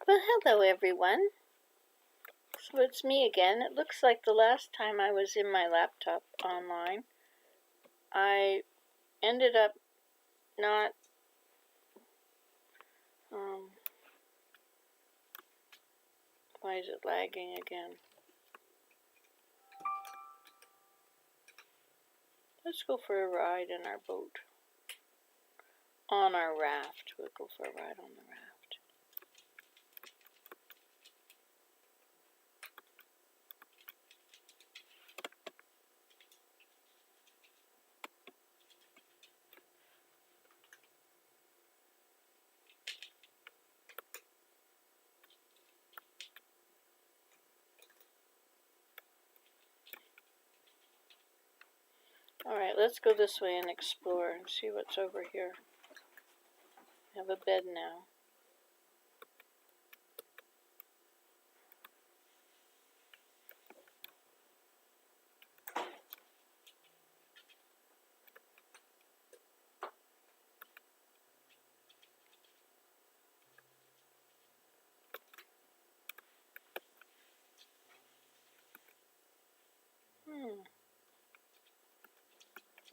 Well, hello everyone. So it's me again. It looks like the last time I was in my laptop online, I ended up not, why is it lagging again? Let's go for a ride in our boat. On our raft. We'll go for a ride on the raft. Alright, let's go this way and explore and see what's over here. We have a bed now.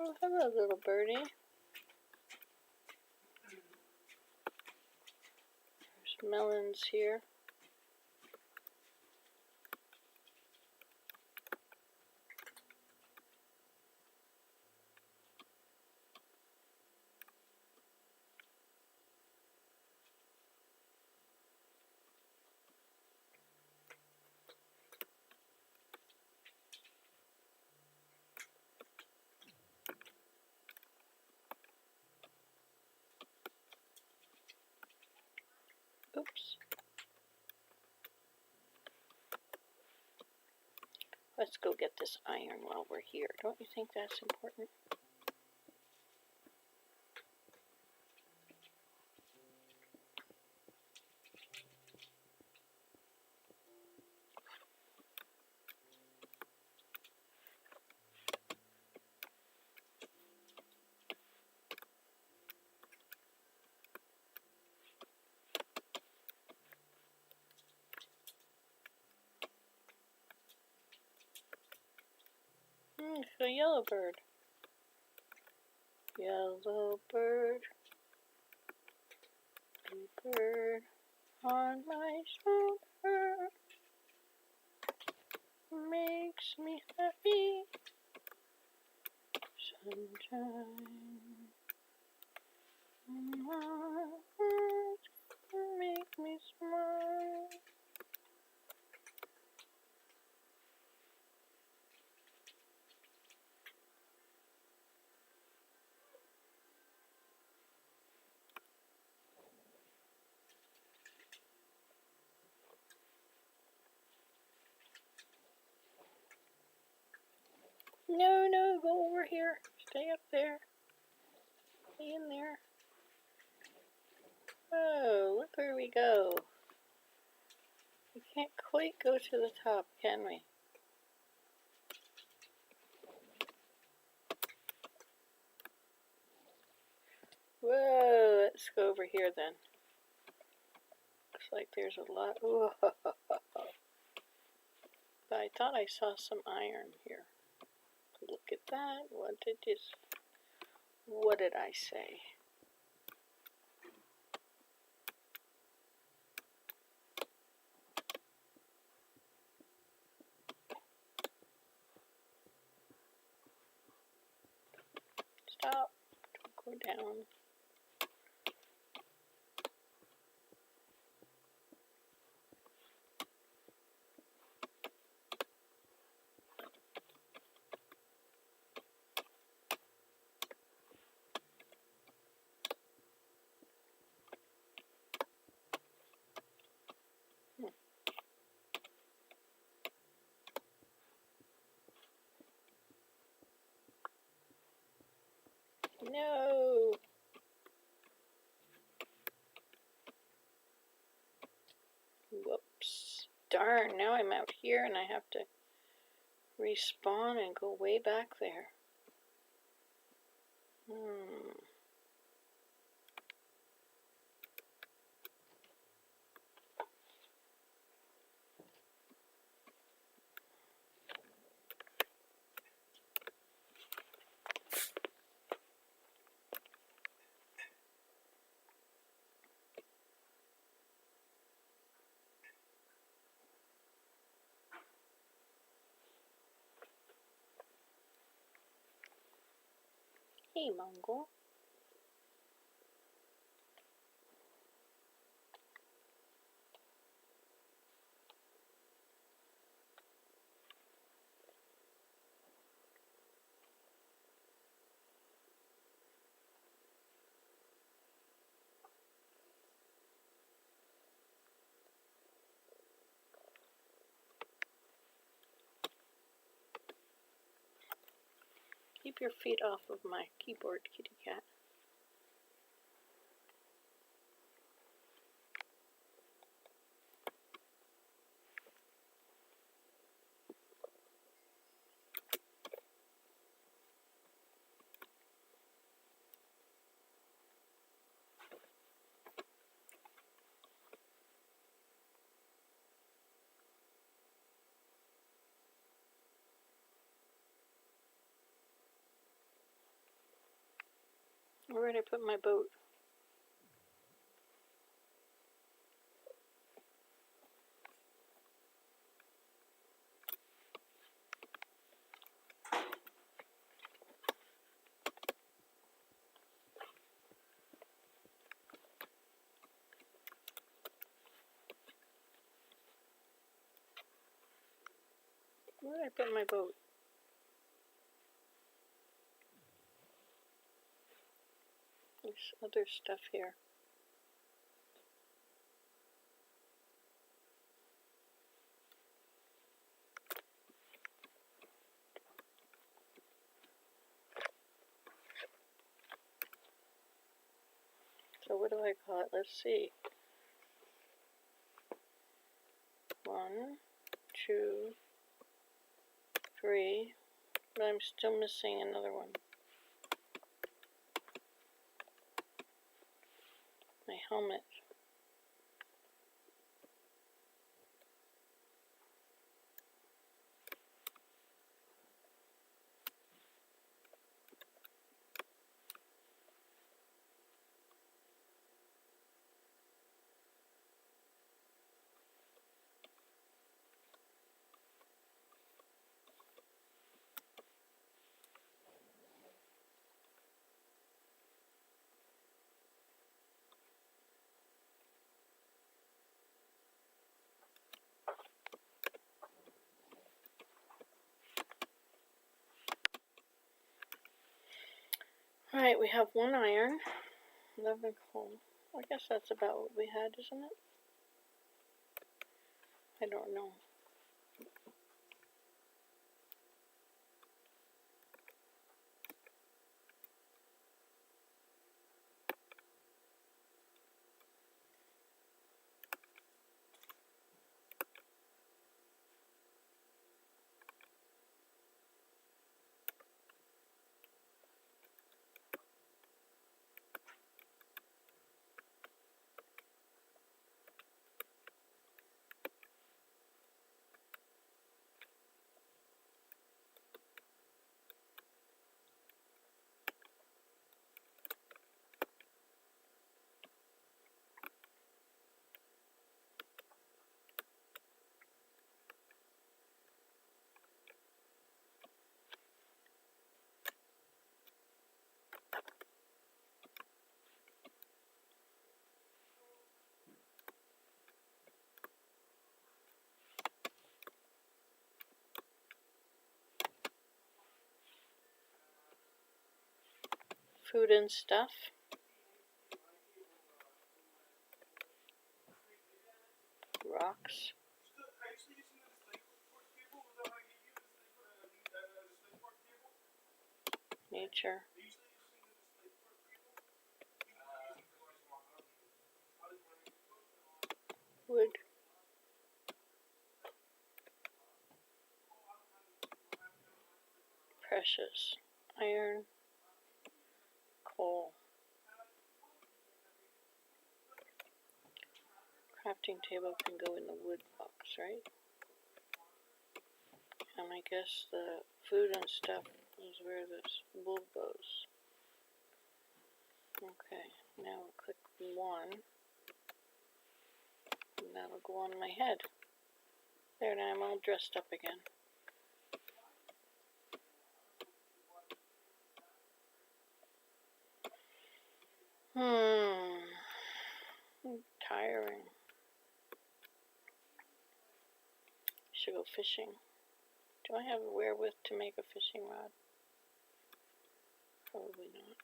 Oh, hello, little birdie. There's melons here. Oops. Let's go get this iron while we're here. Don't you think that's important? It's a yellow bird. Yellow bird, blue bird on my shoulder, makes me happy. Sunshine in my heart, make me smile. No, no, go over here. Stay up there. Stay in there. Oh, look where we go. We can't quite go to the top, can we? Whoa, let's go over here then. Looks like there's a lot. Whoa. But I thought I saw some iron here. Look at that. What did I say? Stop. Don't go down. No. Whoops. Darn, now I'm out here and I have to respawn and go way back there. Hey, Mongol. Keep your feet off of my keyboard, kitty cat. Where did I put my boat? Where did I put my boat? There's other stuff here. So what do I call it? Let's see. 1, 2, 3. But I'm still missing another one. My helmet. Alright, we have 1 iron, 11 coal. I guess that's about what we had, isn't it? I don't know. Food and stuff. Rocks. Nature. Wood. Precious. Iron. Coal. Crafting table can go in the wood box, right? And I guess the food and stuff is where this wool goes. Okay, now I'll click 1. And that'll go on my head. There, now I'm all dressed up again. Tiring. Should go fishing. Do I have a wherewith to make a fishing rod? Probably not.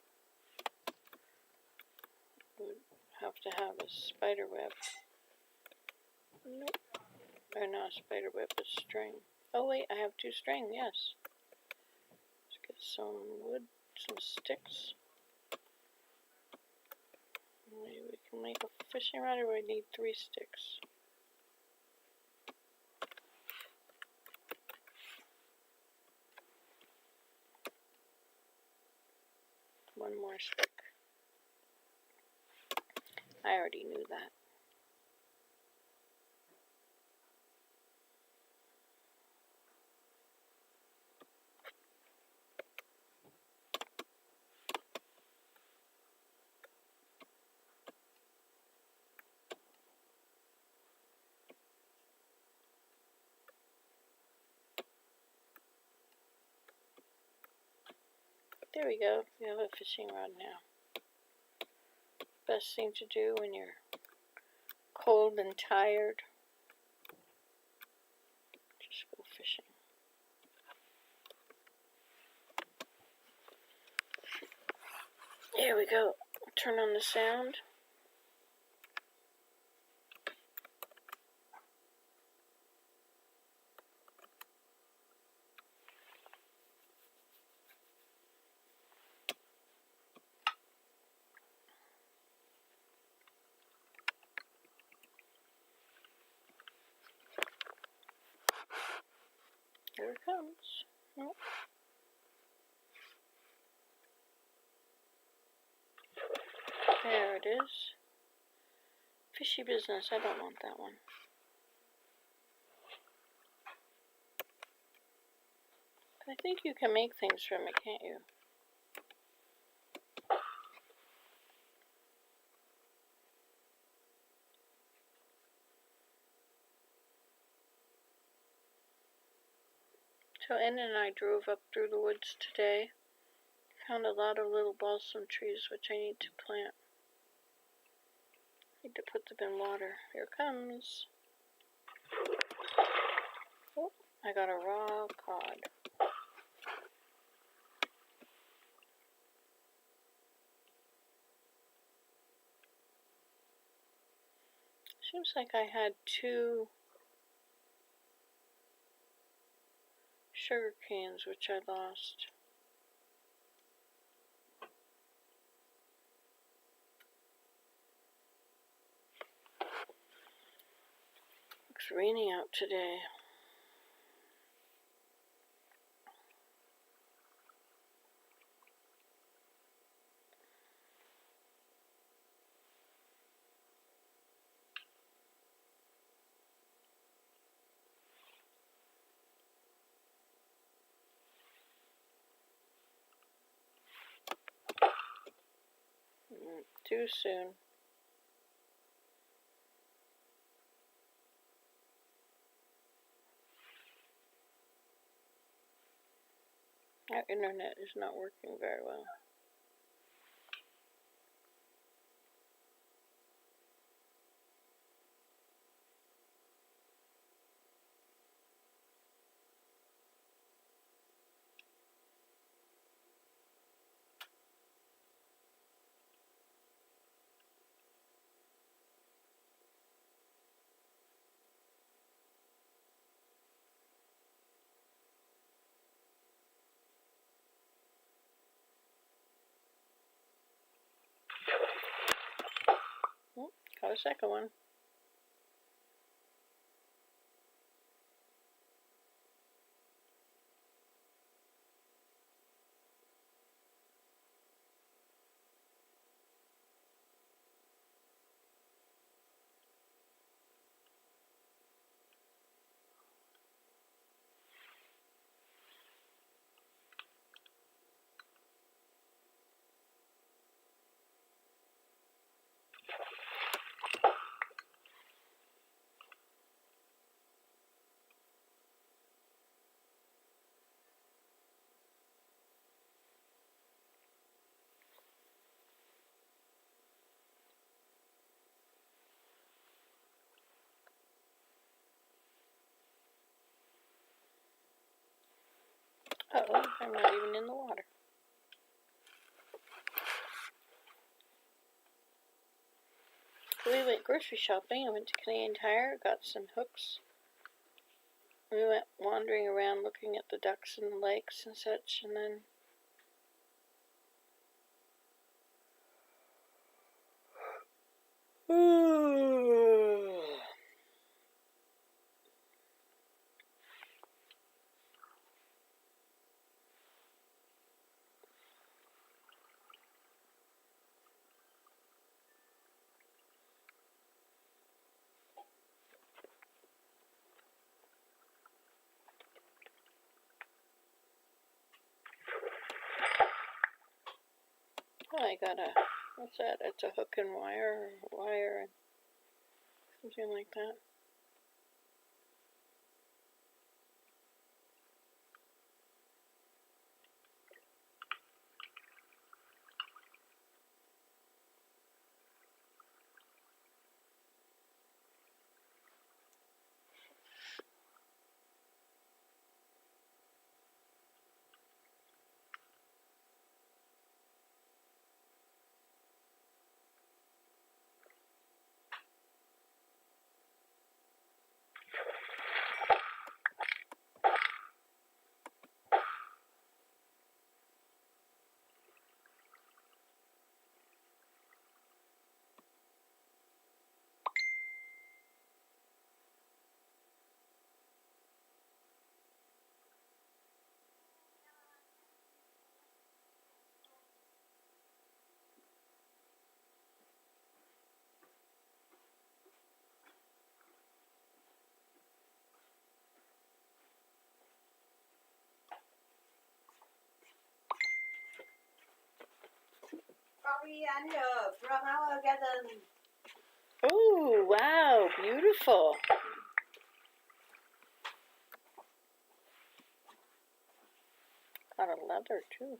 Would have to have a spider web. Nope. Or not a spider web, but string. Oh wait, I have 2 string, yes. Let's get some wood, some sticks. Maybe we can make a fishing rod, or we need 3 sticks. One more stick. I already knew that. There we go. We have a fishing rod now. Best thing to do when you're cold and tired. Just go fishing. There we go. Turn on the sound. Here it comes. Nope. There it is. Fishy business. I don't want that one. I think you can make things from it, can't you? So Ann and I drove up through the woods today. Found a lot of little balsam trees which I need to plant. Need to put them in water. Here it comes. Oh, I got a raw cod. Seems like I had 2 sugar canes which I lost. It's raining out today. Too soon. Our internet is not working very well. Oh, got a second one. Oh, I'm not even in the water. We went grocery shopping. I went to Canadian Tire, got some hooks. We went wandering around looking at the ducks and the lakes and such, and then I got a, what's that? It's a hook and wire, and something like that. From our garden. Oh, wow, beautiful. Got a leather too.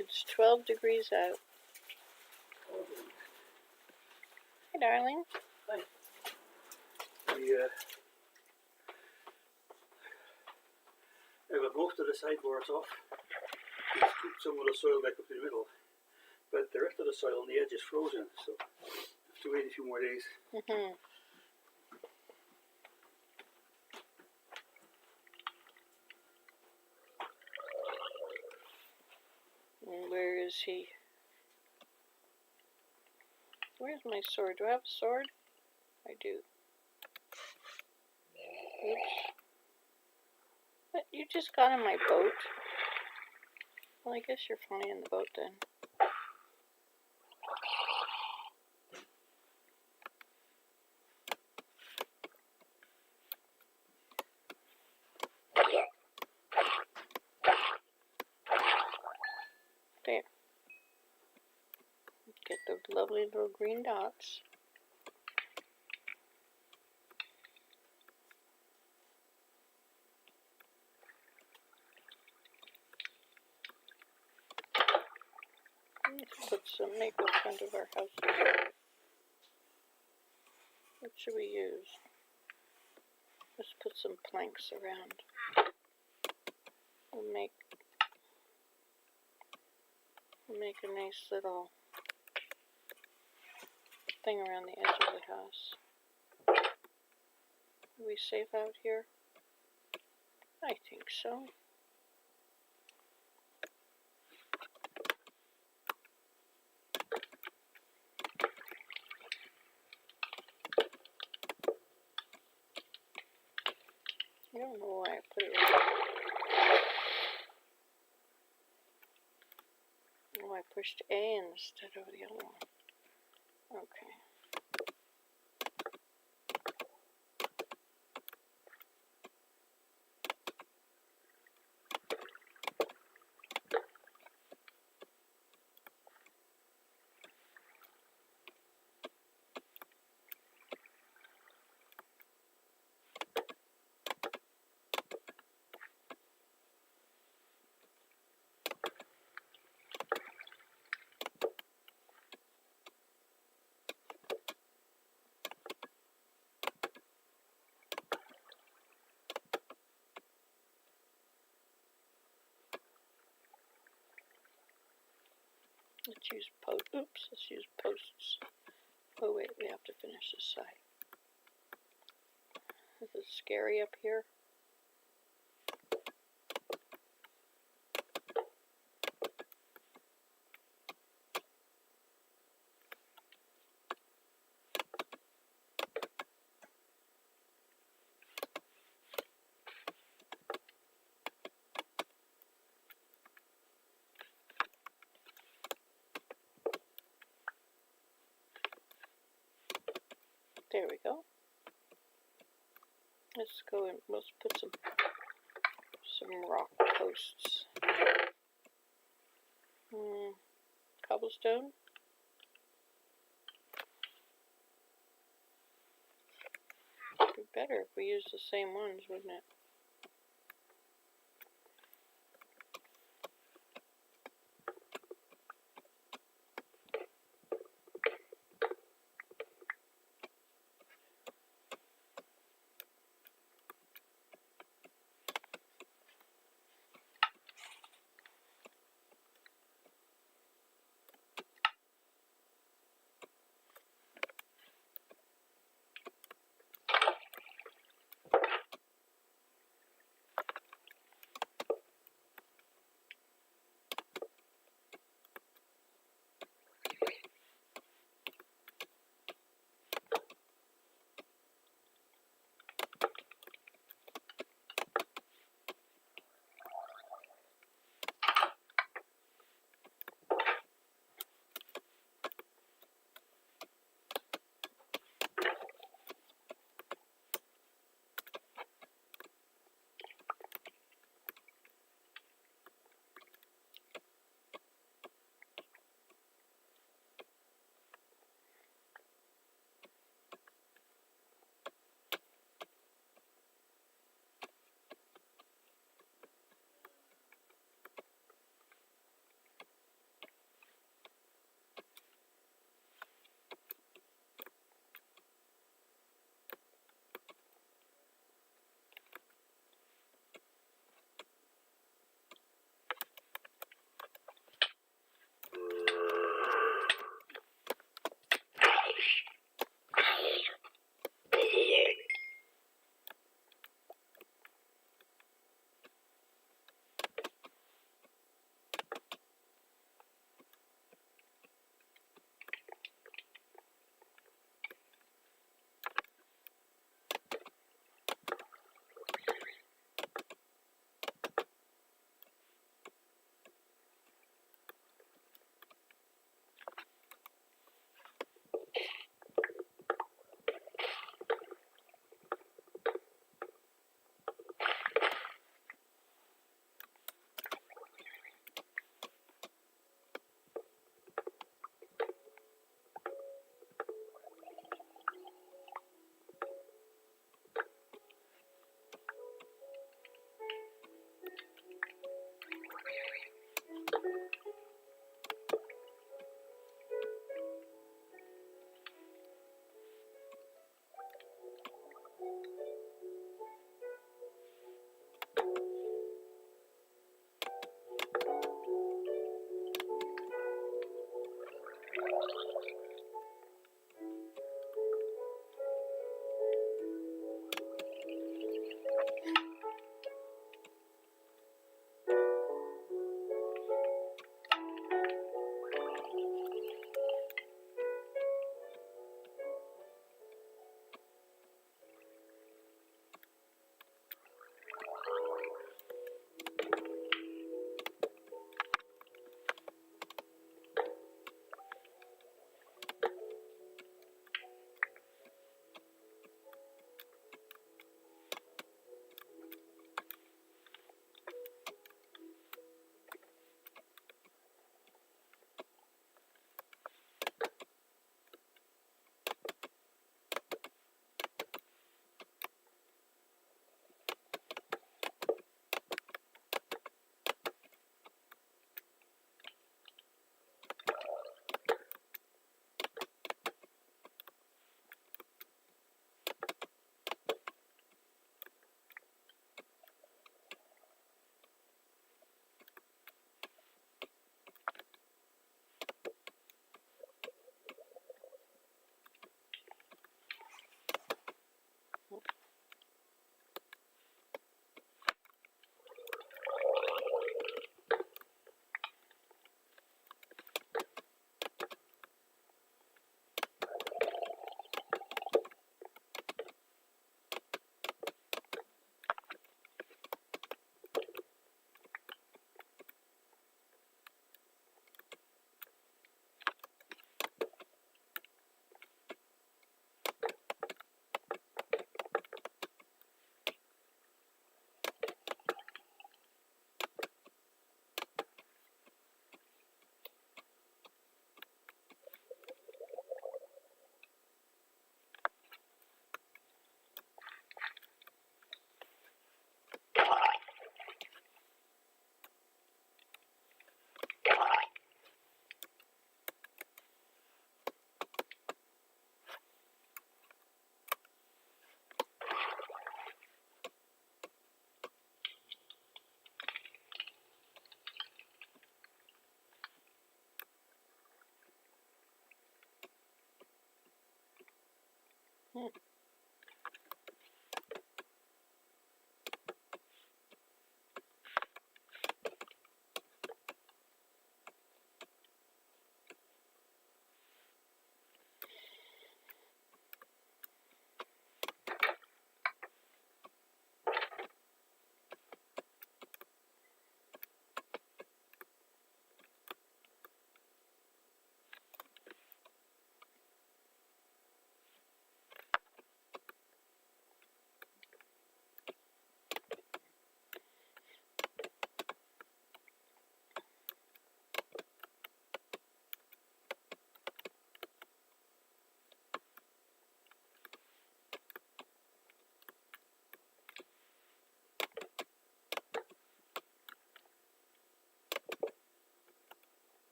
It's 12 degrees out. Hi, darling. Hi. I got most of the sideboards off. We scooped some of the soil back up in the middle, but the rest of the soil on the edge is frozen, so I have to wait a few more days. Where is he? Where's my sword? Do I have a sword? I do. Oops. But you just got on my boat. Well, I guess you're flying in the boat then. There. Get those lovely little green dots. Let's put some maple in front of our house. What should we use? Let's put some planks around. We'll make a nice little thing around the edge of the house. Are we safe out here? I think so. I don't know why I put it right there. Oh, I pushed A instead of the other one. Okay. Let's use let's use posts. Oh wait, we have to finish this side. Is it scary up here? There we go. Let's go and let's put some rock posts. Cobblestone. It'd be better if we used the same ones, wouldn't it?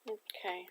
Okay.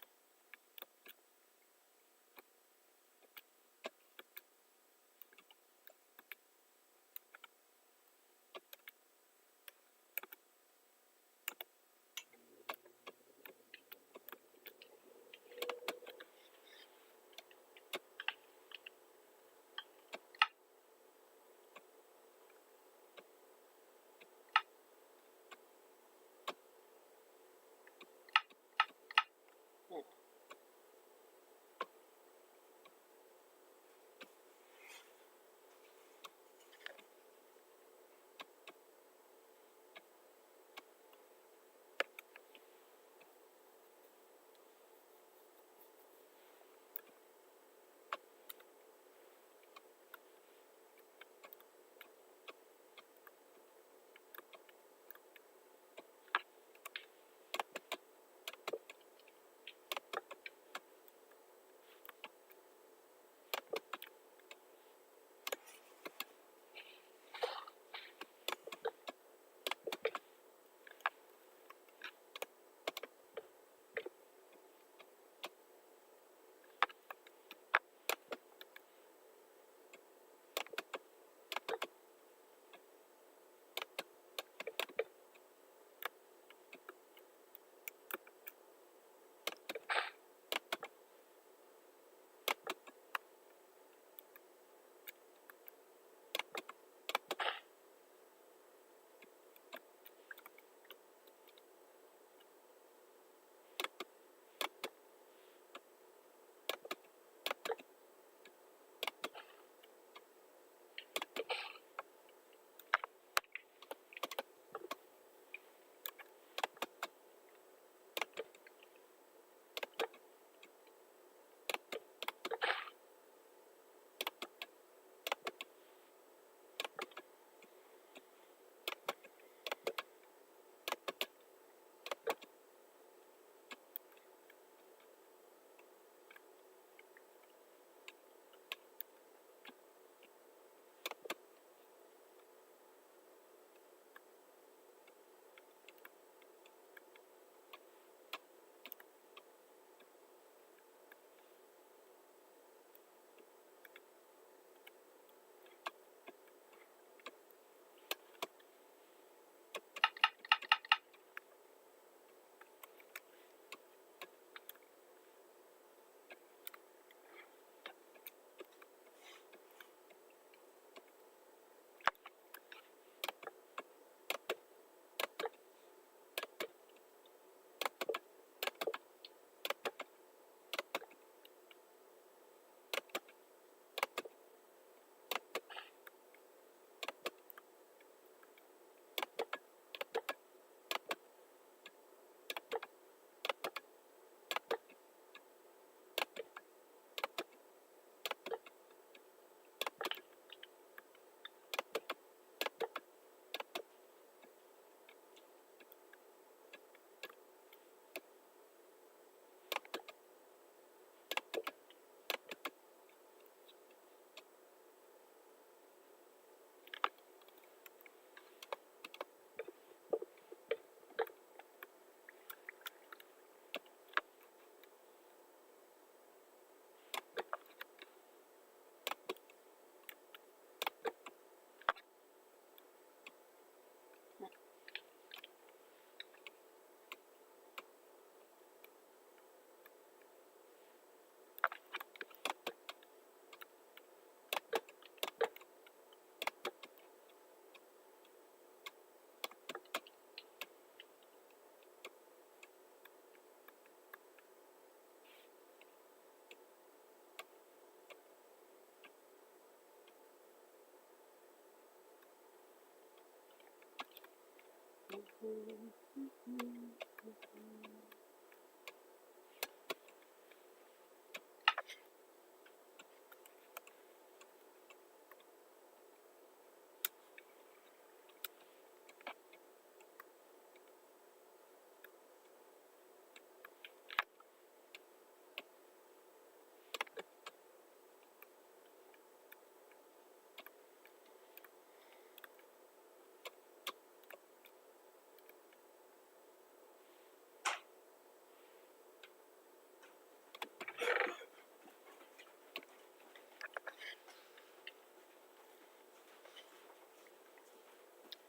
Hello.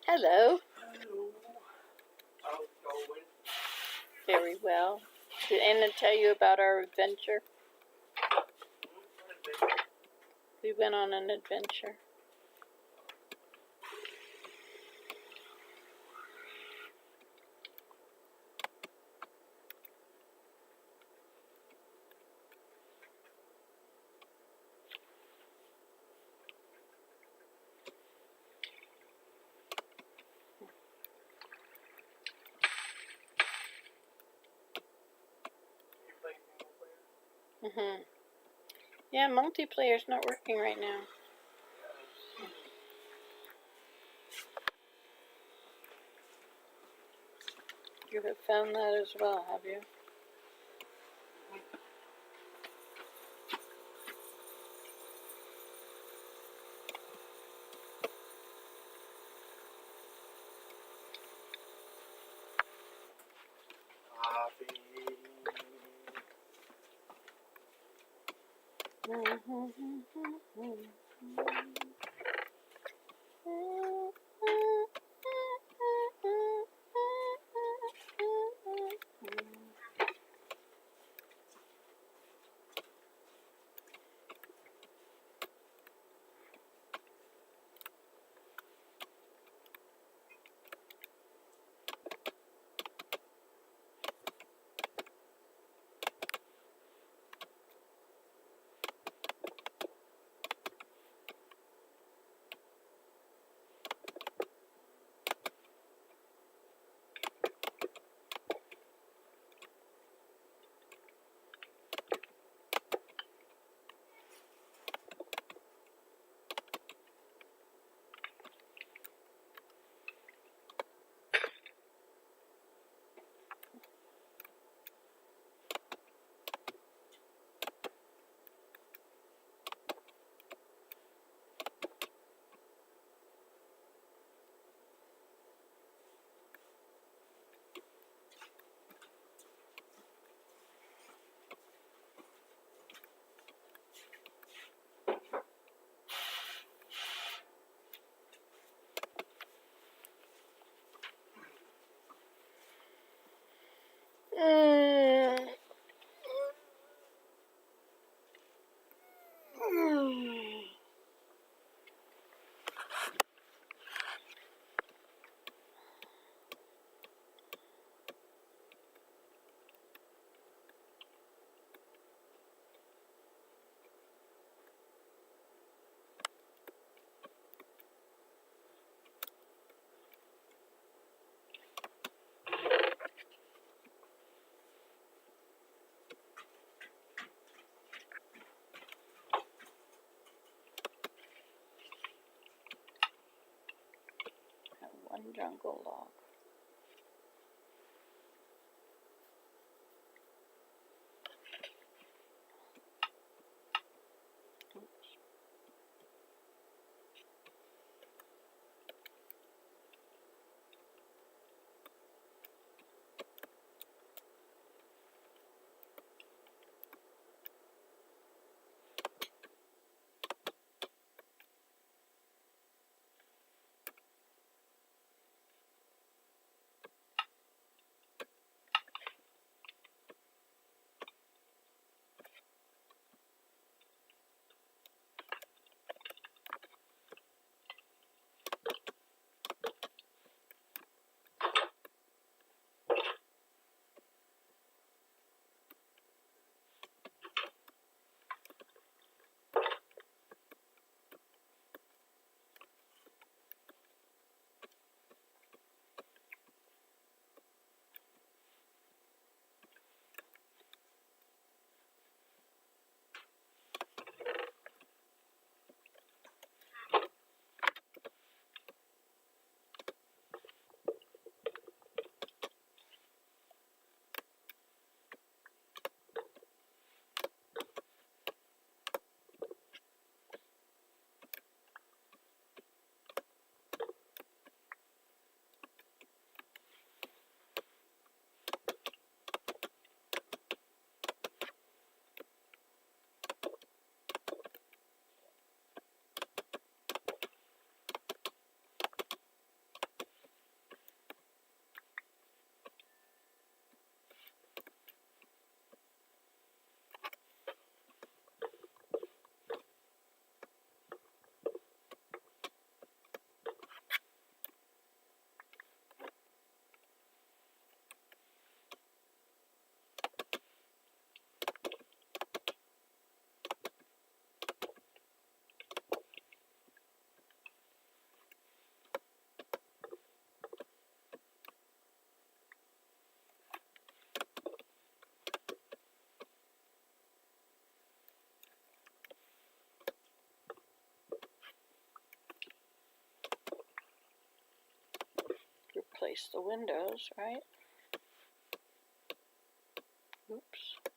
Hello. How's it going? Very well. Did Anna tell you about our adventure? We went on an adventure. Mhm. Yeah, multiplayer's not working right now. You have found that as well, have you? One jungle log. replace the windows, right? Oops.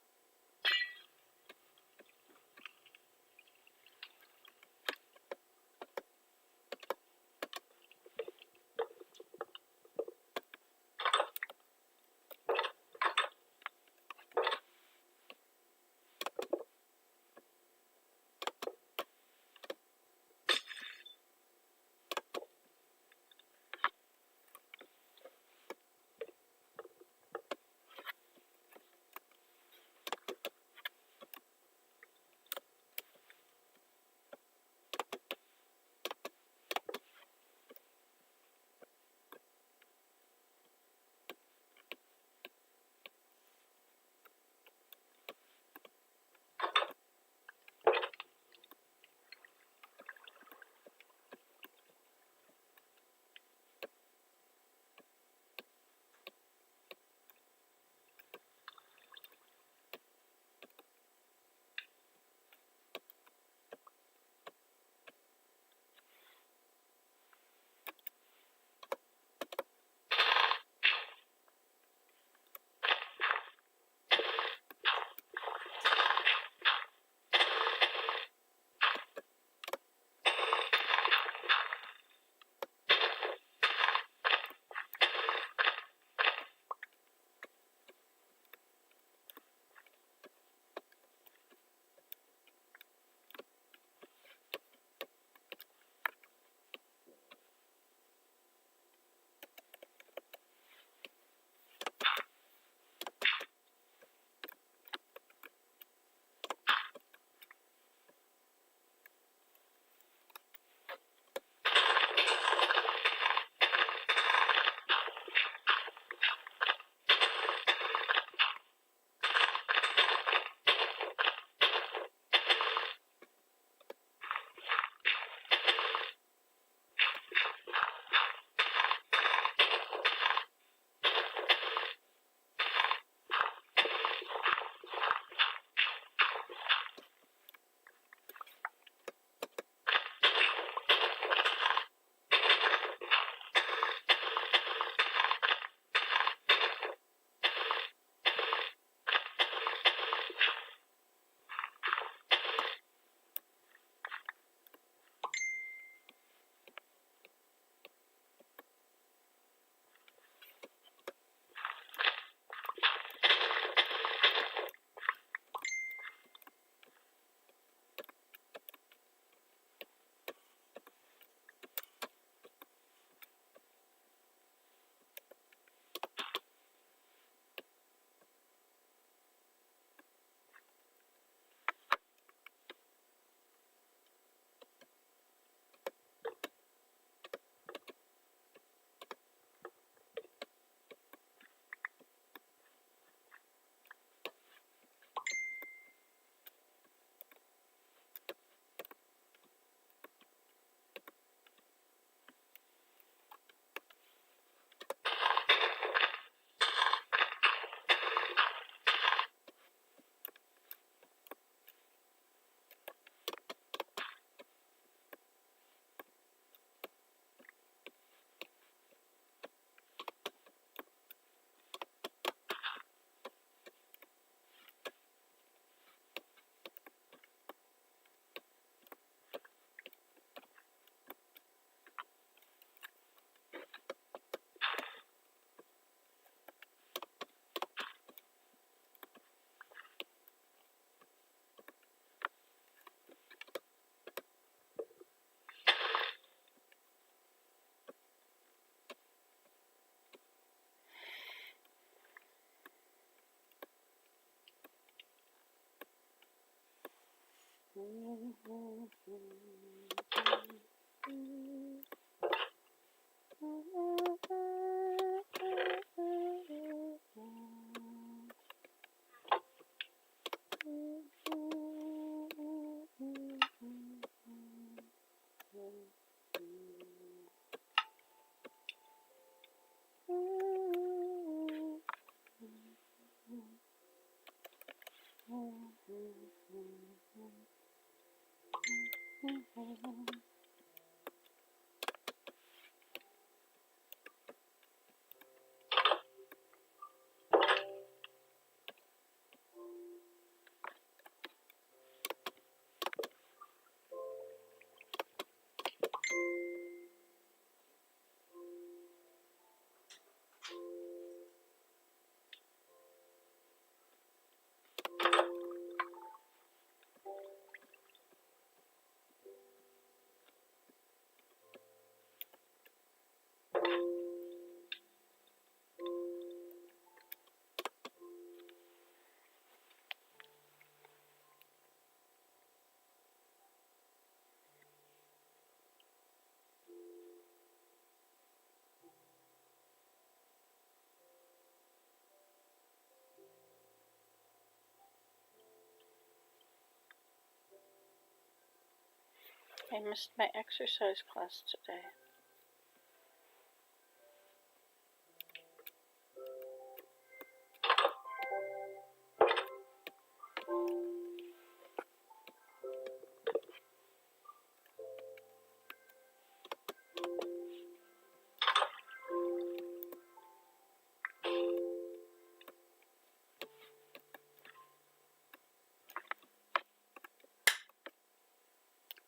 I missed my exercise class today.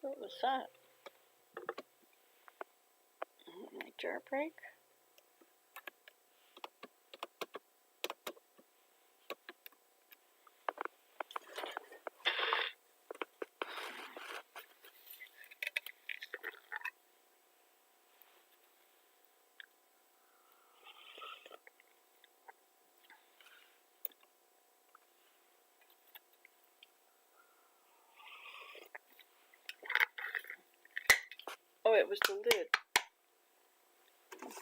What was that? My jar break? Oh, it was the lid. Okay.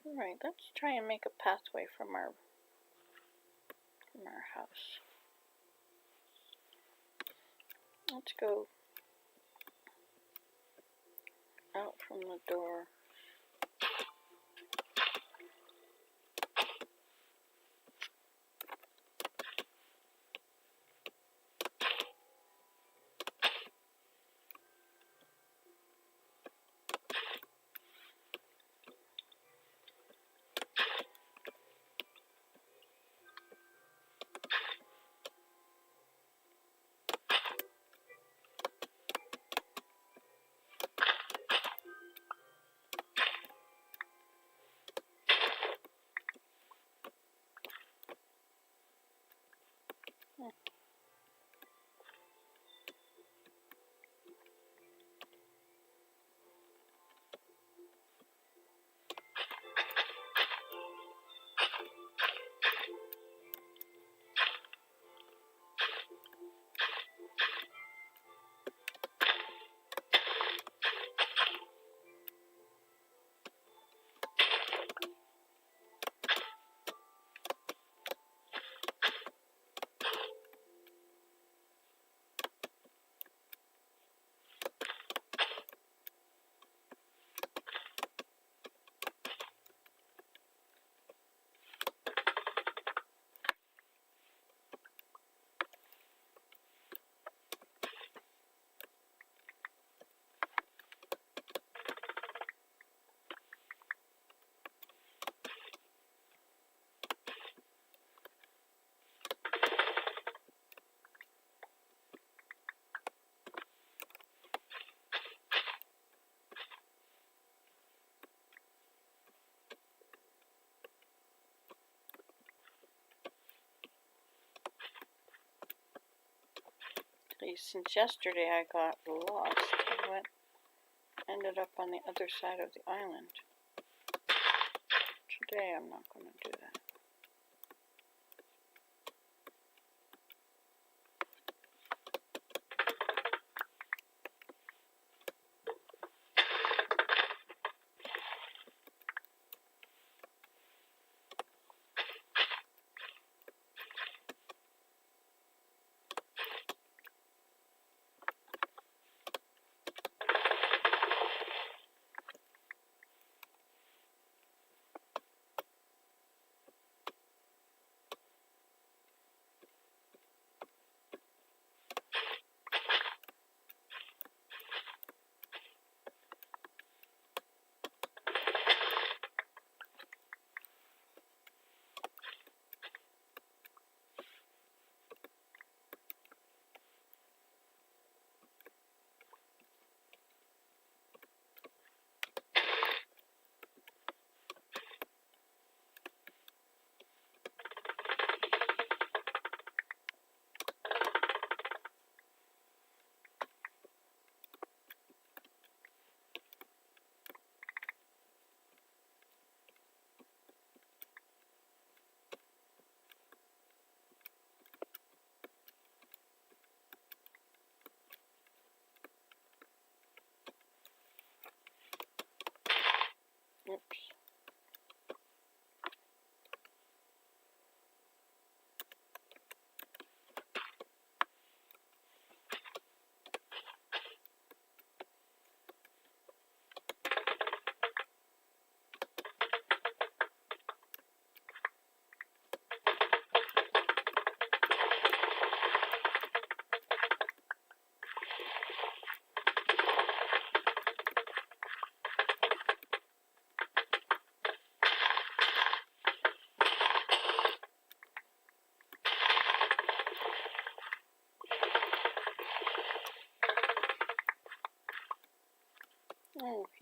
Alright, let's try and make a pathway from our house. Let's go out from the door. Since yesterday I got lost and ended up on the other side of the island. Today I'm not going to do that.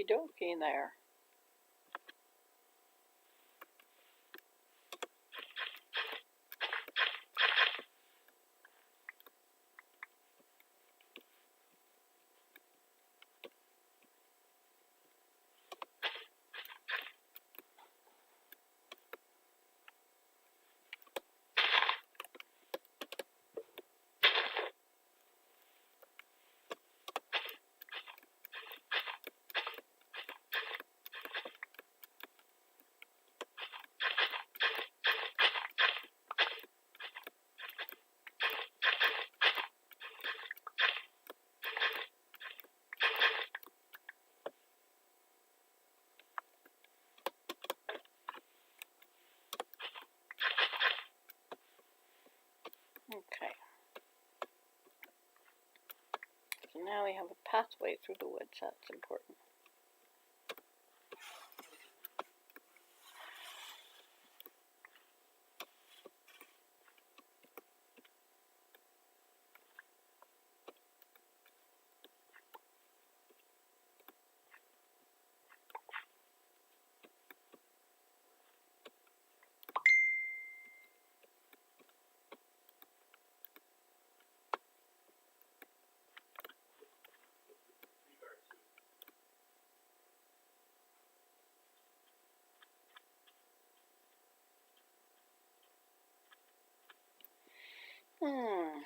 Okie dokie there. Okay. So now we have a pathway through the woods. That's important. Hmm.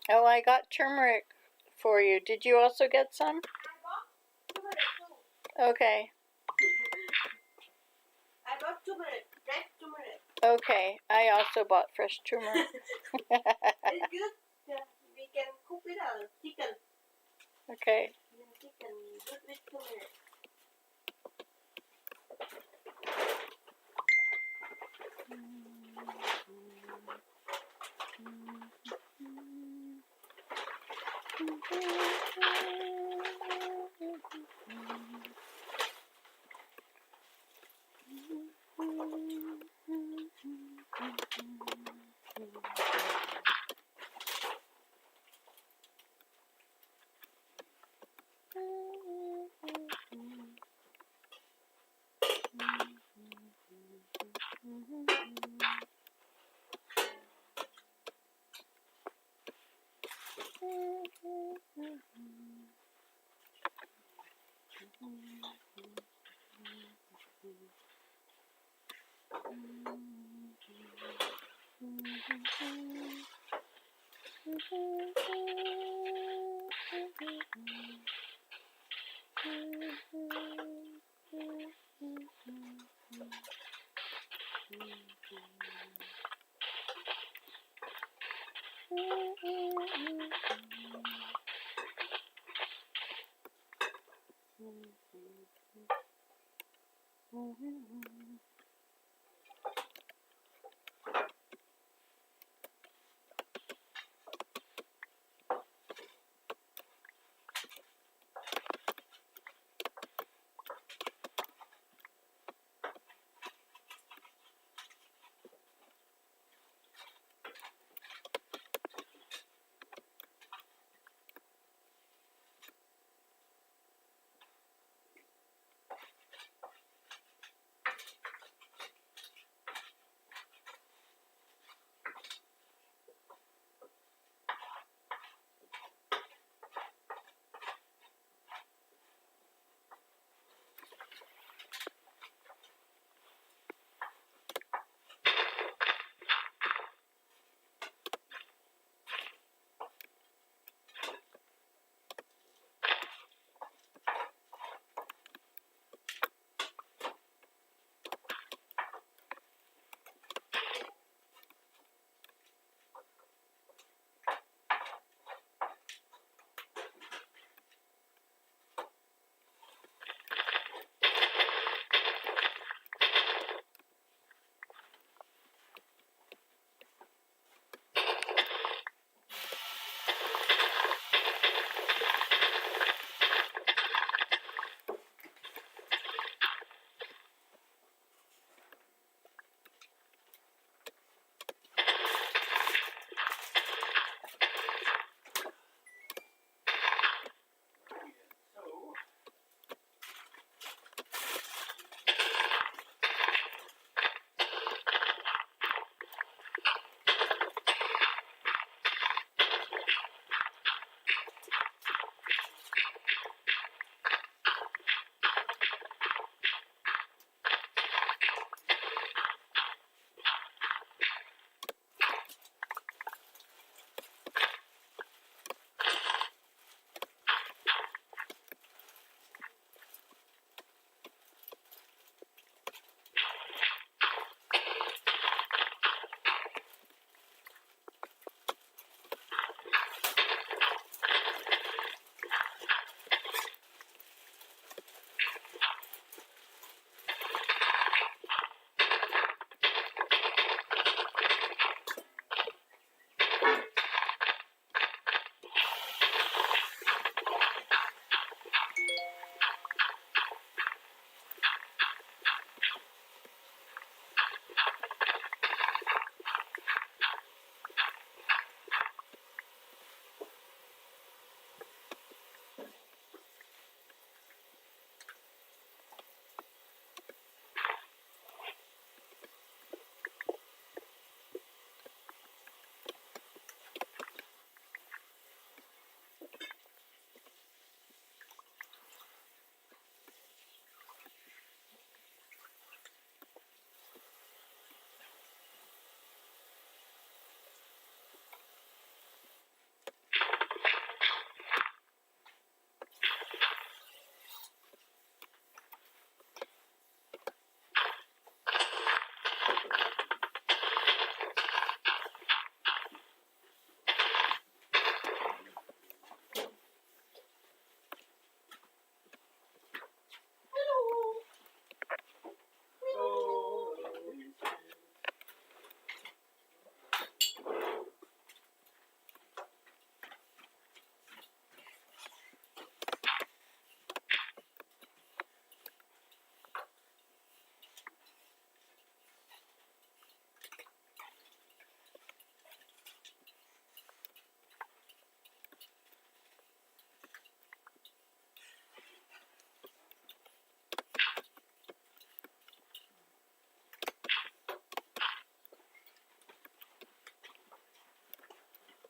Oh, I got turmeric for you. Did you also get some? Okay. I bought turmeric, fresh turmeric. Okay, I also bought fresh turmeric. It's good. Yeah, we can cook with our chicken. Okay. Chicken good with turmeric.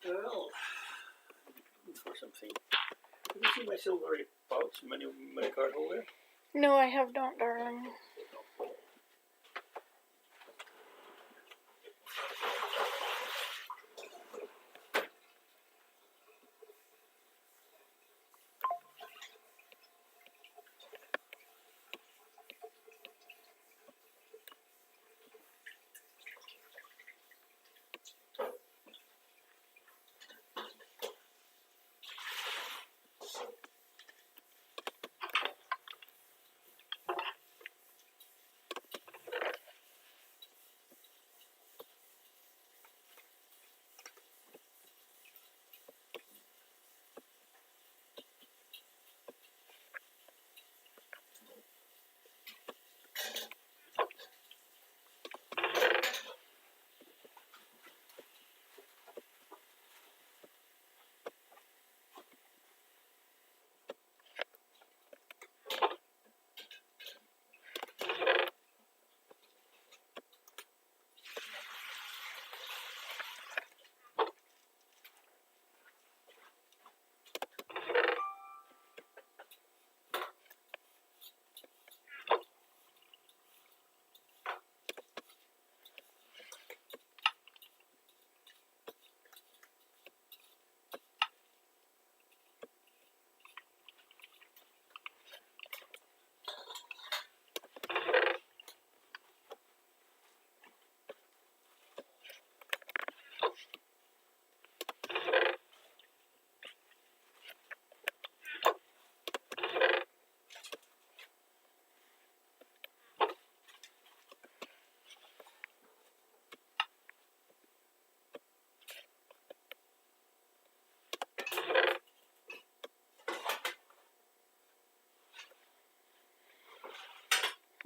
Well, looking for something. Have you seen my silvery pouch, mini card holder? No, I have not, darling.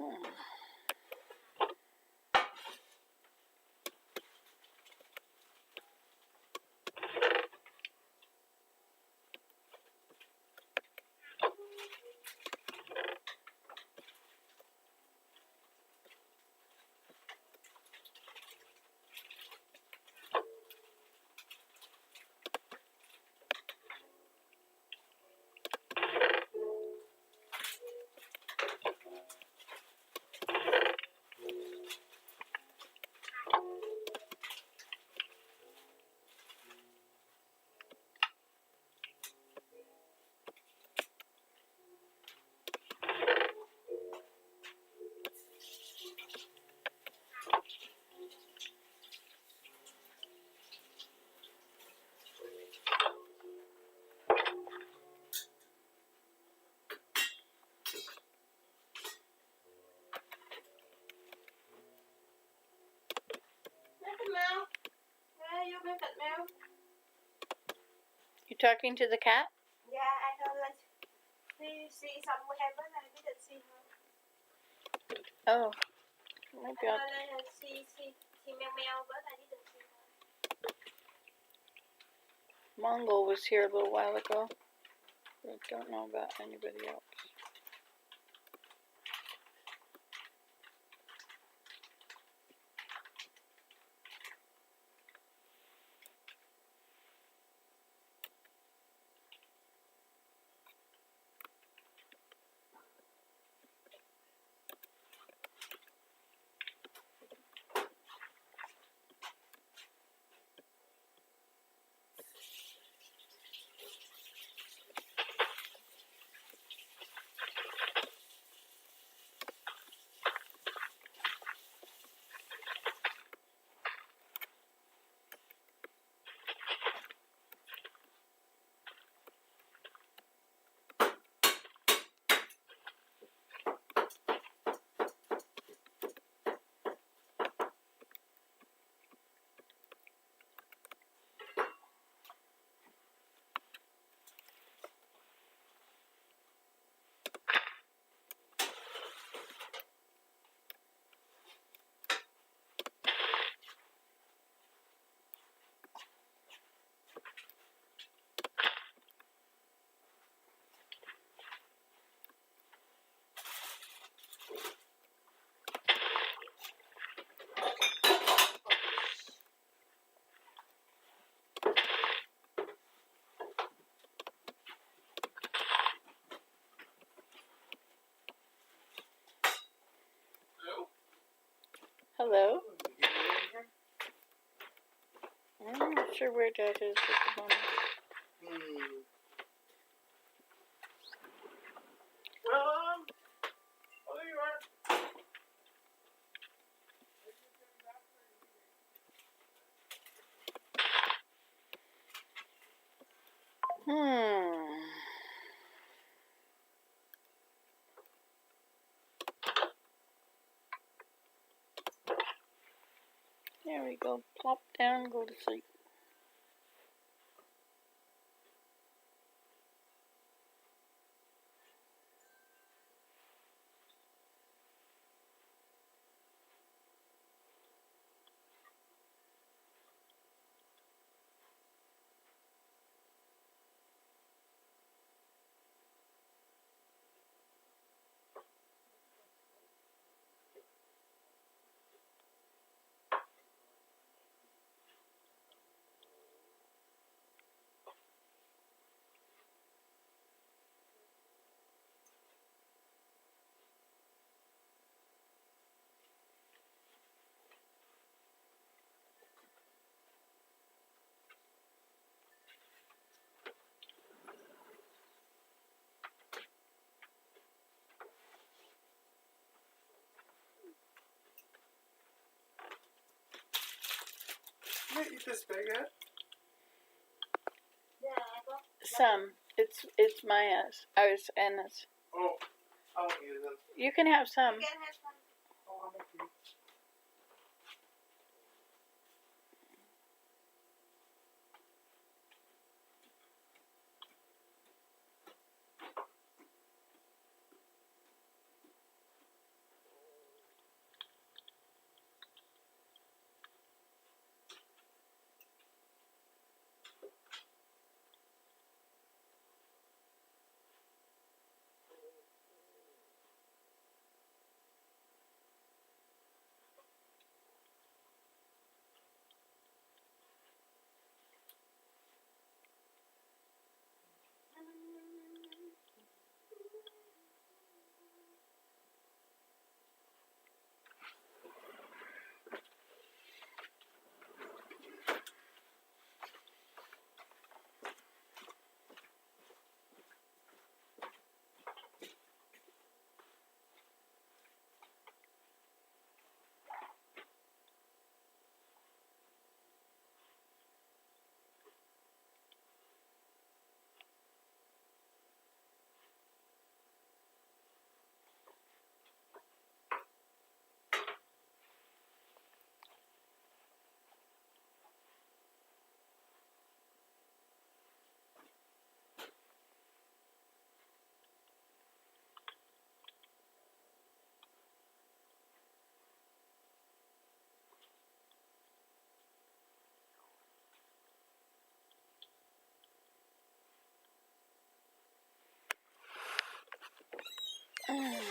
Hmm. Mấy con mèo. Ê, vô bên cạnh mèo. You talking to the cat? Yeah, I know like see somewhere but I didn't see her. Oh, maybe I I'll. know like see meow but I didn't see her. Mongol was here a little while ago. I don't know about anybody else. Hello? I'm not sure where Dad is at the moment. Hmm. There we go. Plop down, go to sleep. Can I eat this baguette? Yeah, I got Some. It's Maya's. Ours, Anna's. Oh, I won't eat it then. You can have some. you can have some. Oh, I'm okay. I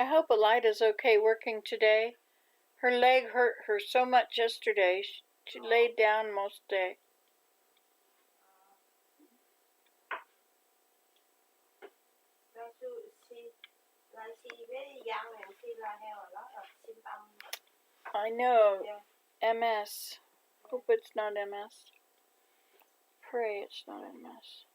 hope Elida's okay working today. Her leg hurt her so much yesterday. She laid down most day. She very young and she have a lot of symptoms. I know. Yeah. MS. Hope it's not MS. Pray it's not MS.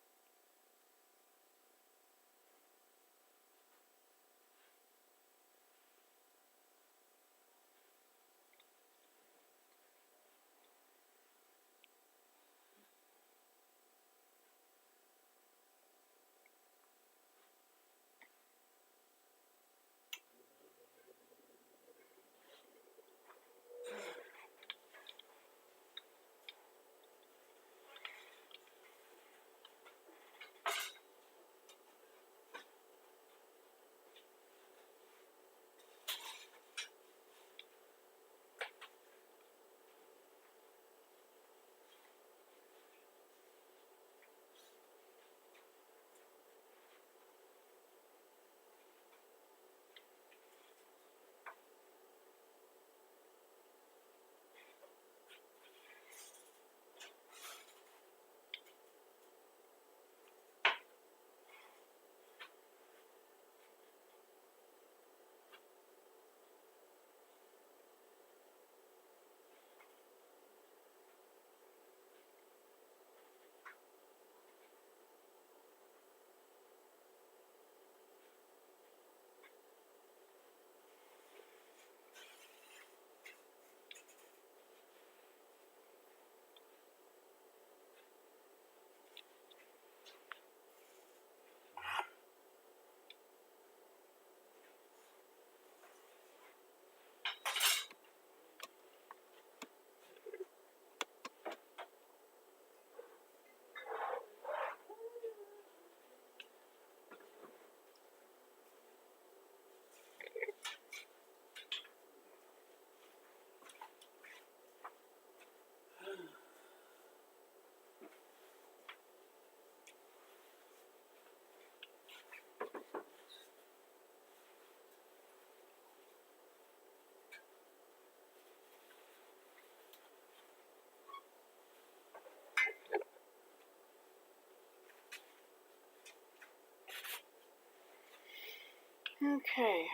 Okay.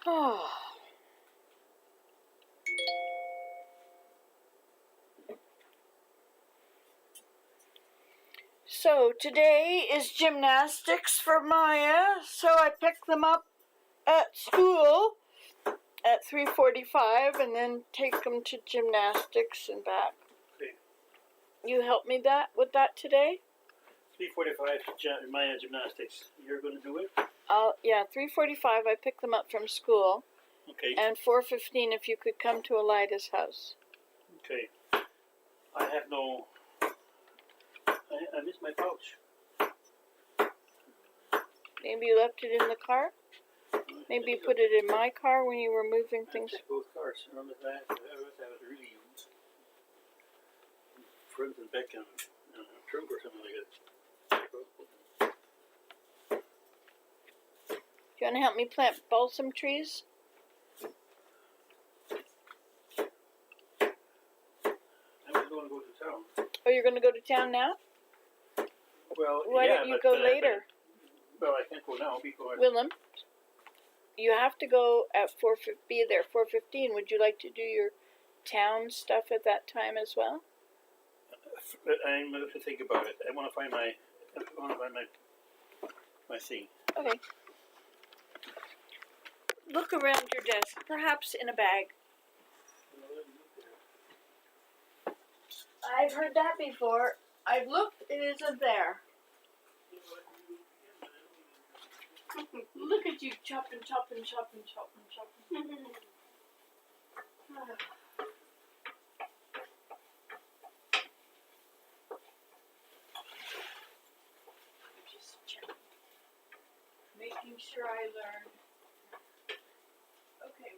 Oh. So today is gymnastics for Maya, so I picked them up at school at 3:45, and then take them to gymnastics and back. Okay. You help me with that today? 3:45 Maya gymnastics. You're going to do it? Yeah, 3:45. I pick them up from school, Okay. and 4:15. If you could come to Elida's house. Okay. I have no. I missed my pouch. Maybe you left it in the car. Maybe you put it in my car when you were moving I things. checked both cars. Remember that? I was really front and back and trunk or something like that. Do you want to help me plant balsam trees? I was going to go to town. Oh, you're going to go to town now? Well, Why yeah, don't you but, go later? Well, I can't go now because Willem, you have to go at 4. Be there 4:15. Would you like to do your town stuff at that time as well? I'm going to think about it. I want to find my thing. Okay. Look around your desk, perhaps in a bag. I've heard that before. I've looked, it isn't there. Look at you chopping. Just checking. Making sure I learn. Okay.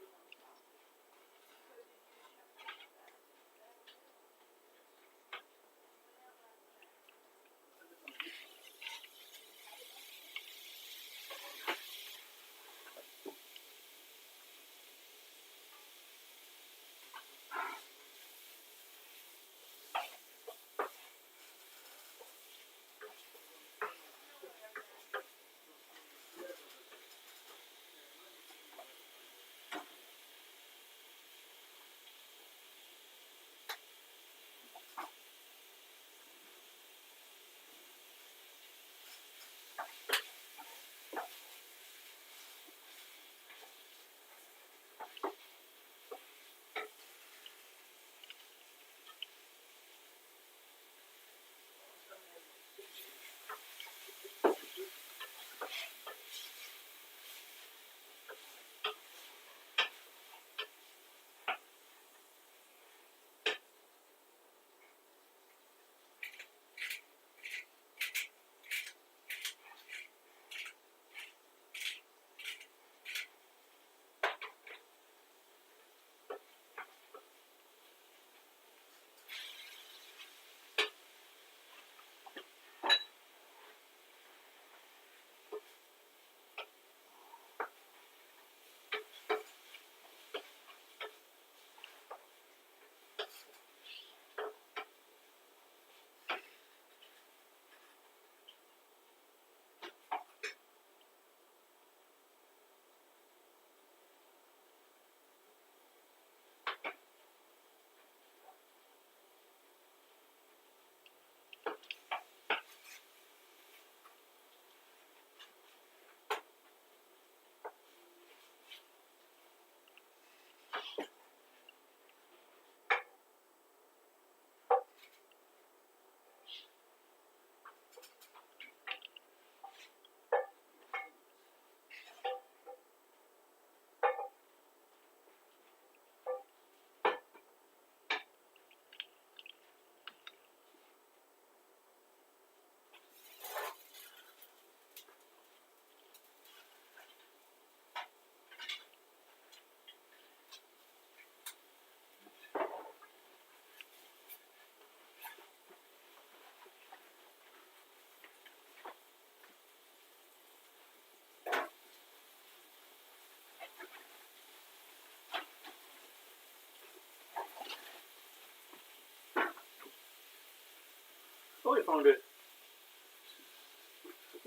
Oh, you found it.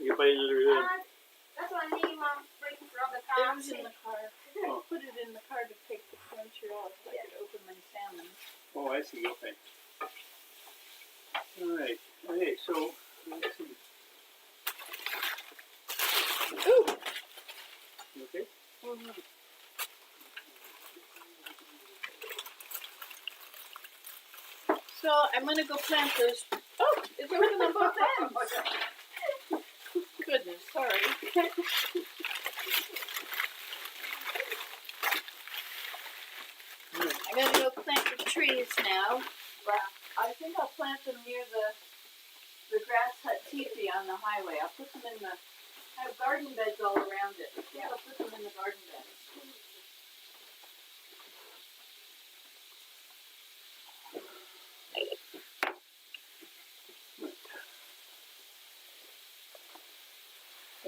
You buy another. That's what I need, Mom. Bring from the It car. was in the car. Oh. Put it in the car to take the furniture off so I could open my salmon. Oh, I see. Okay. All right. Okay. So let's see. Ooh! You okay? Mm-hmm. So I'm gonna go plant those. Oh, it's open on both ends. Goodness, sorry. I'm gonna go plant the trees now. I think I'll plant them near the grass hut teepee on the highway. I'll put them in the. I have garden beds all around it. I think I'll put them in the garden beds.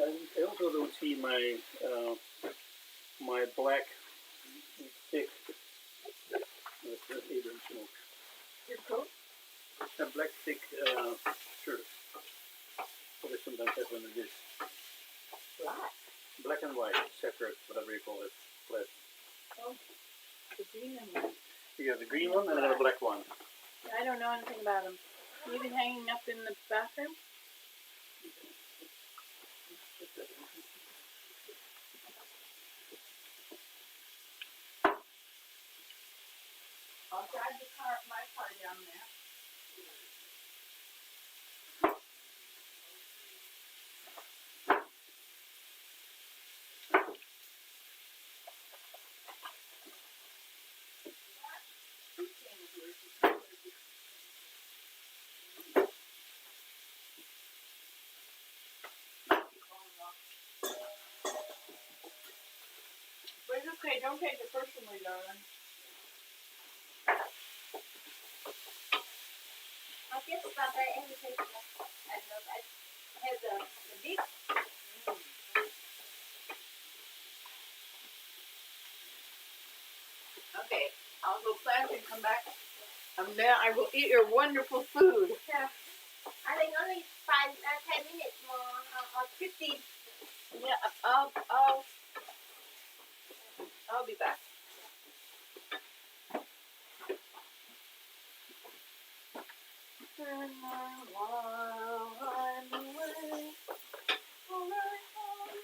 I also don't see my my black thick Abrams smoke. Your coat? A black thick shirt. What I sometimes have when it is Black. black and white, separate, whatever you call it. Flat. Oh, the green and white. You have the green one and then a black one. I don't know anything about them. Even hanging up in the bathroom? I'll drive my car down there. But it's okay, don't take it personally, darling. I guess that I everything. I know I have the big. Okay, I'll go plant and come back. And then I will eat your wonderful food. Yeah. I think only 10 minutes more or 15. Yeah, I'll be back. And while I'm away, all right home,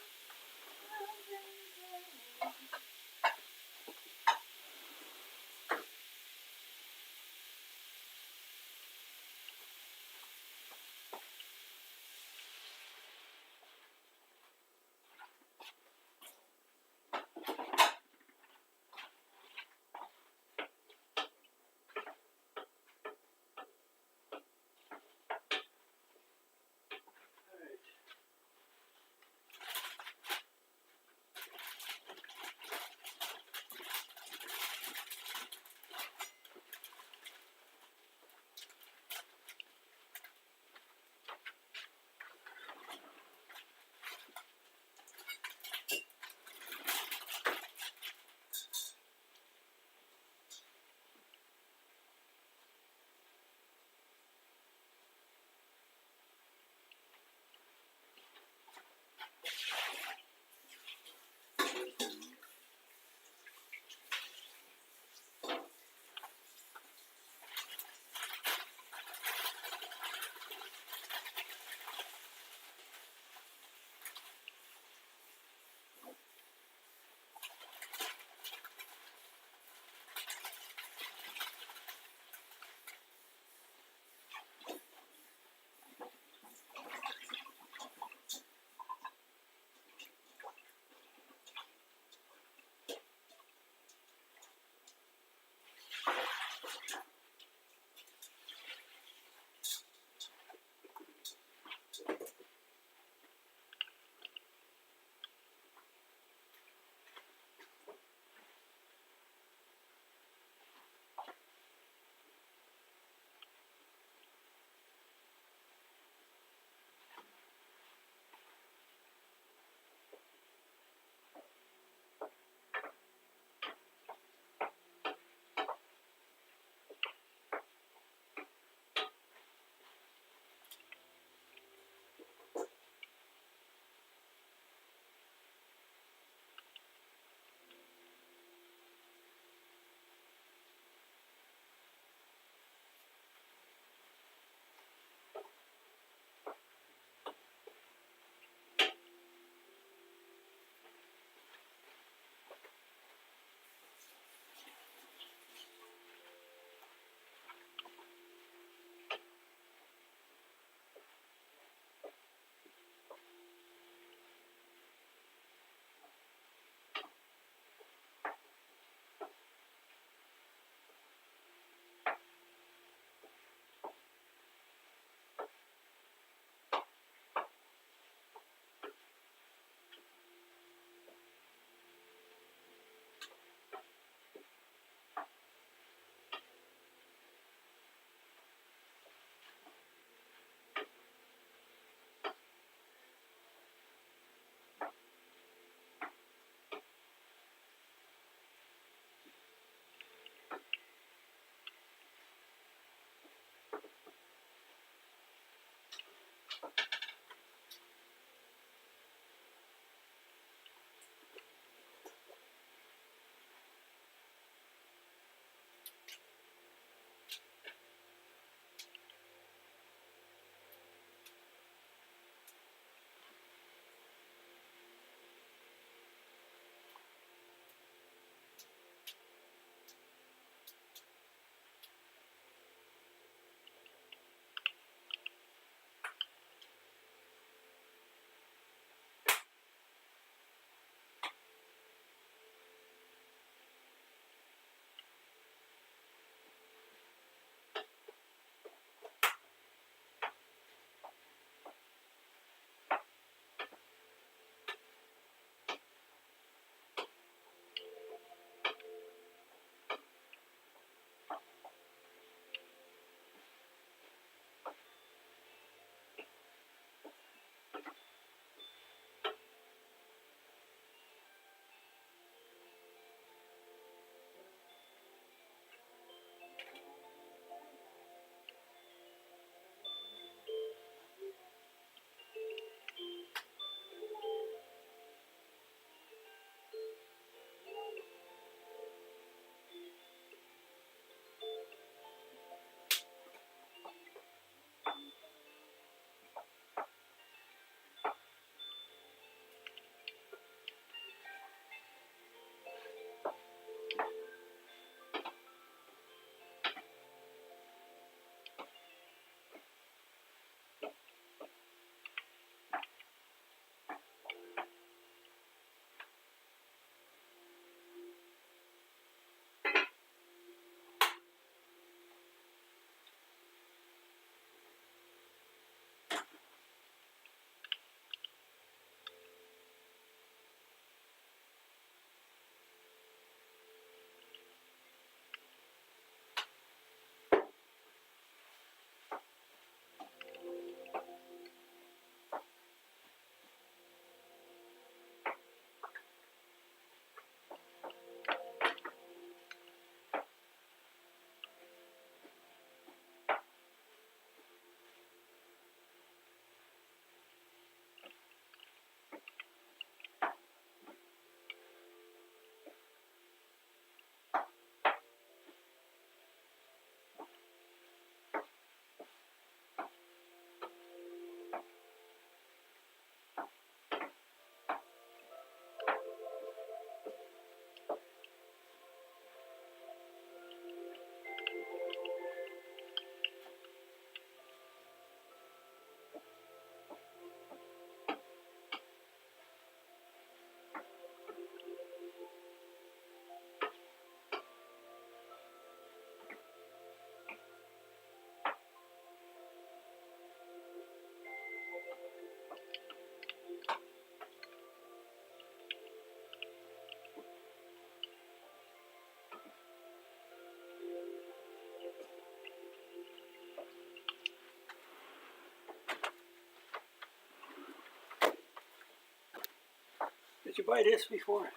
Did you buy this before?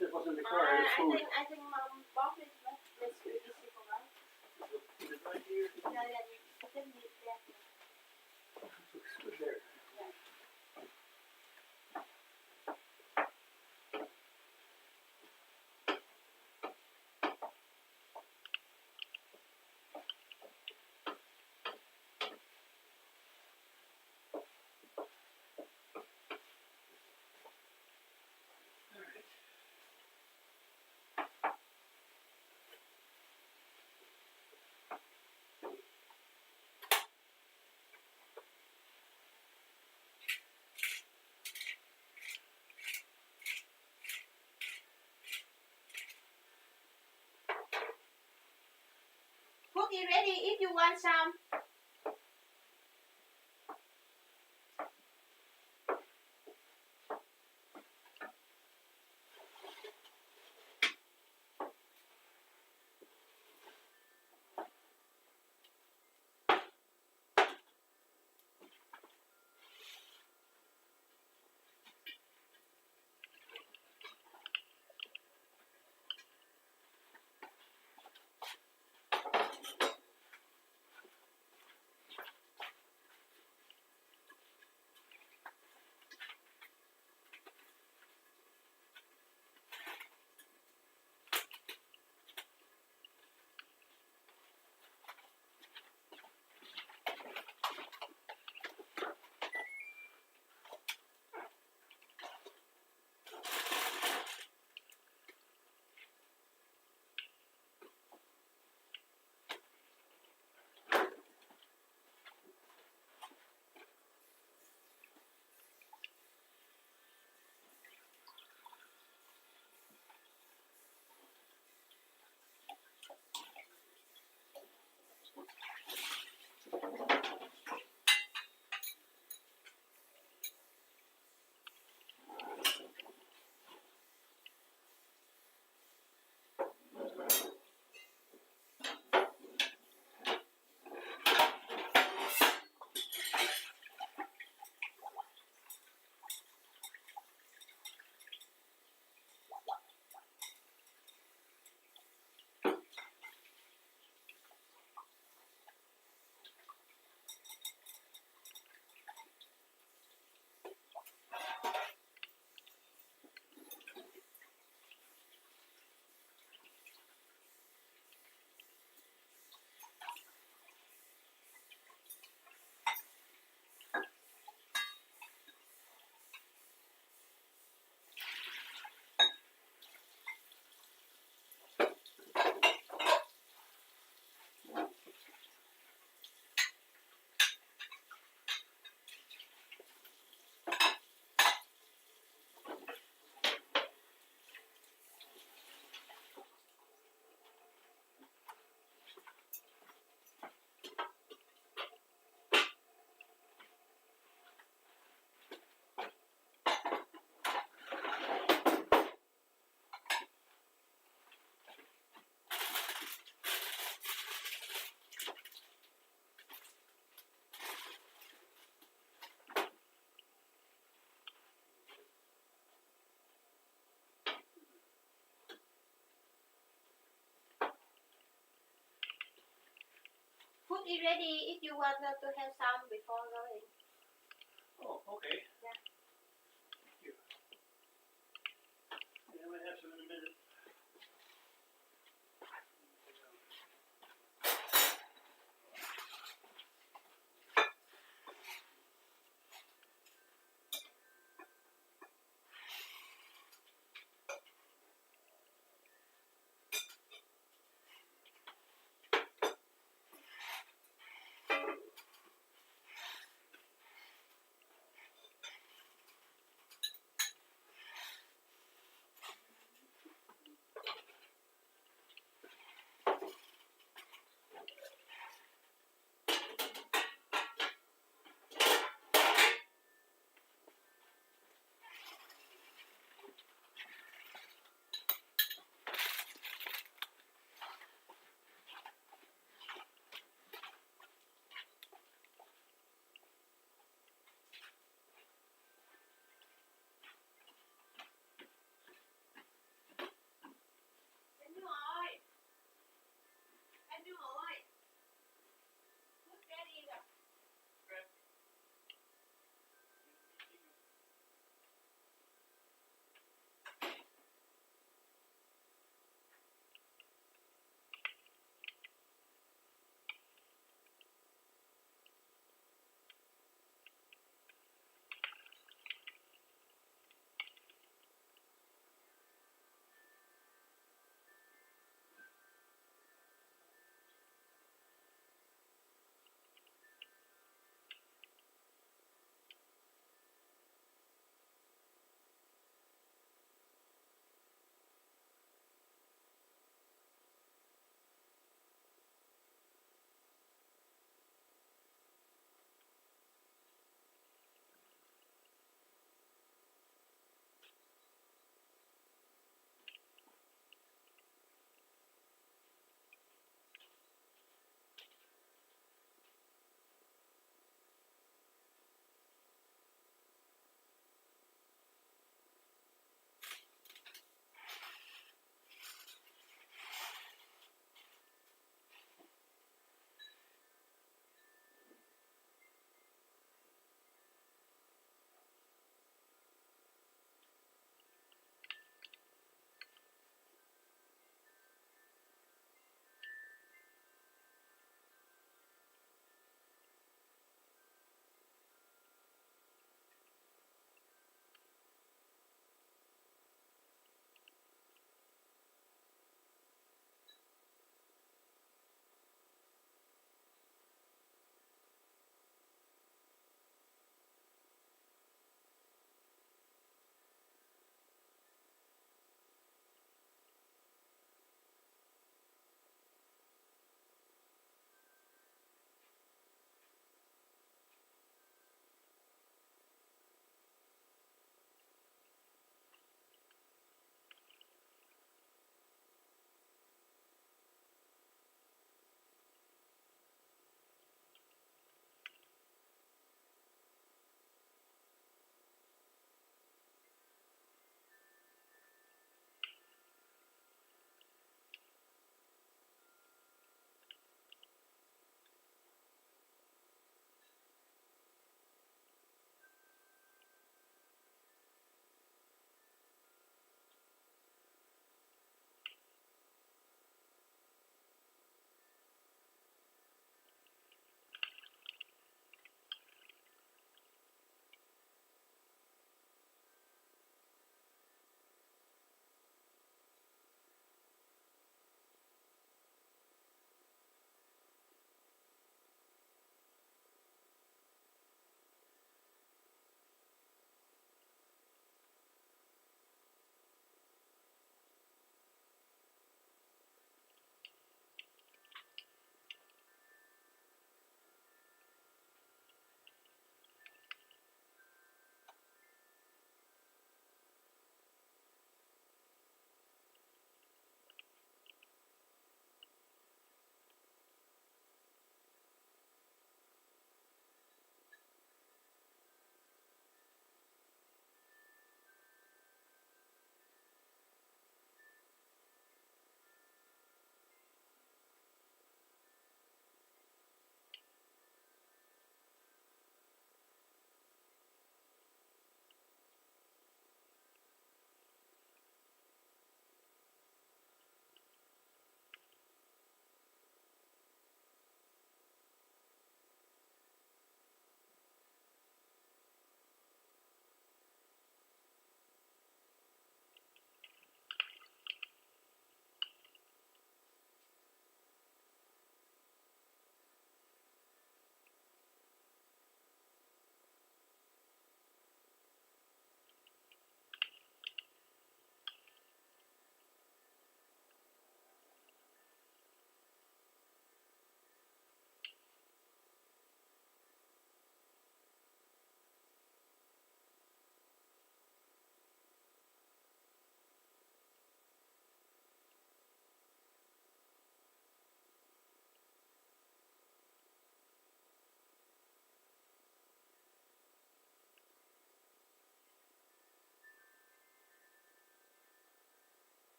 It was in the car. It's food. I think Mom bought it, but it's pretty simple, right? Is it right here? Yeah, yeah, I think it's there. Looks good there. Cookie ready if you want some. Food is ready if you want to have some before going. Oh, okay. Yeah. Thank you. Yeah, I might have some in a minute.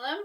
them?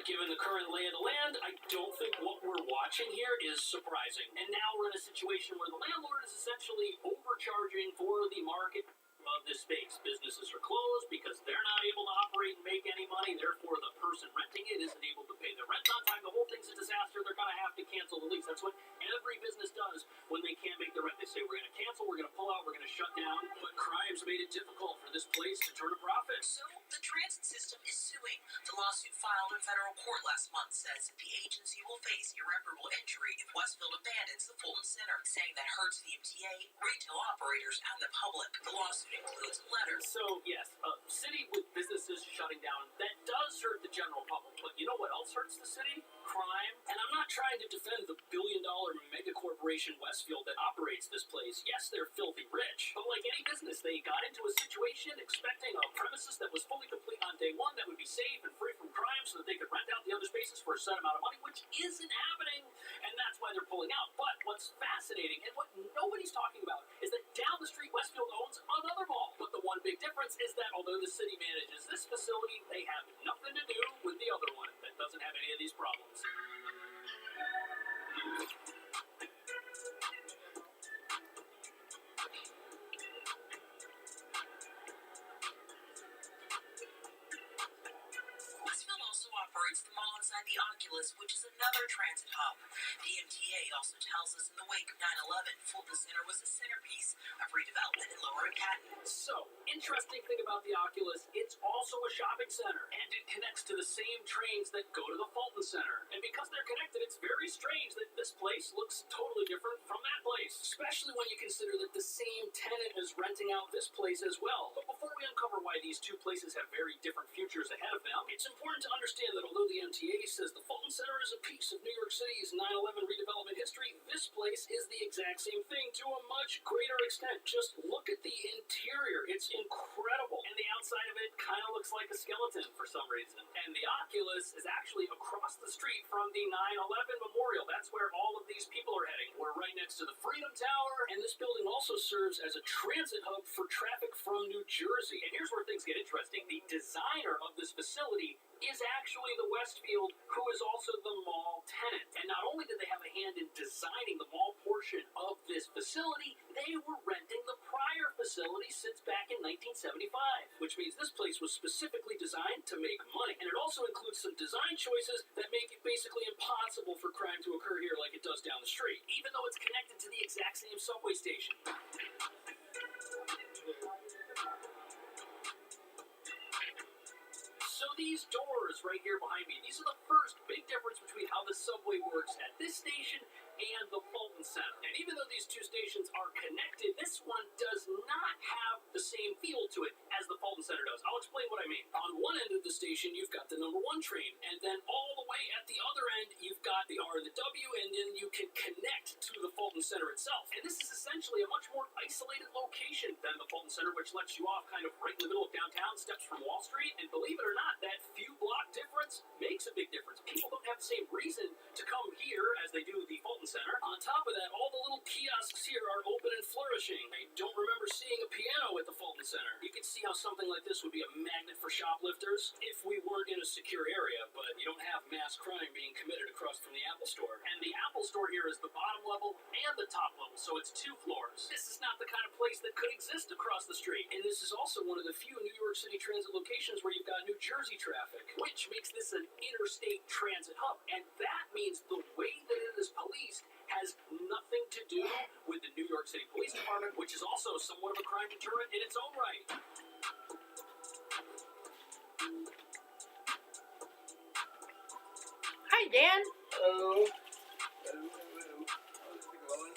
Given the current lay of the land, I don't think what we're watching here is surprising. And now we're in a situation where the landlord is essentially overcharging for the market of this space. Businesses are closed because they're not able to operate and make any money. Therefore, the person renting it isn't able to pay their rent on time. The whole thing's a disaster. They're going to have to cancel the lease. That's what every business does when they can't make the rent. They say, we're going to cancel, we're going to pull out, we're going to shut down. But crime's made it difficult for this place to turn a profit. So, the transit system is suing. The lawsuit filed in federal court last month says the agency will face irreparable injury if Westfield abandons the Fulton Center, saying that hurts the MTA, retail operators, and the public. The lawsuit includes letters. So, yes, a city with businesses shutting down, that does hurt the general public. But you know what else hurts the city? Crime. And I'm not trying to defend the billion-dollar mega corporation Westfield that operates this place. Yes, they're filthy rich. But like any business, they got into a situation expecting a premises that was fully complete on day one, that would be safe and free from crime so that they could rent out the other spaces for a set amount of money, which isn't happening. And that's why they're pulling out. But what's fascinating and what nobody's talking about is that down the street, Westfield owns another mall. But the one big difference is that although the city manages this facility, they have nothing to do with the other one that doesn't have any of these problems. Westfield also operates the mall inside the Oculus, which is another transit hub. The MTA also tells us in the wake of 9/11, Fulton Center was the centerpiece of redevelopment in Lower Manhattan. So, interesting thing about the Oculus, it's also a shopping center, and it connects to the same trains that go to the Fulton Center. And because they're connected, it's very strange that this place looks totally different from that place, especially when you consider that the same tenant is renting out this place as well. But before we uncover why these two places have very different futures ahead of them, it's important to understand that although the MTA says the Fulton Center is a piece of New York City's 9/11 redevelopment history, this place is the exact same thing to a much greater extent. Just look at the interior. It's incredible. And the outside of it kind of looks like a skeleton for some reason. And the Oculus is actually across the street from the 9/11 memorial. That's where all of these people are heading. We're right next to the Freedom Tower, and this building also serves as a transit hub for traffic from New Jersey. And here's where things get interesting. The designer of this facility is actually the Westfield, who is also the mall tenant. And not only did they have a hand in designing the mall portion of this facility, they were renting the prior facility since back in 1975, which means this place was specifically designed to make money. And it also includes some design choices that make it basically impossible for crime to occur here like it does down the street, even though it's connected to the exact same subway station. So these doors right here behind me, these are the first big difference between how the subway works at this station and the Fulton Center. And even though these two stations are connected, this one does not have the same feel to it as the Fulton Center does. I'll explain what I mean. On one end of the station, you've got the number 1 train, and then all the way at the other end, you've got the R and the W, and then you can connect to the Fulton Center itself. And this is essentially a much more isolated location than the Fulton Center, which lets you off kind of right in the middle of downtown, steps from Wall Street. And believe it or not, that few block difference makes a big difference. People don't have the same reason to come here as they do the Fulton Center. On top of that, all the little kiosks here are open and flourishing. I don't remember seeing a piano at the Fulton Center. You can see how something like this would be a magnet for shoplifters if we weren't in a secure area, but you don't have mass crime being committed across from the Apple Store. And the Apple Store here is the bottom level and the top level, so it's 2 floors. This is not the kind of place that could exist across the street. And this is also one of the few New York City transit locations where you've got New Jersey traffic, which makes this an interstate transit hub. And that means the way that it is policed has nothing to do with the New York City Police Department, which is also somewhat of a crime deterrent in its own right. Hi, Dan. Hello.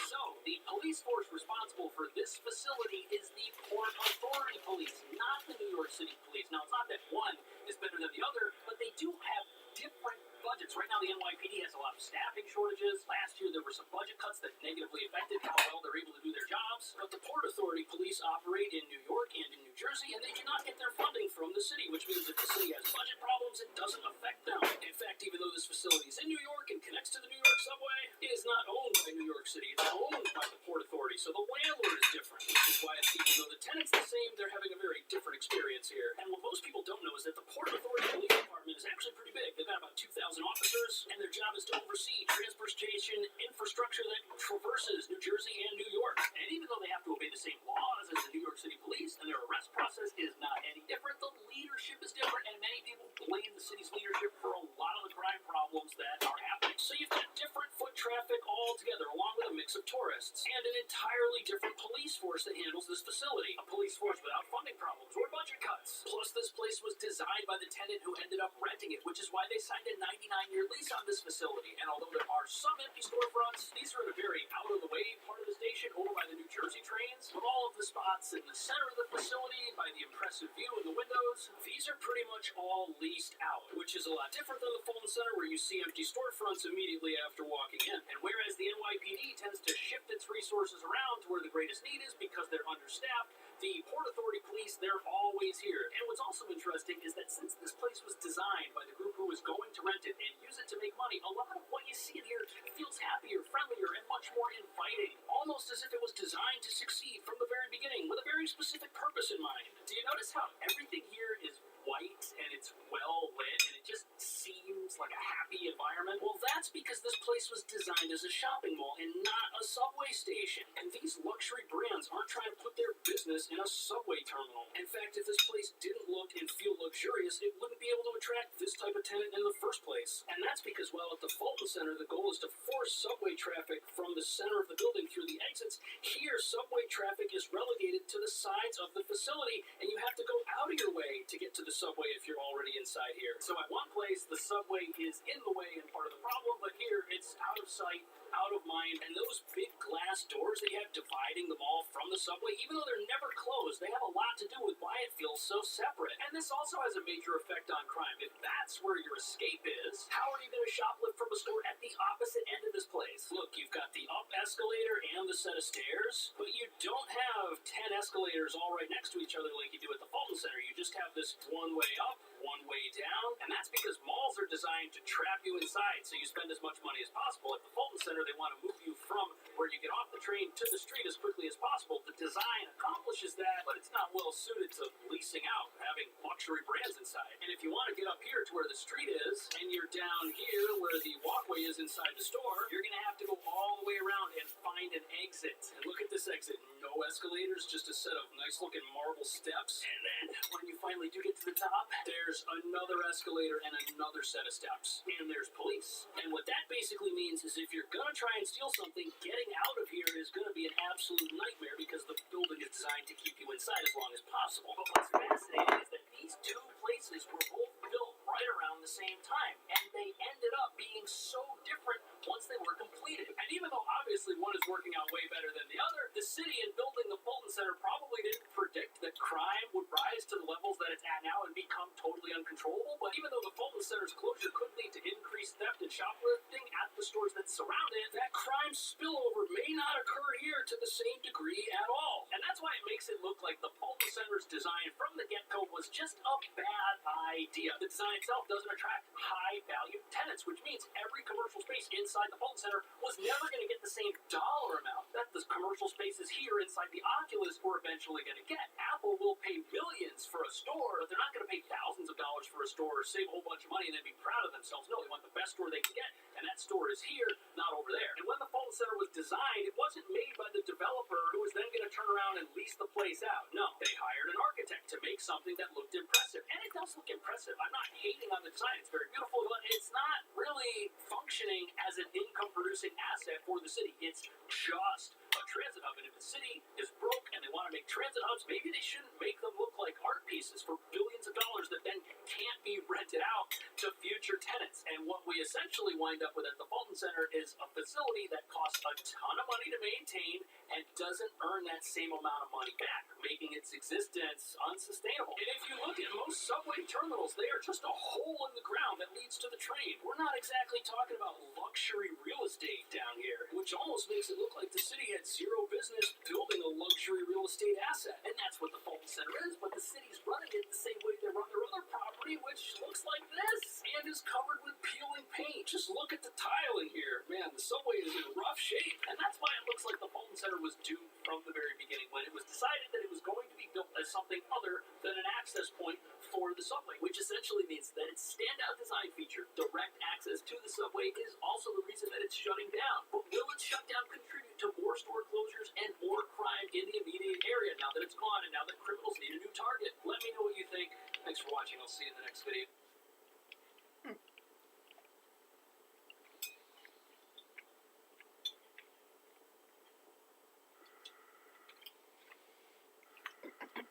So, the police force responsible for this facility is the Port Authority Police, not the New York City Police. Now, it's not that one is better than the other, but they do have different budgets. Right now, the NYPD has a lot of staffing shortages. Last year, there were some budget cuts that negatively affected how well they're able to do their jobs. But the Port Authority Police operate in New York and in New Jersey, and they do not get their funding from the city, which means if the city has budget problems, it doesn't affect them. In fact, even though this facility is in New York and connects to the New York subway, it is not owned by New York City. It's owned by the Port Authority, so the landlord is different, which is why even though the tenant's the same, they're having a very different experience here. And what most people don't know is that the Port Authority Police Department department is actually pretty big. They've got about 2,000 officers, and their job is to oversee transportation infrastructure that traverses New Jersey and New York. And even though they have to obey the same laws as the New York City Police, and their arrest process is not any different, the leadership is different, and many people blame the city's leadership for a lot of the crime problems that are happening. So you've got different foot traffic altogether, along with a mix of tourists, and an entirely different police force that handles this facility. A police force without funding problems or budget cuts. Plus, this place was designed by the tenant who ended up renting it, which is why they signed a 99-year lease on this facility. And although there are some empty storefronts, these are in a very out-of-the-way part of the station, over by the New Jersey trains. From all of the spots in the center of the facility, by the impressive view in the windows, these are pretty much all leased out, which is a lot different than the Fulton Center, where you see empty storefronts immediately after walking in. And whereas the NYPD tends to shift its resources around to where the greatest need is because they're understaffed, the Port Authority Police, they're always here. And what's also interesting is that since this place was designed by the group who was going to rent it and use it to make money, a lot of what you see in here feels happier, friendlier, and much more inviting. Almost as if it was designed to succeed from the very beginning with a very specific purpose in mind. Do you notice how everything here is white and it's well lit and it just seems like a happy environment? Well, that's because this place was designed as a shopping mall and not a subway station. And these luxury brands aren't trying to put their business in a subway terminal. In fact, if this place didn't look and feel luxurious, it wouldn't be able to attract this type of tenant in the first place. And that's because while at the Fulton Center, the goal is to force subway traffic from the center of the building through the exits, here subway traffic is relegated to the sides of the facility, and you have to go out of your way to get to the subway if you're already inside here. So at one place, the subway is in the way and part of the problem, but here it's out of sight, out of mind, and those big glass doors they have dividing the mall from the subway, even though they're never closed, they have a lot to do with why it feels so separate. And this also has a major effect on crime. If that's where your escape is, how are you going to shoplift from a store at the opposite end of this place? Look, you've got the up escalator and the set of stairs, but you don't have 10 escalators all right next to each other like you do at the Fulton Center. You just have this one way up, one way down, and that's because malls are designed to trap you inside so you spend as much money as possible. At the Fulton Center, they want to move you from where you get off the train to the street as quickly as possible. The design accomplishes that, but it's not well suited to leasing out, having luxury brands inside. And if you want to get up here to where the street is, and you're down here where the walkway is inside the store, you're going to have to go all the way around and find an exit. And look at this exit. No escalators, just a set of nice looking marble steps. And then when you finally do get to the top, there's another escalator and another set of steps. And there's police. And what that basically means is if you're gonna try and steal something, getting out of here is gonna be an absolute nightmare because the building is designed to keep you inside as long as possible. But what's fascinating is that these two places were both built right around the same time. And they ended up being so different once they were completed. And even though obviously one is working out way better than the other, the city in building the Fulton Center probably didn't predict that crime would rise to the levels that it's at now and become totally uncontrollable. But even though the Fulton Center's closure could lead to increased theft and shoplifting at the stores that surround it, that crime spillover may not occur here to the same degree at all. And that's why it makes it look like the Fulton Center's design from the get-go was just a bad idea. The design itself doesn't attract high-value tenants, which means every commercial space inside the Fulton Center was never going to get the same dollar amount that the commercial spaces here inside the Oculus were eventually going to get. Apple will pay millions for a store, but they're not going to pay thousands of dollars for a store, save a whole bunch of money, and then be proud of themselves. No, they want the best store they can get, and that store is here, not over there. And when the Fulton Center was designed, it wasn't made by the developer who was then going to turn around and lease the place out. No, they hired an architect to make something that looked impressive. And it does look impressive. I'm not hating on the design. It's very beautiful, but it's not really functioning as an income-producing asset for the city. It's just a transit hub. And if the city is broke and they want to make transit hubs, maybe they shouldn't make them look like art pieces for billions of dollars that then can't be rented out to future tenants. And what we essentially wind up with at the Fulton Center is a facility that costs a ton of money to maintain and doesn't earn that same amount of money back, making its existence unsustainable. And if you look at most subway terminals, they are just a hole in the ground that leads to the train. We're not exactly talking about luxury real estate down here, which almost makes it look like the city had zero business building a luxury real estate asset. And that's what the Fulton Center is, but the city's running it the same way they run their other property, which looks like this and is covered with peeling paint. Just look at the tile in here. Man, the subway is in rough shape. And that's why it looks like the Fulton Center was doomed from the very beginning when it was decided that it was going to be built as something other than an access point for for the subway, which essentially means that its standout design feature, direct access to the subway, is also the reason that it's shutting down. But will its shutdown contribute to more store closures and more crime in the immediate area now that it's gone and now that criminals need a new target? Let me know what you think. Thanks for watching. I'll see you in the next video.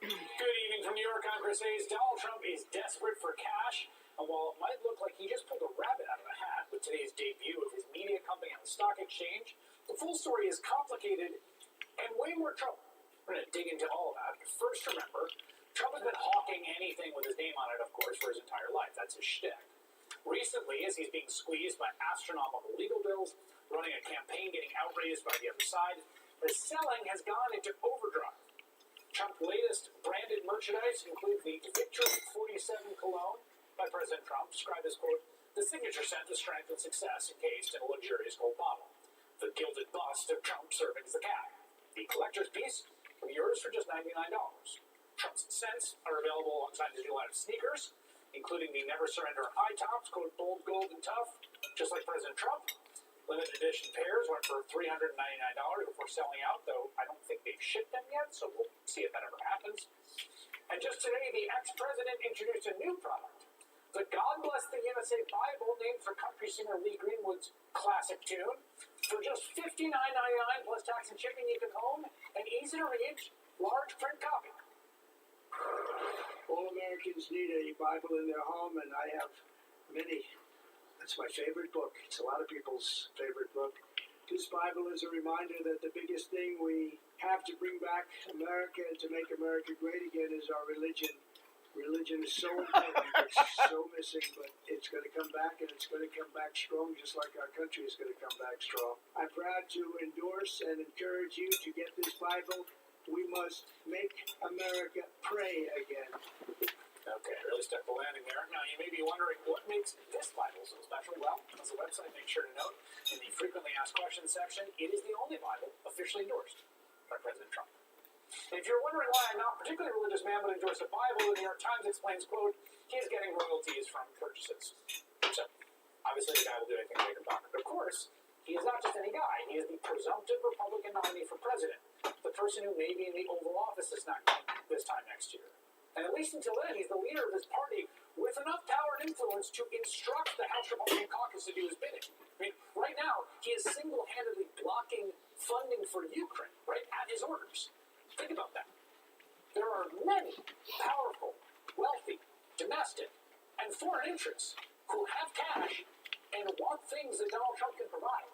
Good evening from New York. I'm Chris Hayes. Donald Trump is desperate for cash, and while it might look like he just pulled a rabbit out of a hat with today's debut of his media company on the stock exchange, the full story is complicated and way more trouble. We're going to dig into all of that. But first, remember, Trump has been hawking anything with his name on it, of course, for his entire life. That's his shtick. Recently, as he's being squeezed by astronomical legal bills, running a campaign getting outraised by the other side, the selling has gone into overdrive. Trump's latest branded merchandise includes the Victory 47 cologne by President Trump, described as, quote, the signature scent of strength and success encased in a luxurious gold bottle. The gilded bust of Trump serving as the cap. The collector's piece can be yours for just $99. Trump's scents are available alongside his new line of sneakers, including the Never Surrender high tops, quote, bold, gold, and tough, just like President Trump. Limited edition pairs went for $399 before selling out, though I don't think they've shipped them yet, so we'll see if that ever happens. And just today, the ex-president introduced a new product. The God Bless the USA Bible, named for country singer Lee Greenwood's classic tune. For just $59.99 plus tax and shipping, you can own an easy-to-read, large print copy. All Americans need a Bible in their home, and I have many. It's my favorite book. It's a lot of people's favorite book. This Bible is a reminder that the biggest thing we have to bring back America and to make America great again is our religion. Religion is so important. It's so missing, but it's going to come back, and it's going to come back strong, just like our country is going to come back strong. I'm proud to endorse and encourage you to get this Bible. We must make America pray again. Okay, really stuck the landing there. Now, you may be wondering what makes this Bible so special. Well, as the website makes sure to note, in the frequently asked questions section, it is the only Bible officially endorsed by President Trump. And if you're wondering why I'm not a particularly religious man but endorse a Bible, the New York Times explains, quote, he is getting royalties from purchases. So, obviously the guy will do anything to make a profit. But of course, he is not just any guy. He is the presumptive Republican nominee for president, the person who may be in the Oval Office this time next year. And at least until then, he's the leader of his party with enough power and influence to instruct the House Republican caucus to do his bidding. I mean, right now, he is single-handedly blocking funding for Ukraine, right, at his orders. Think about that. There are many powerful, wealthy, domestic, and foreign interests who have cash and want things that Donald Trump can provide.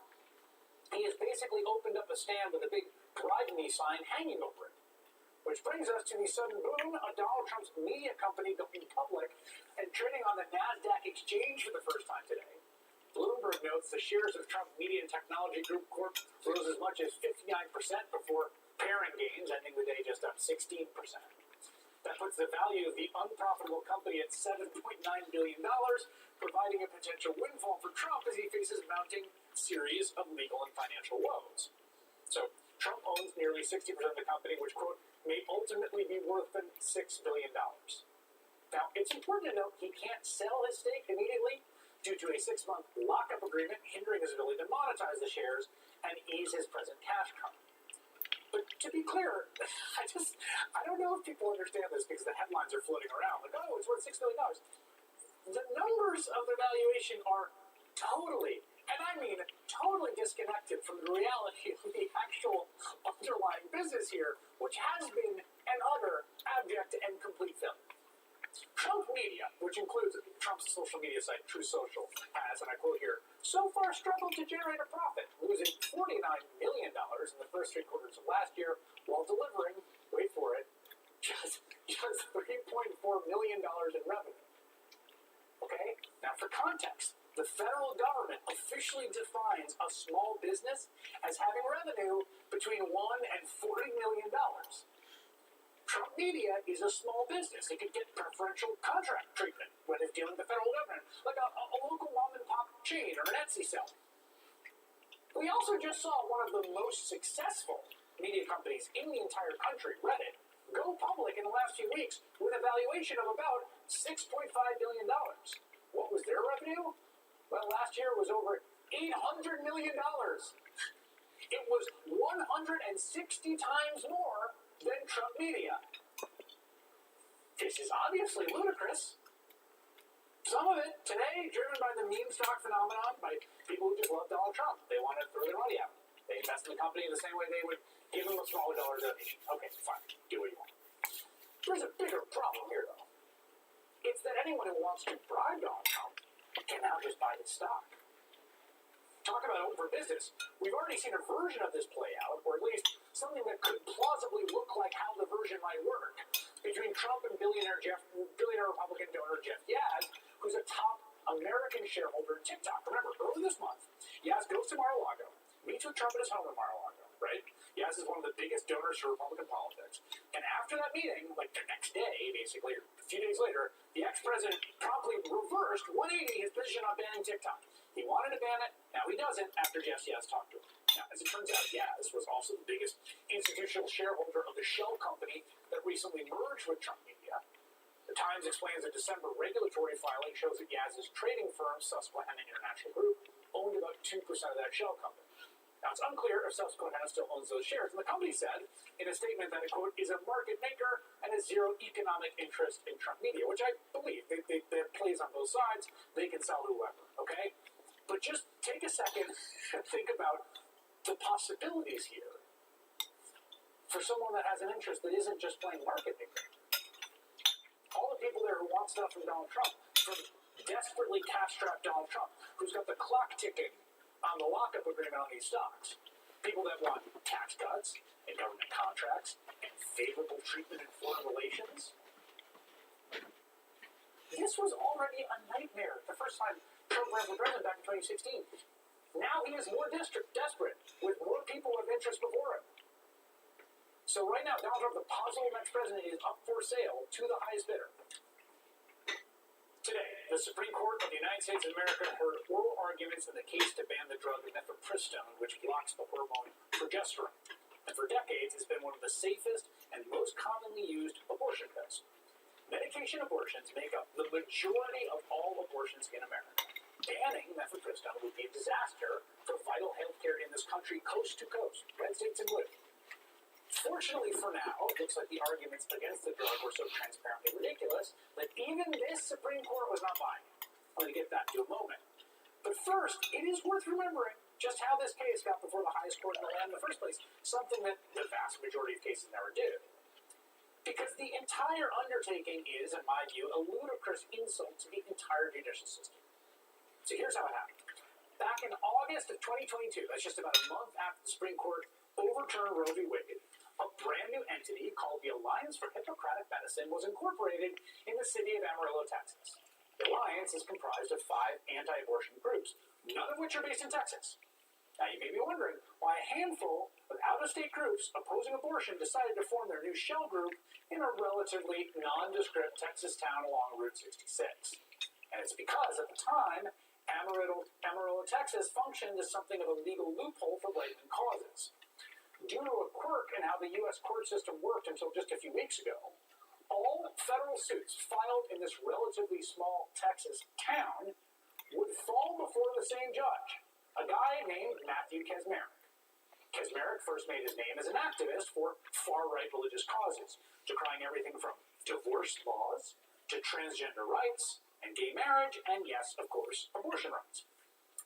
He has basically opened up a stand with a big bribe me sign hanging over it. Which brings us to the sudden boom of Donald Trump's media company going public and trading on the NASDAQ exchange for the first time today. Bloomberg notes the shares of Trump Media and Technology Group Corp rose as much as 59% before parent gains, ending the day just up 16%. That puts the value of the unprofitable company at $7.9 billion, providing a potential windfall for Trump as he faces mounting series of legal and financial woes. So, Trump owns nearly 60% of the company, which, quote, may ultimately be worth than $6 billion. Now, it's important to note he can't sell his stake immediately due to a 6-month lockup agreement hindering his ability to monetize the shares and ease his present cash crunch. But to be clear, I don't know if people understand this because the headlines are floating around, like, oh, it's worth $6 billion. The numbers of the valuation are totally, and I mean totally disconnected from the reality of the actual underlying business here, which has been an utter, abject, and complete failure. Trump Media, which includes Trump's social media site, True Social, has, and I quote here, so far struggled to generate a profit, losing $49 million in the first 3 quarters of last year, while delivering, wait for it, just $3.4 million in revenue. Okay? Now, for context, the federal government officially defines a small business as having revenue between $1 and $40 million. Trump Media is a small business. It could get preferential contract treatment when it's dealing with the federal government, like a local mom-and-pop chain or an Etsy seller. We also just saw one of the most successful media companies in the entire country, Reddit, go public in the last few weeks with a valuation of about $6.5 billion. What was their revenue? Well, last year was over $800 million. It was 160 times more than Trump Media. This is obviously ludicrous. Some of it today driven by the meme stock phenomenon, by people who just love Donald Trump. They want to throw their money out. They invest in the company the same way they would give him a smaller dollar donation. Okay, fine. Do what you want. There's a bigger problem here, though. It's that anyone who wants to bribe Donald Trump can now just buy his stock. Talk about open for business. We've already seen a version of this play out, or at least something that could plausibly look like how the version might work, between Trump and billionaire Republican donor Jeff Yaz, who's a top American shareholder in TikTok. Remember, early this month, Yaz goes to Mar-a-Lago, meets with Trump at his home in Mar-a-Lago, right? Yaz is one of the biggest donors to Republican politics. And after that meeting, like the next day, basically, or a few days later, the ex-president promptly reversed 180 his position on banning TikTok. He wanted to ban it, now he doesn't after Jeff Yaz talked to him. Now, as it turns out, Yaz was also the biggest institutional shareholder of the shell company that recently merged with Trump Media. The Times explains a December regulatory filing shows that Yaz's trading firm, Susquehanna International Group, owned about 2% of that shell company. Now, it's unclear if Susquehanna still owns those shares, and the company said in a statement that it, quote, is a market maker and has zero economic interest in Trump Media, which I believe. They plays on both sides. They can sell whoever, okay? But just take a second and think about the possibilities here for someone that has an interest that isn't just plain market maker. All the people there who want stuff from Donald Trump, from desperately cash-strapped Donald Trump, who's got the clock ticking on the lockup agreement on these stocks. People that want tax cuts and government contracts and favorable treatment in foreign relations. This was already a nightmare the first time Trump ran for president back in 2016. Now he is more desperate, with more people of interest before him. So right now, Donald Trump, the possible next president, is up for sale to the highest bidder. Today, the Supreme Court of the United States of America heard oral arguments in the case to ban the drug mifepristone, which blocks the hormone progesterone. And for decades, it's been one of the safest and most commonly used abortion pills. Medication abortions make up the majority of all abortions in America. Banning mifepristone would be a disaster for vital health care in this country, coast to coast, red states included. Fortunately for now, it looks like the arguments against the drug were so transparently ridiculous that even this Supreme Court was not buying it. I'm going to get that to a moment. But first, it is worth remembering just how this case got before the highest court in the land in the first place, something that the vast majority of cases never do. Because the entire undertaking is, in my view, a ludicrous insult to the entire judicial system. So here's how it happened. Back in August of 2022, that's just about a month after the Supreme Court overturned Roe v. Wade, a brand new entity called the Alliance for Hippocratic Medicine was incorporated in the city of Amarillo, Texas. The Alliance is comprised of 5 anti-abortion groups, none of which are based in Texas. Now you may be wondering why a handful of out-of-state groups opposing abortion decided to form their new shell group in a relatively nondescript Texas town along Route 66. And it's because, at the time, Amarillo, Texas functioned as something of a legal loophole for right-wing causes. Due to a quirk in how the U.S. court system worked until just a few weeks ago, all federal suits filed in this relatively small Texas town would fall before the same judge, a guy named Matthew Kacsmaryk. Kacsmaryk first made his name as an activist for far-right religious causes, decrying everything from divorce laws to transgender rights and gay marriage, and yes, of course, abortion rights.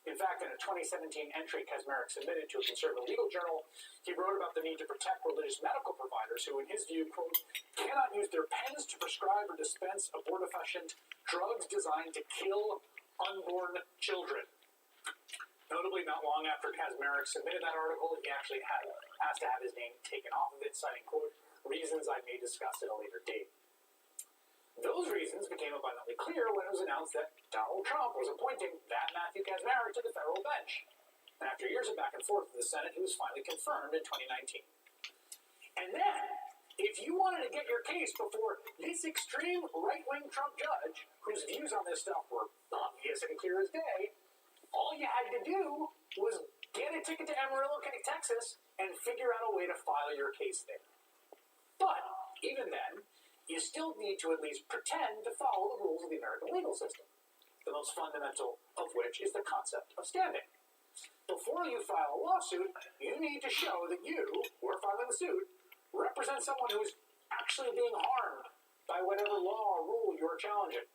In fact, in a 2017 entry Kacsmaryk submitted to a conservative legal journal, he wrote about the need to protect religious medical providers who, in his view, quote, cannot use their pens to prescribe or dispense abortifacient drugs designed to kill unborn children. Notably, not long after Kacsmaryk submitted that article, he actually asked to have his name taken off of it, citing, quote, reasons I may discuss at a later date. Those reasons became abundantly clear when it was announced that Donald Trump was appointing that Matthew Kacsmaryk to the federal bench. And after years of back and forth with the Senate, he was finally confirmed in 2019. And then, if you wanted to get your case before this extreme right-wing Trump judge, whose views on this stuff were obvious and clear as day, all you had to do was get a ticket to Amarillo, Texas, and figure out a way to file your case there. But even you still need to at least pretend to follow the rules of the American legal system, the most fundamental of which is the concept of standing. Before you file a lawsuit, you need to show that you, who are filing the suit, represent someone who is actually being harmed by whatever law or rule you are challenging.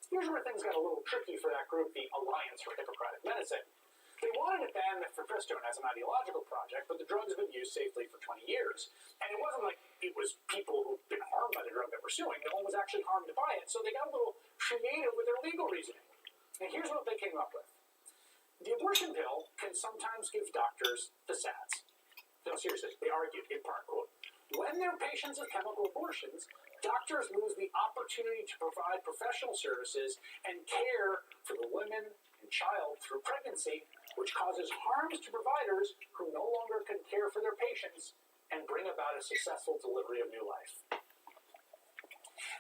Here's where things got a little tricky for that group, the Alliance for Hippocratic Medicine. They wanted to ban mifepristone as an ideological project, but the drug has been used safely for 20 years. And it wasn't like it was people who'd been harmed by the drug that were suing. No one was actually harmed by it, so they got a little creative with their legal reasoning. And here's what they came up with. The abortion pill can sometimes give doctors the SADS. No, seriously, they argued, in part, quote, when they're patients of chemical abortions, doctors lose the opportunity to provide professional services and care for the women and child through pregnancy, which causes harms to providers who no longer can care for their patients and bring about a successful delivery of new life.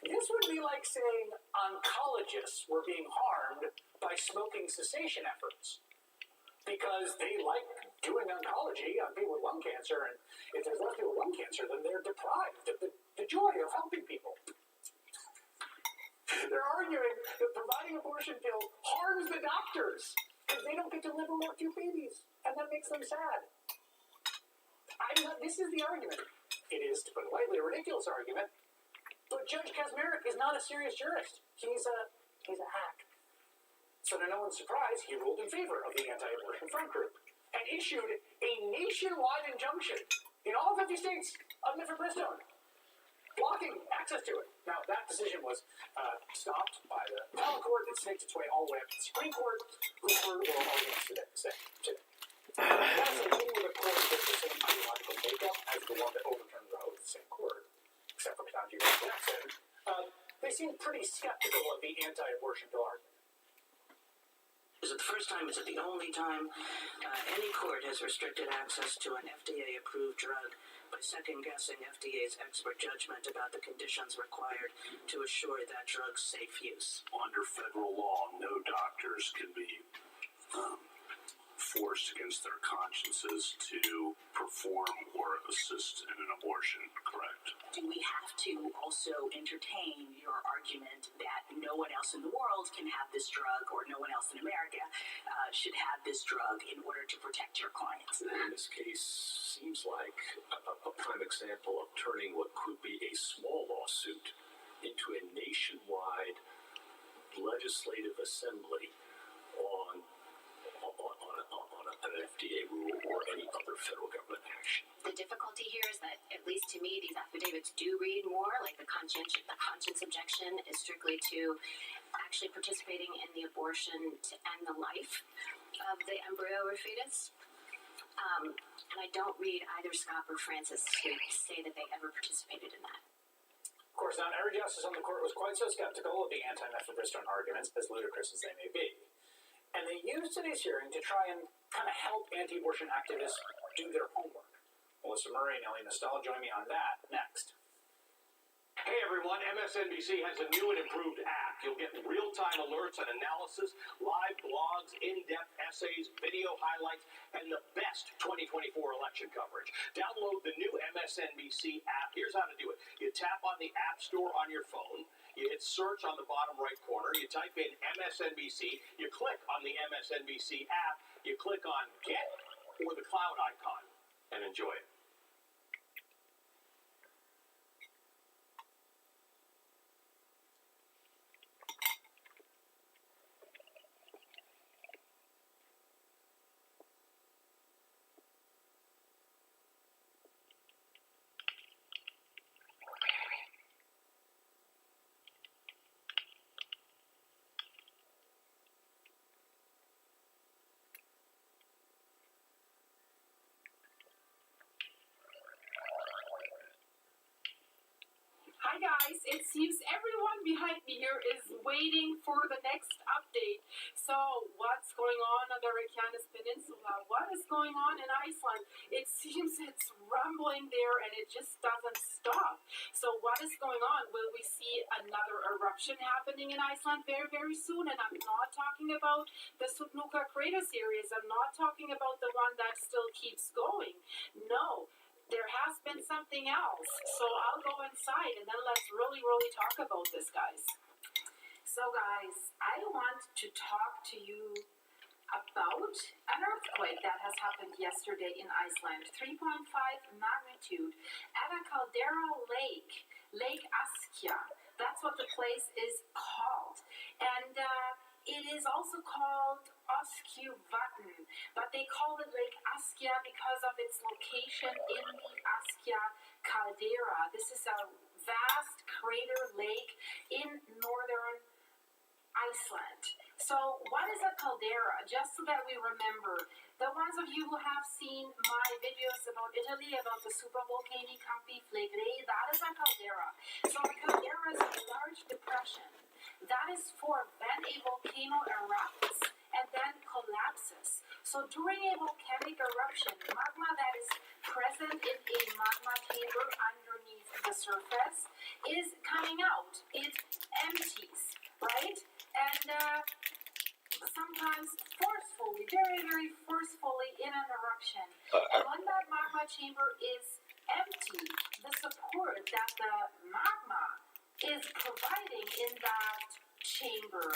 This would be like saying oncologists were being harmed by smoking cessation efforts because they like doing oncology on people with lung cancer, and if there's less people with lung cancer, then they're deprived of the joy of helping people. They're arguing that providing abortion pills harms the doctors because they don't get to deliver more cute babies, and that makes them sad. This is the argument. It is, to put it lightly, a ridiculous argument, but Judge Kaczmarek is not a serious jurist. He's a hack. So to no one's surprise, he ruled in favor of the anti-abortion front group and issued a nationwide injunction in all 50 states of mifepristone, blocking access to it. Now, that decision was stopped by the appellate court and snaked its way all the way up to the Supreme Court, who heard oral arguments today. That's the thing with a court with the same ideological makeup as the one that overturned Roe, the same court, except for Ketanji Brown Jackson. They seem pretty skeptical of the anti-abortion pill argument. Is it the first time? Is it the only time? Any court has restricted access to an FDA-approved drug by second-guessing FDA's expert judgment about the conditions required to assure that drug's safe use. Under federal law, no doctors can be forced against their consciences to perform or assist in an abortion, correct? Do we have to also entertain your argument that no one else in the world can have this drug, or no one else in America should have this drug in order to protect your clients? In this case, seems like a prime example of turning what could be a small lawsuit into a nationwide legislative assembly on an FDA rule or any other federal government action. The difficulty here is that, at least to me, these affidavits do read more like the conscience objection is strictly to actually participating in the abortion to end the life of the embryo or fetus. And I don't read either Scott or Francis to say that they ever participated in that. Of course, not every justice on the court was quite so skeptical of the anti-mifepristone arguments, as ludicrous as they may be. And they used today's hearing to try and kind of help anti-abortion activists do their homework. Melissa Murray and Ellie Nostal join me on that next. Hey everyone, MSNBC has a new and improved app. You'll get real-time alerts and analysis, live blogs, in-depth essays, video highlights, and the best 2024 election coverage. Download the new MSNBC app. Here's how to do it. You tap on the App Store on your phone. You hit search on the bottom right corner. You type in MSNBC. You click on the MSNBC app. You click on Get or the cloud icon and enjoy it. Hi guys, it seems everyone behind me here is waiting for the next update. So what's going on the Reykjanes Peninsula? What is going on in Iceland? It seems it's rumbling there and it just doesn't stop. So what is going on? Will we see another eruption happening in Iceland very, very soon? And I'm not talking about the Sutnuka crater series. I'm not talking about the one that still keeps going. No. there has been something else. So I'll go inside and then let's really talk about this, guys. So guys, I want to talk to you about an earthquake that has happened yesterday in Iceland. 3.5 magnitude at a caldera lake, Lake Askja. That's what the place is called. And it is also called Öskjuvatn, but they call it Lake Askja because of its location in the Askja caldera. This is a vast crater lake in northern Iceland. So what is a caldera? Just so that we remember, the ones of you who have seen my videos about Italy, about the supervolcano Campi Flegrei, that is a caldera. So a caldera is a large depression that is formed when a volcano erupts and then collapses. So during a volcanic eruption, magma that is present in a magma chamber underneath the surface is coming out. It empties, right? And sometimes forcefully, very forcefully in an eruption. And when that magma chamber is empty, the support that the magma is providing in that chamber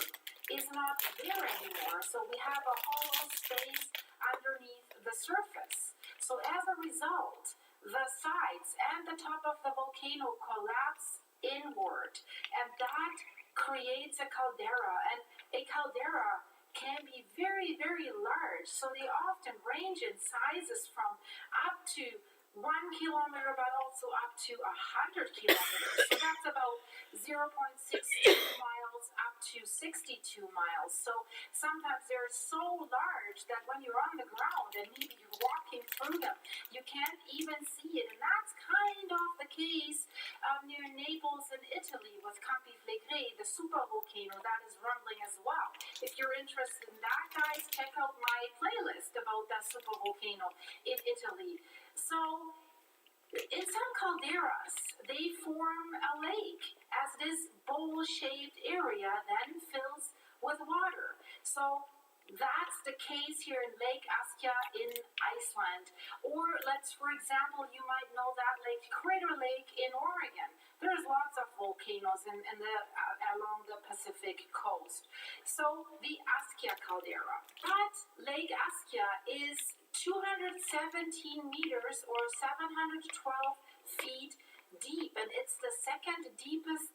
is not there anymore. So we have a hollow space underneath the surface. So as a result, the sides and the top of the volcano collapse inward, and that creates a caldera. And a caldera can be very large, so they often range in sizes from up to 1 kilometer, but also up to 100 kilometers. So that's about 0.62 miles up to 62 miles. So sometimes they're so large that when you're on the ground and maybe you're walking through them, you can't even see it. And that's kind of the case near Naples in Italy with Campi Flegrei, the supervolcano that is rumbling as well. If you're interested in that, guys, check out my playlist about that supervolcano in Italy. So, in some calderas, they form a lake as this bowl-shaped area then fills with water. So, that's the case here in Lake Askja in Iceland. Or let's, for example, you might know that lake, Crater Lake in Oregon. There's lots of volcanoes along the Pacific coast. So, the Askja caldera. But Lake Askja is 217 meters or 712 feet deep, and it's the second deepest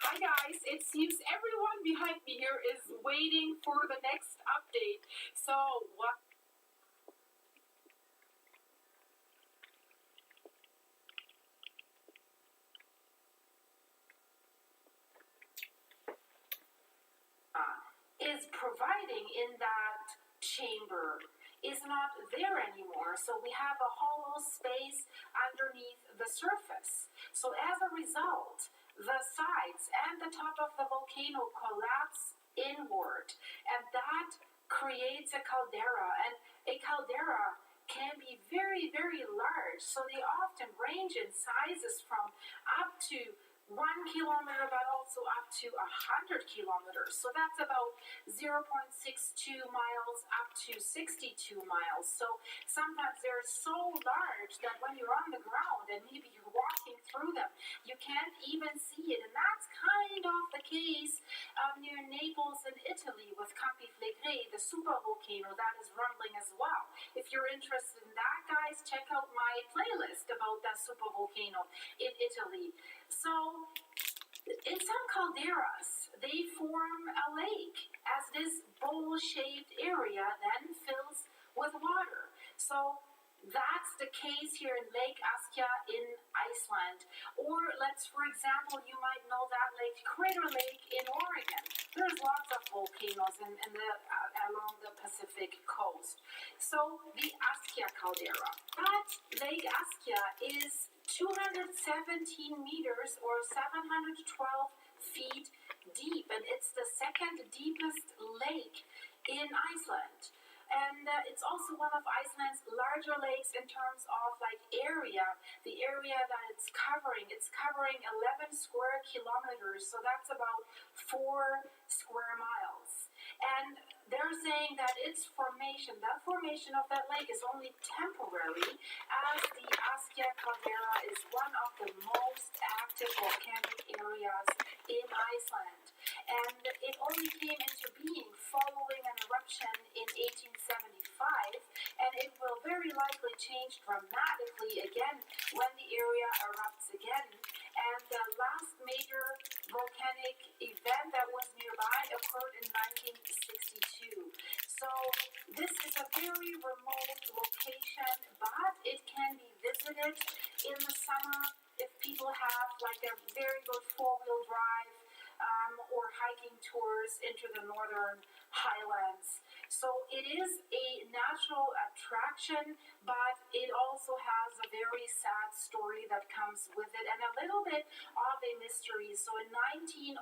Hi guys, it seems everyone behind me here is waiting for the next update. So what? Is providing in that chamber is not there anymore. So we have a hollow space underneath the surface. So as a result, the sides and the top of the volcano collapse inward, and that creates a caldera. And a caldera can be very large, so they often range in sizes from up to 1 kilometer, but also up to 100 kilometers. So that's about 0.62 miles up to 62 miles. So sometimes they're so large that when you're on the ground and maybe you're walking through them, you can't even see it. And that's kind of the case near Naples in Italy with Campi Flegrei, the supervolcano that is rumbling as well. If you're interested in that, guys, check out my playlist about that supervolcano in Italy. So in some calderas, they form a lake as this bowl-shaped area then fills with water. So that's the case here in Lake Askja in Iceland. Or let's, for example, you might know that lake, Crater Lake in Oregon. There's lots of volcanoes in the along the Pacific coast. So the Askja caldera. But Lake Askja is 217 meters or 712 feet deep, and it's the second deepest lake in Iceland. And it's also one of Iceland's larger lakes in terms of like area, the area that it's covering. It's covering 11 square kilometers, so that's about 4 square miles. And they're saying that its formation, that formation of that lake is only temporary, as the Askja caldera is one of the most active volcanic areas in Iceland. And it only came into being following an eruption in 1875, and it will very likely change dramatically again when the area erupts again. And the last major volcanic event that was nearby occurred in 1962. So this is a very remote location, but it can be visited in the summer if people have like a very good four-wheel drive or hiking tours into the northern highlands. So it is a natural attraction, but it also has a very sad story that comes with it and a little bit of a mystery. So in 1907,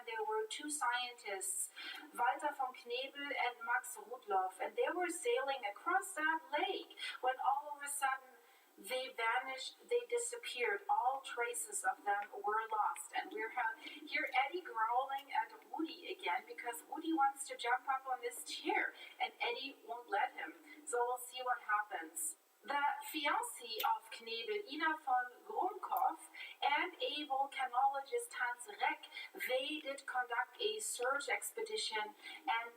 there were two scientists, Walter von Knebel and Max Rudloff, and they were sailing across that lake when all of a sudden they vanished, they disappeared. All traces of them were lost. And we're here Eddie growling at Woody again because Woody wants to jump up on this chair and Eddie won't let him. So we'll see what happens. The fiancée of Knebel, Ina von Grumkopf, and a volcanologist, Hans Reck, they did conduct a search expedition and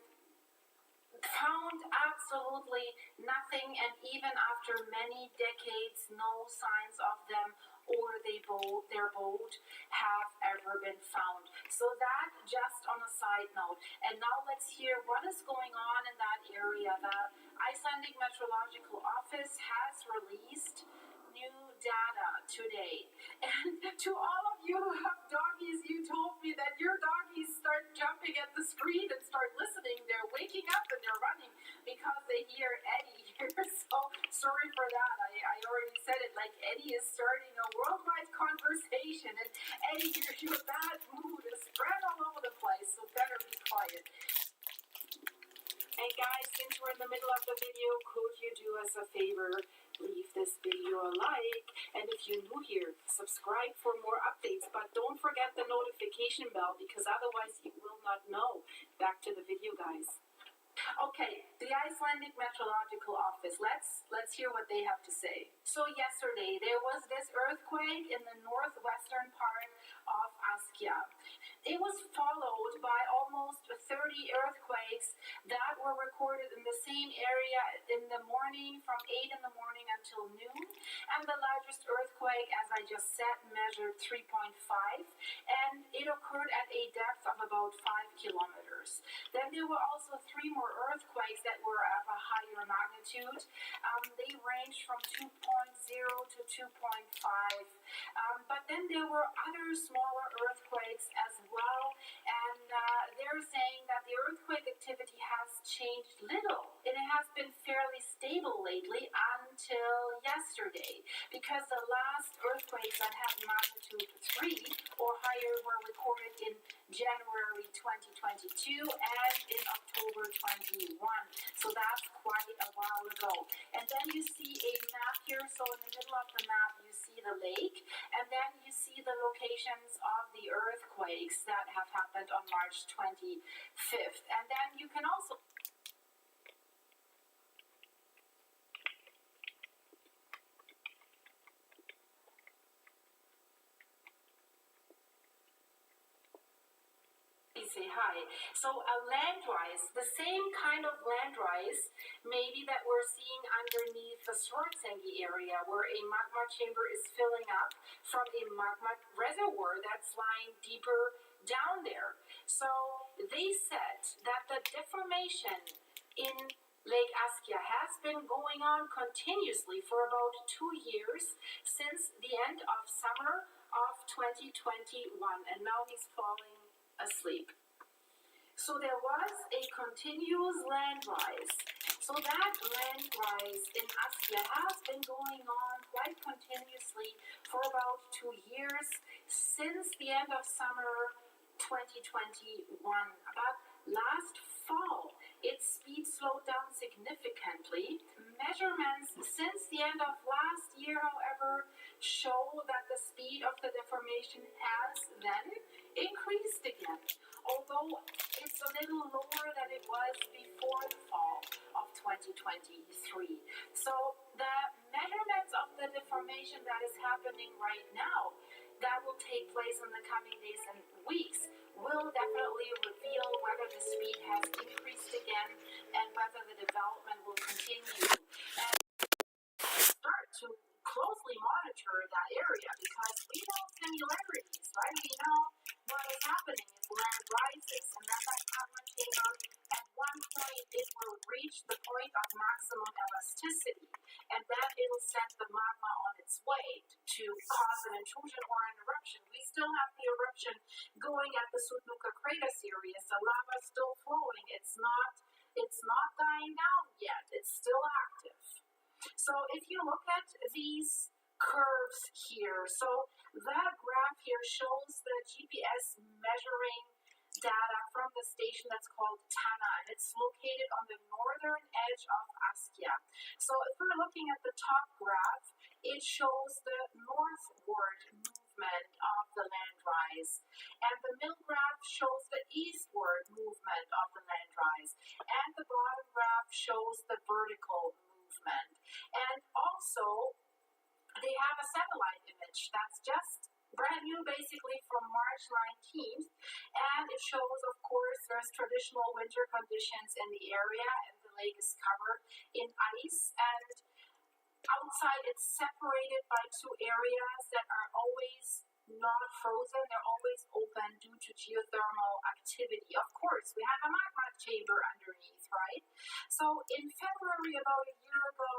found absolutely nothing, and even after many decades, no signs of them or their boat have ever been found. So that just on a side note. And now let's hear what is going on in that area. The Icelandic Meteorological Office has released new data today. And to all of you who have doggies, you told me that your doggies start jumping at the screen and start listening. They're waking up and they're running because they hear Eddie here. So sorry for that. I already said it, like Eddie is starting a worldwide conversation, and Eddie, your bad mood is spread all over the place, so better be quiet. And guys, since we're in the middle of the video, could you do us a favor? Leave this video a like, and if you're new here, subscribe for more updates, but don't forget the notification bell because otherwise you will not know. Back to the video, guys. Okay, the Icelandic Meteorological Office, let's hear what they have to say. So yesterday there was this earthquake in the northwestern part of Askja. It was followed by almost 30 earthquakes that were recorded in the same area in the morning, from 8 in the morning until noon. And the largest earthquake, as I just said, measured 3.5, and it occurred at a depth of about 5 kilometers. Then there were also 3 more earthquakes that were of a higher magnitude. They ranged from 2.0 to 2.5. But then there were other smaller earthquakes as well, and they're saying that the earthquake activity has changed little. It has been fairly stable lately until yesterday, because the last earthquakes that had magnitude 3 or higher were recorded in January 2022 and in October 21. So that's quite a while ago. And then you see a map here. So in the middle of the map, you see the lake, and then you see the locations of the earthquakes that have happened on March 25th. And then you can also say hi. So a land rise, the same kind of land rise maybe that we're seeing underneath the Schwarzenegger area, where a magma chamber is filling up from a magma reservoir that's lying deeper down there. So they said that the deformation in Lake Askia has been going on continuously for about 2 years, since the end of summer of 2021, and now he's falling asleep. So there was a continuous land rise. So that land rise in Askia has been going on quite continuously for about 2 years, since the end of summer 2021. About last fall, its speed slowed down significantly. Measurements since the end of last year, however, show that the speed of the deformation has then increased again, although it's a little lower than it was before the fall of 2023. So the measurements of the deformation that is happening right now, that will take place in the coming days and weeks, will definitely reveal whether the speed has increased again and whether the development will continue. And start to closely monitor that area, because we know similarities, right? We know what is happening if land rises, and then that magma chamber, at one point it will reach the point of maximum elasticity, and then it'll send the magma on its way to cause an intrusion or an eruption. We still have the eruption going at the Sudnuka crater series. The lava is still flowing. It's not dying down yet. It's still active. So if you look at these curves here, so that graph here shows the GPS measuring data from the station that's called Tana, and it's located on the northern edge of Askia. So if we're looking at the top graph, it shows the northward movement of the land rise, and the middle graph shows the eastward movement of the land rise, and the bottom graph shows the vertical movement. And also, they have a satellite image that's just brand new, basically from March 19th, and it shows, of course, there's traditional winter conditions in the area, and the lake is covered in ice, and outside it's separated by two areas that are always not frozen, they're always open due to geothermal activity. Of course, we have a magma chamber underneath, right? So in February, about a year ago,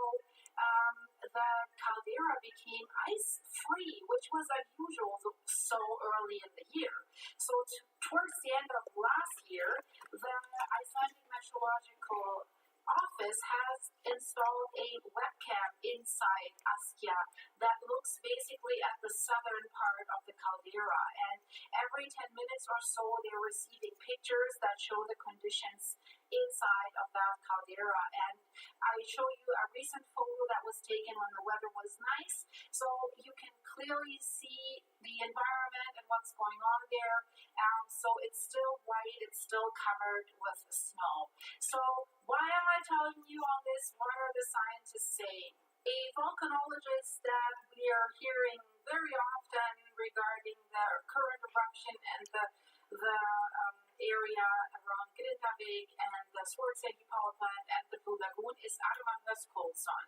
the caldera became ice-free, which was unusual so early in the year. So towards the end of last year, the Icelandic Meteorological Office has installed a webcam inside Askia that looks basically at the southern part of the caldera, and every 10 minutes or so they're receiving pictures that show the conditions inside of that caldera. And I show you a recent photo that was taken when the weather was nice, so you can clearly see the environment and what's going on there. So it's still white, it's still covered with snow. So why am I telling you all this? What are the scientists saying? A volcanologist that we are hearing very often regarding the current eruption and the area around Grindavik and the Schwarzenegger power plant and the Blue Lagoon is Arman Höskuldsson.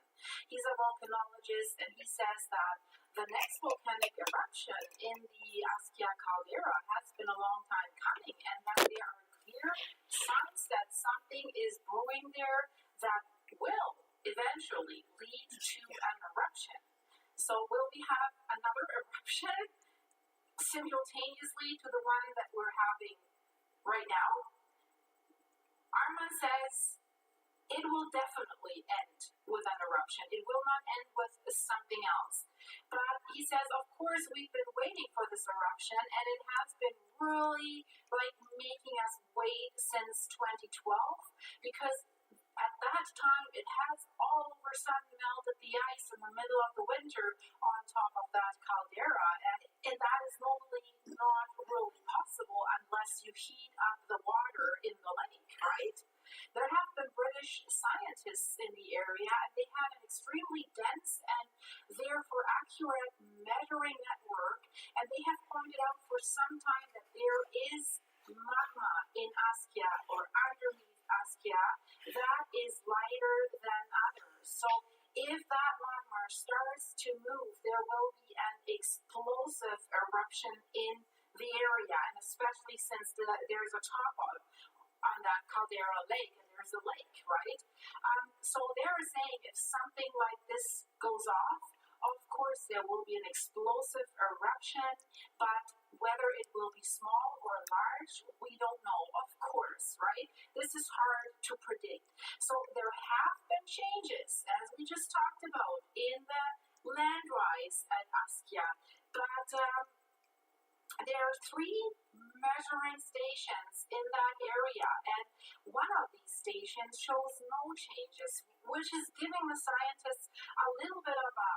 He's a volcanologist, and he says that the next volcanic eruption in the Askia caldera has been a long time coming, and that there are clear signs that something is brewing there that will eventually lead to an eruption. So will we have another eruption simultaneously to the one that we're having right now? Arman says it will definitely end with an eruption. It will not end with something else. But he says, of course, we've been waiting for this eruption, and it has been really making us wait since 2012, because at that time it has all of a sudden melted the ice in the middle of the winter on top of that starts to move, there will be an explosive eruption in the area, and especially since there's a top on that caldera lake, and there's a lake, right? So they're saying if something like this goes off, of course there will be an explosive eruption, but whether it will be small or large, we don't know, of course, right? This is hard to predict. So there have been changes, as we just talked about, in the land rise at Askia, but there are 3 measuring stations in that area, and one of these stations shows no changes, which is giving the scientists a little bit of a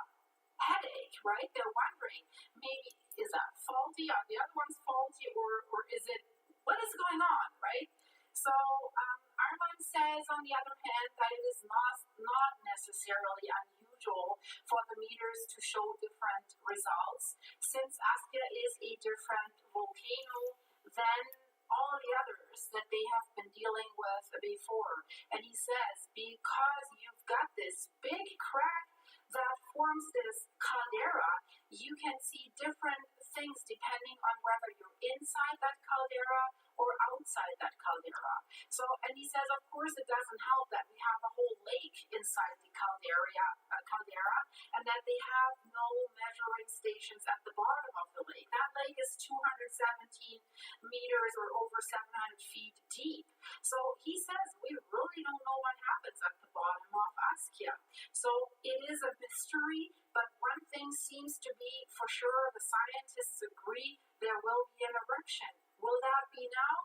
headache, right? They're wondering, maybe is that faulty? Are the other ones faulty, or is it, what is going on, right? So Armand says, on the other hand, that it is not necessarily unusual for the meters to show different results, since Askia is a different volcano than all the others that they have been dealing with before. And he says, because you've got this big crack that forms this caldera, you can see different things depending on whether you're inside that caldera or outside that caldera. So, and he says, of course, it doesn't help that we have a whole lake inside the caldera, and that they have no measuring stations at the bottom of the lake. That lake is 217 meters or over 700 feet deep. So he says, we really don't know what happens at the bottom of Askia. So it is a mystery, but one thing seems to be for sure, the scientists agree there will be an eruption. Will that be now?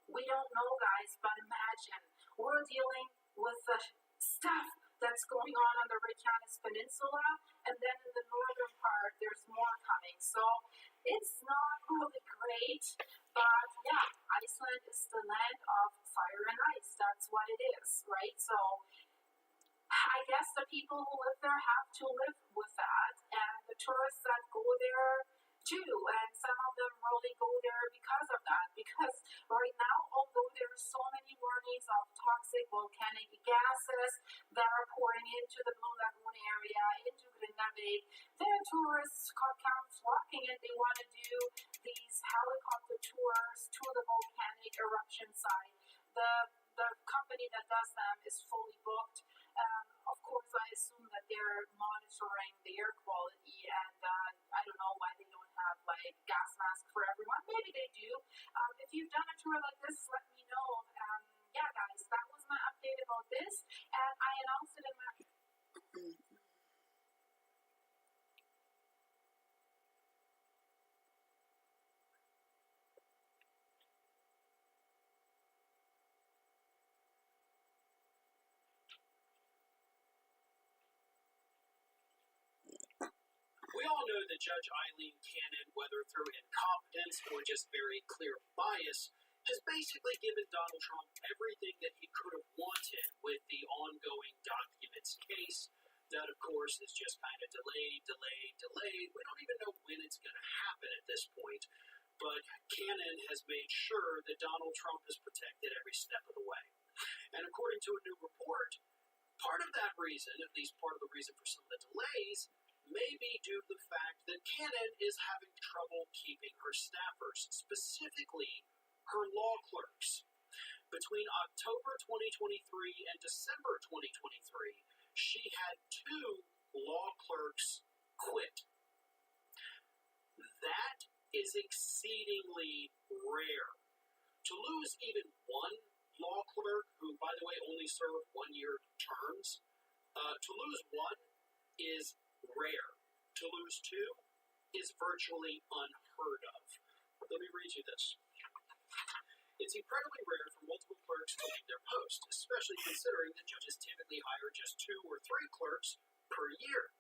We don't know, guys, but imagine we're dealing with the stuff that's going on the Reykjanes Peninsula, and then in the northern part, there's more coming. So it's not really great, but yeah, Iceland is the land of fire and ice. That's what it is, right? So I guess the people who live there have to live with that, and the tourists that go there too, and some of them really go there because of that, because right now, although there are so many warnings of toxic volcanic gases that are pouring into the Blue Lagoon area, into Grindavik, there are tourists come flocking, and they want to do these helicopter tours to the volcanic eruption site. The company that does them is fully booked. Of course, I assume that they're monitoring the air quality, and I don't know why they don't have like gas masks for everyone. Maybe they do. If you've done a tour like this, let me know. Yeah, guys, that was my update about this, and I announced it in my. We all know that Judge Eileen Cannon, whether through incompetence or just very clear bias, has basically given Donald Trump everything that he could have wanted with the ongoing documents case. That, of course, is just kind of delayed. We don't even know when it's going to happen at this point. But Cannon has made sure that Donald Trump is protected every step of the way. And according to a new report, part of that reason, at least part of the reason for some of the delays, may be due to the fact that Cannon is having trouble keeping her staffers, specifically her law clerks. Between October 2023 and December 2023, she had 2 law clerks quit. That is exceedingly rare. To lose even one law clerk, who, by the way, only served 1-year terms, to lose one is rare. To lose 2 is virtually unheard of. Let me read you this. It's incredibly rare for multiple clerks to leave their post, especially considering that judges typically hire just 2 or 3 clerks per year.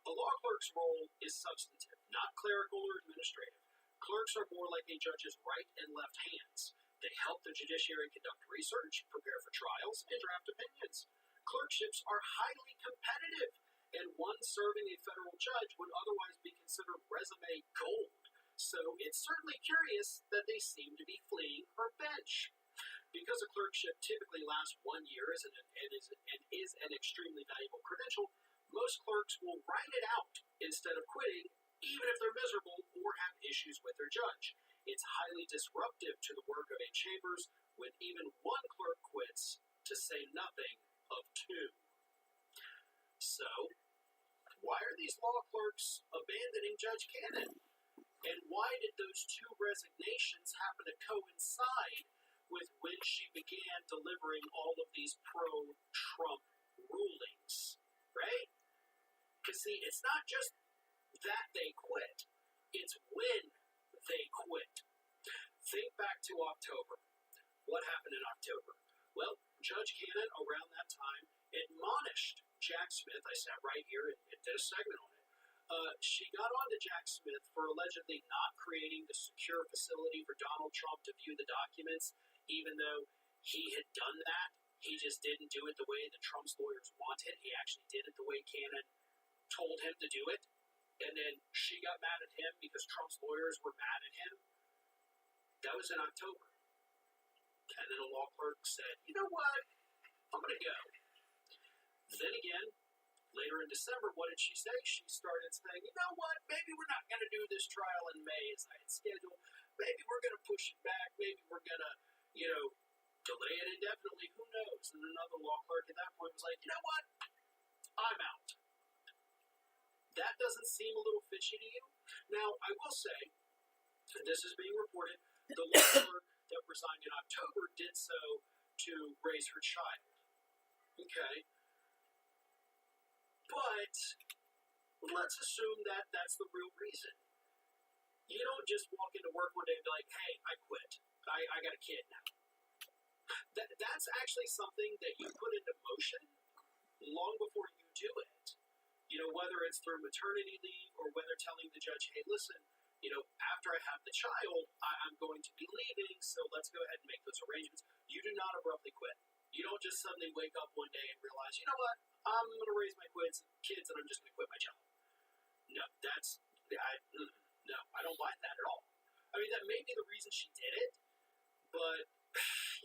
A law clerk's role is substantive, not clerical or administrative. Clerks are more like a judge's right and left hands. They help the judiciary conduct research, prepare for trials, and draft opinions. Clerkships are highly competitive, and one serving a federal judge would otherwise be considered resume gold. So it's certainly curious that they seem to be fleeing her bench. Because a clerkship typically lasts 1 year and is an extremely valuable credential, most clerks will write it out instead of quitting, even if they're miserable or have issues with their judge. It's highly disruptive to the work of a chambers when even one clerk quits, to say nothing of two. So, why are these law clerks abandoning Judge Cannon? And why did those two resignations happen to coincide with when she began delivering all of these pro-Trump rulings, right? Because, see, it's not just that they quit, it's when they quit. Think back to October. What happened in October? Well, Judge Cannon, around that time, admonished Jack Smith. I sat right here and did a segment on it. She got on to Jack Smith for allegedly not creating the secure facility for Donald Trump to view the documents, even though he had done that. He just didn't do it the way that Trump's lawyers wanted. He actually did it the way Cannon told him to do it. And then she got mad at him because Trump's lawyers were mad at him. That was in October. And then a law clerk said, you know what? I'm going to go. Then again, later in December, what did she say? She started saying, you know what? Maybe we're not going to do this trial in May as I had scheduled. Maybe we're going to push it back. Maybe we're going to, delay it indefinitely. Who knows? And another law clerk at that point was like, you know what? I'm out. That doesn't seem a little fishy to you? Now, I will say, and this is being reported, the law clerk that resigned in October did so to raise her child. Okay. But let's assume that that's the real reason. You don't just walk into work one day and be like, hey, I quit. I got a kid now. That's actually something that you put into motion long before you do it. Whether it's through maternity leave or whether telling the judge, hey, listen, after I have the child, I'm going to be leaving, so let's go ahead and make those arrangements. You do not abruptly quit. You don't just suddenly wake up one day and realize, you know what, I'm going to raise my kids and I'm just going to quit my job. No, I don't like that at all. I mean, that may be the reason she did it, but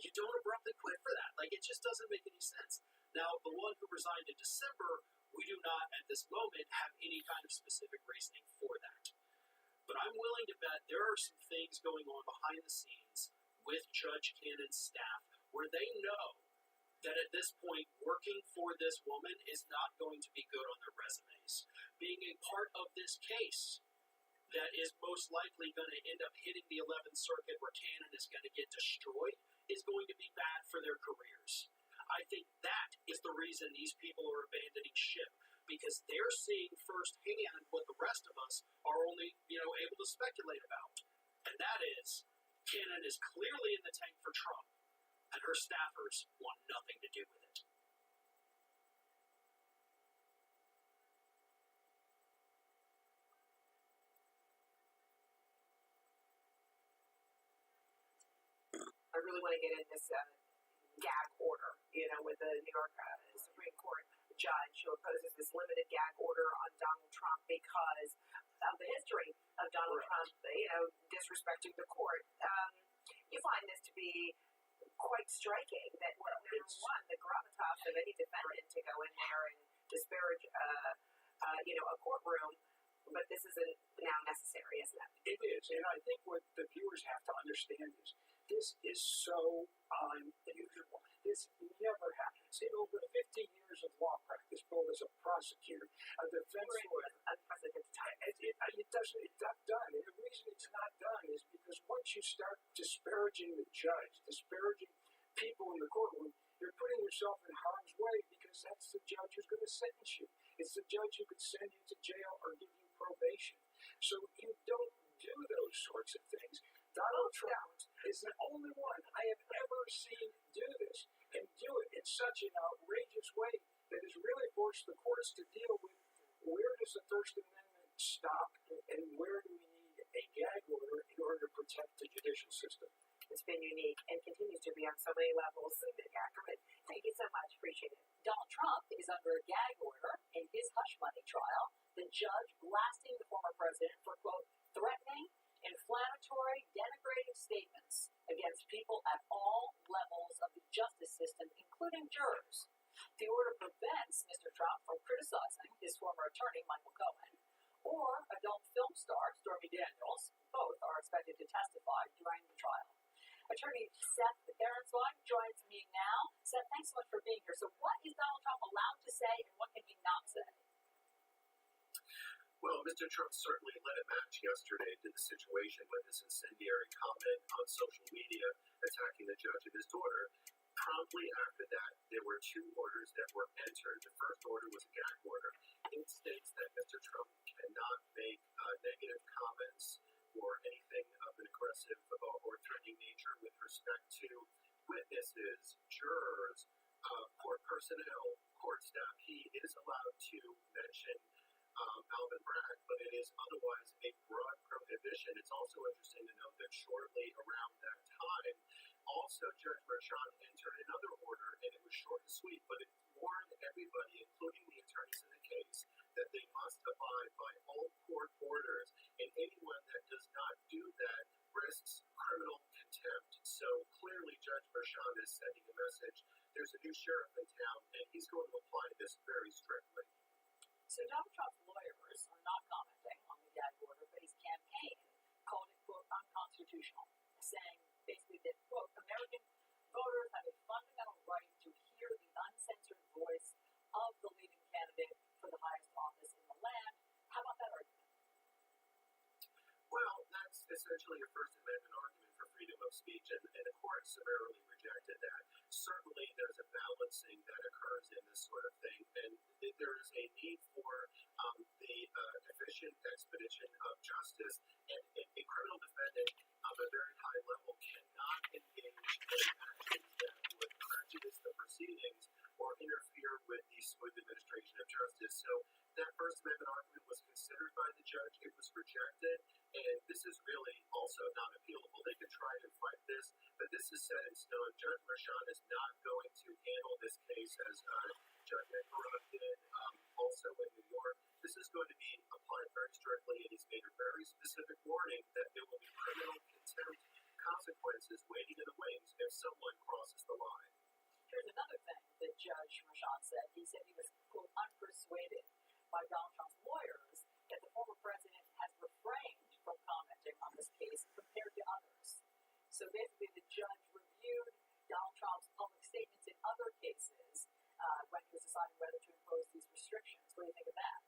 you don't abruptly quit for that. Like, it just doesn't make any sense. Now, the one who resigned in December, we do not, at this moment, have any kind of specific reasoning for that. But I'm willing to bet there are some things going on behind the scenes with Judge Cannon's staff where they know that at this point, working for this woman is not going to be good on their resumes. Being a part of this case that is most likely going to end up hitting the 11th Circuit where Cannon is going to get destroyed is going to be bad for their careers. I think that is the reason these people are abandoning ship, because they're seeing firsthand what the rest of us are only, able to speculate about. And that is, Cannon is clearly in the tank for Trump, and her staffers want nothing to do with it. I really want to get in this gag order, with the New York Supreme Court judge who opposes this limited gag order on Donald Trump because of the history of Donald Trump, disrespecting the court. You find this to be quite striking that, number one, the gravitas of any defendant to go in there and disparage, a courtroom, but this isn't now necessary, isn't it? It is, and I think what the viewers have to understand is this is so unusual. This never happens. In over 50 years of law practice, both as a prosecutor, a defense lawyer, unprecedented time. It's not done. And the reason it's not done is because once you start disparaging the judge, disparaging people in the courtroom, you're putting yourself in harm's way because that's the judge who's going to sentence you. It's the judge who could send you to jail or give you probation. So you don't do those sorts of things. Donald Trump is the only one I have ever seen do this and do it in such an outrageous way that has really forced the courts to deal with where does the First Amendment stop and where do we need a gag order in order to protect the judicial system. It's been unique and continues to be on so many levels. Ackerman, thank you so much. Appreciate it. Donald Trump is under a gag order in his hush money trial. The judge blasting the former president for, quote, threatening, inflammatory, denigrating statements against people at all levels of the justice system, including jurors. The order prevents Mr. Trump from criticizing his former attorney, Michael Cohen, or adult film star Stormy Daniels. Both are expected to testify during the trial. Attorney Seth Berenswein joins me now. Seth, thanks so much for being here. So what is Donald Trump allowed to say and what can he not say? Well, Mr. Trump certainly led a match yesterday to the situation with his incendiary comment on social media attacking the judge and his daughter. Promptly after that, there were two orders that were entered. The first order was a gag order. It states that Mr. Trump cannot make negative comments or anything of an aggressive or threatening nature with respect to witnesses, jurors, court personnel, court staff. He is allowed to mention Alvin Bragg, but it is otherwise a broad prohibition. It's also interesting to note that shortly around that time, also Judge Merchan entered another order, and it was short and sweet, but it warned everybody, including the attorneys in the case, that they must abide by all court orders, and anyone that does not do that risks criminal contempt. So clearly Judge Merchan is sending a message. There's a new sheriff in town, and he's going to apply this very strictly. So Donald Trump's lawyers are not commenting on the gag order, but his campaign called it, quote, unconstitutional, saying basically that, quote, American voters have a fundamental right to hear the uncensored voice of the leading candidate for the highest office in the land. How about that argument? Well, that's essentially a First Amendment argument for freedom of speech, and the court summarily rejected that. Certainly there's a balancing that occurs in this sort of thing, and there is a need for the efficient expedition of justice, and a criminal defendant of a very high level cannot engage in actions that would prejudice the proceedings or interfere with the smooth administration of justice. So that First Amendment argument was considered by the judge. It was rejected, and this is really also not appealable. They can try to fight this, but this is set in stone. Judge Merchan is not going to handle this case as Judge Engoron did also in New York. This is going to be applied very strictly, and he's made a very specific warning that there will be criminal contempt consequences waiting in the wings if someone crosses the line. Here's another thing that Judge Merchan said. He said he was, quote, unpersuaded by Donald Trump's lawyers that the former president has refrained from commenting on this case compared to others. So basically the judge reviewed Donald Trump's public statements in other cases when he was deciding whether to impose these restrictions. What do you think of that?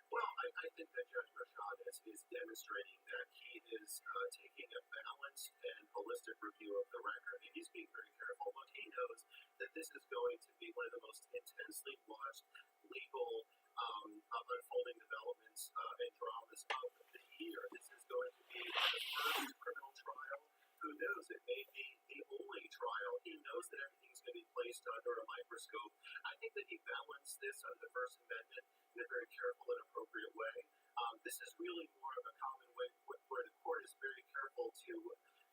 Well, I think that Judge Merchan is demonstrating that he is taking a balanced and holistic review of the record, and he's being very careful. Look, he knows that this is going to be one of the most intensely watched legal unfolding developments and dramas of the year. This is going to be the first criminal trial. Who knows? It may be the only trial. He knows that everything's going to be placed under a microscope. I think that he balanced this under the First Amendment in a very careful and appropriate way. This is really more of a common way where the court is very careful to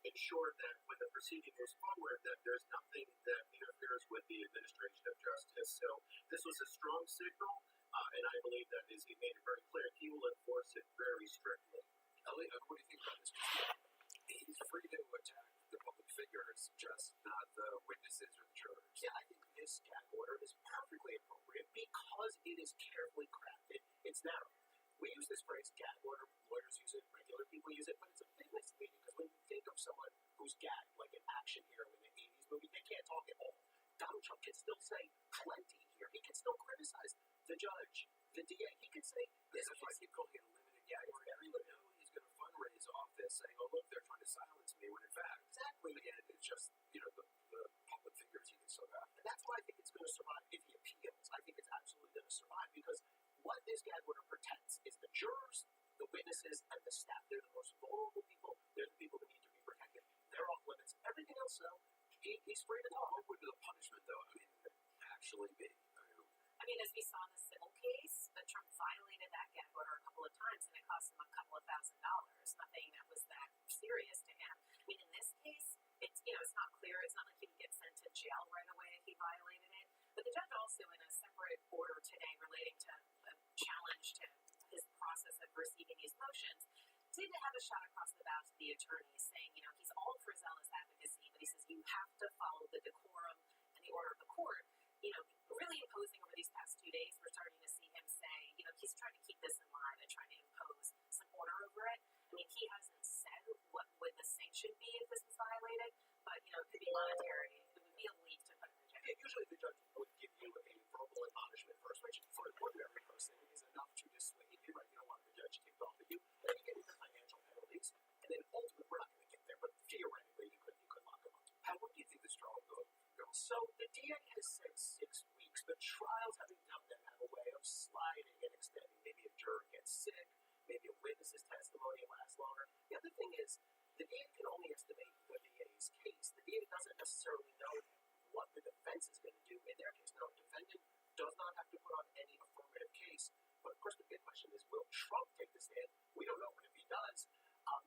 ensure that when the proceeding moves forward, that there's nothing that interferes with the administration of justice. So this was a strong signal, and I believe that is, he made it very clear. He will enforce it very strictly. Elliot, what do you think about this? He's free to attack the public figures, just not the witnesses or the jurors. Yeah, I think this gag order is perfectly appropriate because it is carefully crafted. It's narrow. We use this phrase gag order, lawyers use it, regular people use it, but it's a bit misleading because when you think of someone who's gagged, like an action hero in an 80s movie, they can't talk at all. Donald Trump can still say plenty here. He can still criticize the judge, the DA. He can say this is why I keep calling it a limited gag order. Everyone knows he's going to fundraise off this, saying, oh, look, they're trying to silence me, when in fact, exactly, and it's just, the public figures he can still have. And that's why I think it's going to survive if he appeals. I think it's absolutely going to survive because what this gag order protects is the jurors, the witnesses, and the staff. They're the most vulnerable people. They're the people that need to be protected. They're off limits. Everything else, though, he's free to talk. What would the punishment, though, actually be? I mean, as we saw in the civil case, Trump violated that gag order a couple of times, and it cost him a couple of $1,000s. Nothing that was that serious to him. I mean, in this case, it's not clear. It's not like he would get sent to jail right away if he violated it. But the judge also, in a separate order today relating to a challenge to his process of receiving these motions, did have a shot across the bow to the attorneys, saying, he's all for zealous advocacy, but he says you have to follow the decorum and the order of the court. really imposing over these past 2 days. We're starting to see him say, he's trying to keep this in line and trying to impose some order over it. I mean, he hasn't said what would the sanction be if this was violated, but, it could be monetary. It would be a leap to put him in jail. Yeah, usually the judge would give you a verbal admonishment first, which for an ordinary person is enough to dissuade you, right? You don't want the judge kicked off at you. Then you get into financial penalties, and then ultimately, we're not going to get there, but theoretically, you could lock him up. How long do you think this trial will go? So the DA has said 6 weeks, but trials, having done that, have a way of sliding and extending. Maybe a juror gets sick, maybe a witness's testimony lasts longer. The other thing is, the DA can only estimate the DA's case. The DA doesn't necessarily know what the defense is going to do in their case. Now, a defendant does not have to put on any affirmative case, but of course the big question is, will Trump take the stand? We don't know, but if he does,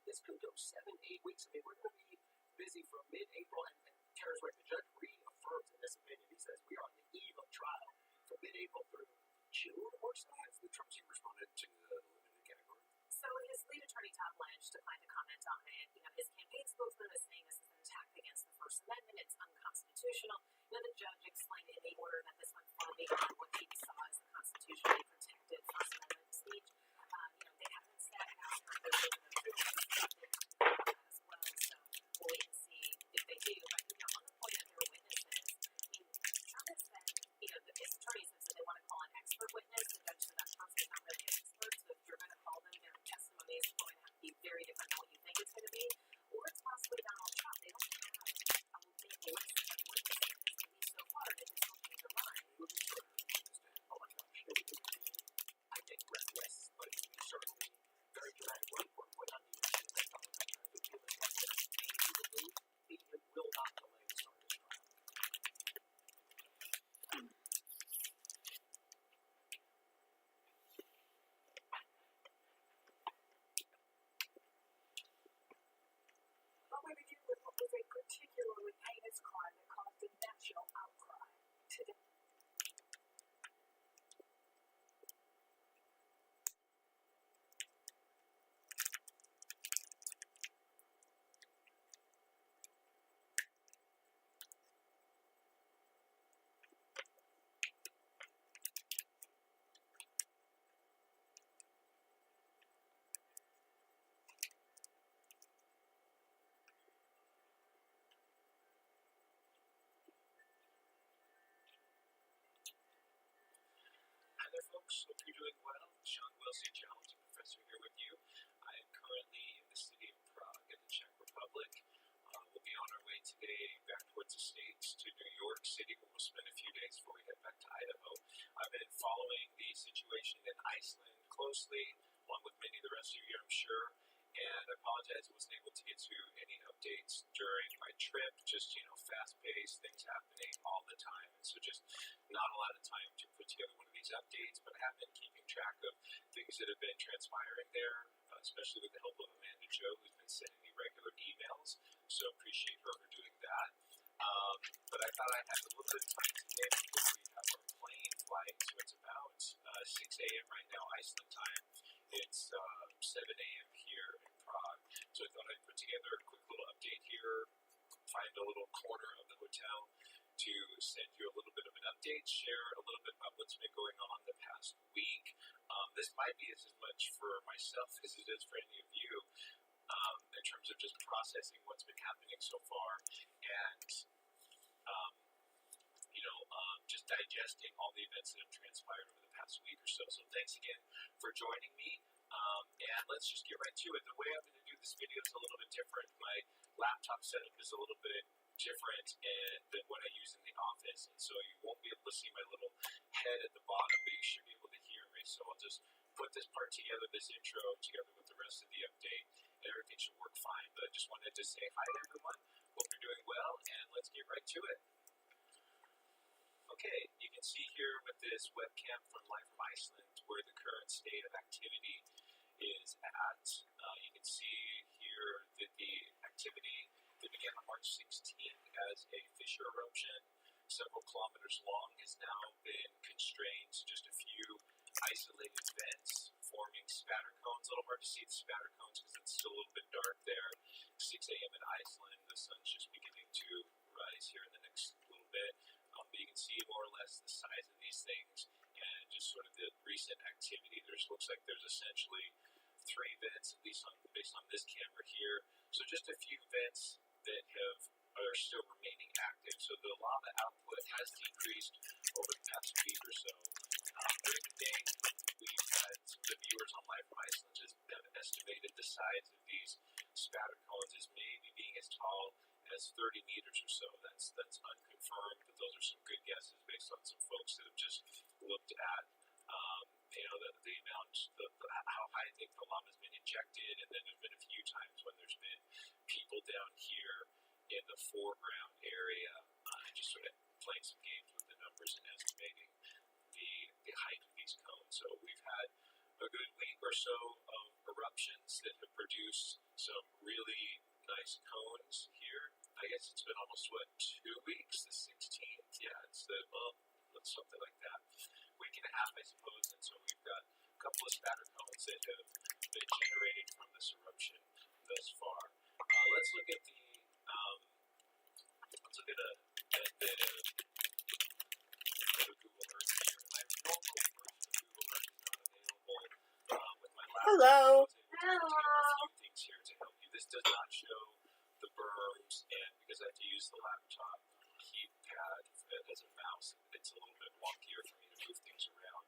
this could go 7-8 weeks. I mean, we're going to be busy from mid-April, and Tara's right, the judge reaffirms in this opinion. He says we are on the eve of trial from mid-April through June or so. Has the Trump team responded to the limited category? So his lead attorney, Todd Blanche, declined to comment on it. His campaign spokesman is saying this is an attack against the First Amendment. It's unconstitutional. The judge explained in the order that this went far beyond what he saw as the constitutionally protected First Amendment speech. They haven't said how they're going to do that as well, so we'll wait and see if they do. But, on the point of their witnesses, Trump has said, his attorney says that they want to call an expert witness. The judge said that person's not really an expert, so if you're going to call them, their testimony is going to have to be very different than what you think it's going to be. Or it's possibly Donald Trump. They don't have a big list of witnesses, at least so far. They can still change their mind. Oh my gosh, I think reckless, but it would be certainly very dramatic. One important point on the issue that Donald Trump has been given that it will not delay the start of the trial. But we begin with what was a particularly heinous crime that caused a national outcry today. Hi there, folks. Hope you're doing well. Sean Wilson, Geology Professor here with you. I am currently in the city of Prague in the Czech Republic. We'll be on our way today back towards the States to New York City, where we'll spend a few days before we head back to Idaho. I've been following the situation in Iceland closely, along with many of the rest of you, I'm sure. And I apologize I wasn't able to get to any updates during my trip. Just, fast-paced, things happening all the time. And so just not a lot of time to put together one of these updates, but I have been keeping track of things that have been transpiring there, especially with the help of Amanda Jo, who's been sending me regular emails. So appreciate her for doing that. But I thought I had a little bit of time today before we have our plane flight. So it's about 6 a.m. right now, Iceland time. It's 7 a.m. here in Prague. So I thought I'd put together a quick little update here, find a little corner of the hotel to send you a little bit of an update, share a little bit about what's been going on the past week. This might be as much for myself as it is for any of you in terms of just processing what's been happening so far and just digesting all the events that have transpired over the past week or so. So thanks again for joining me. And let's just get right to it. The way I'm going to do this video is a little bit different. My laptop setup is a little bit different than what I use in the office, and so you won't be able to see my little head at the bottom, but you should be able to hear me. So I'll just put this part together, this intro, together with the rest of the update, and everything should work fine. But I just wanted to say hi to everyone. Hope you're doing well, and let's get right to it. Okay, you can see here with this webcam from Live from Iceland where the current state of activity is at. You can see here that the activity that began on March 16th as a fissure eruption, several kilometers long, has now been constrained to just a few isolated vents forming spatter cones. A little hard to see the spatter cones because it's still a little bit dark there. 6 a.m. in Iceland, the sun's just beginning to rise here in the next little bit. But you can see more or less the size of these things and just sort of the recent activity. Looks like there's essentially 3 vents, at least based on this camera here. So just a few vents that are still remaining active. So the lava output has decreased over the past week or so. During the day, we've had some of the viewers on Live from Iceland just have estimated the size of these spatter cones as maybe being as tall as 30 meters or so. That's unconfirmed, but those are some good guesses based on some folks that have just looked at the amount, how high I think the lava's been injected, and then there's been a few times when there's been people down here in the foreground area just sort of playing some games with the numbers and estimating the height of these cones. So we've had a good week or so of eruptions that have produced some really nice cones here. I guess it's been almost, 2 weeks? The 16th? Yeah, it's something like that. Week and a half, I suppose. And so we've got a couple of spatter cones that have been generated from this eruption thus far. Let's look at the Google Earth here. My normal version of Google Earth is not available with my laptop. Hello. Hello. A few things here to help you. This does not show the berms, and because I have to use the laptop keypad as a mouse, it's a little bit wonkier for me to move things around.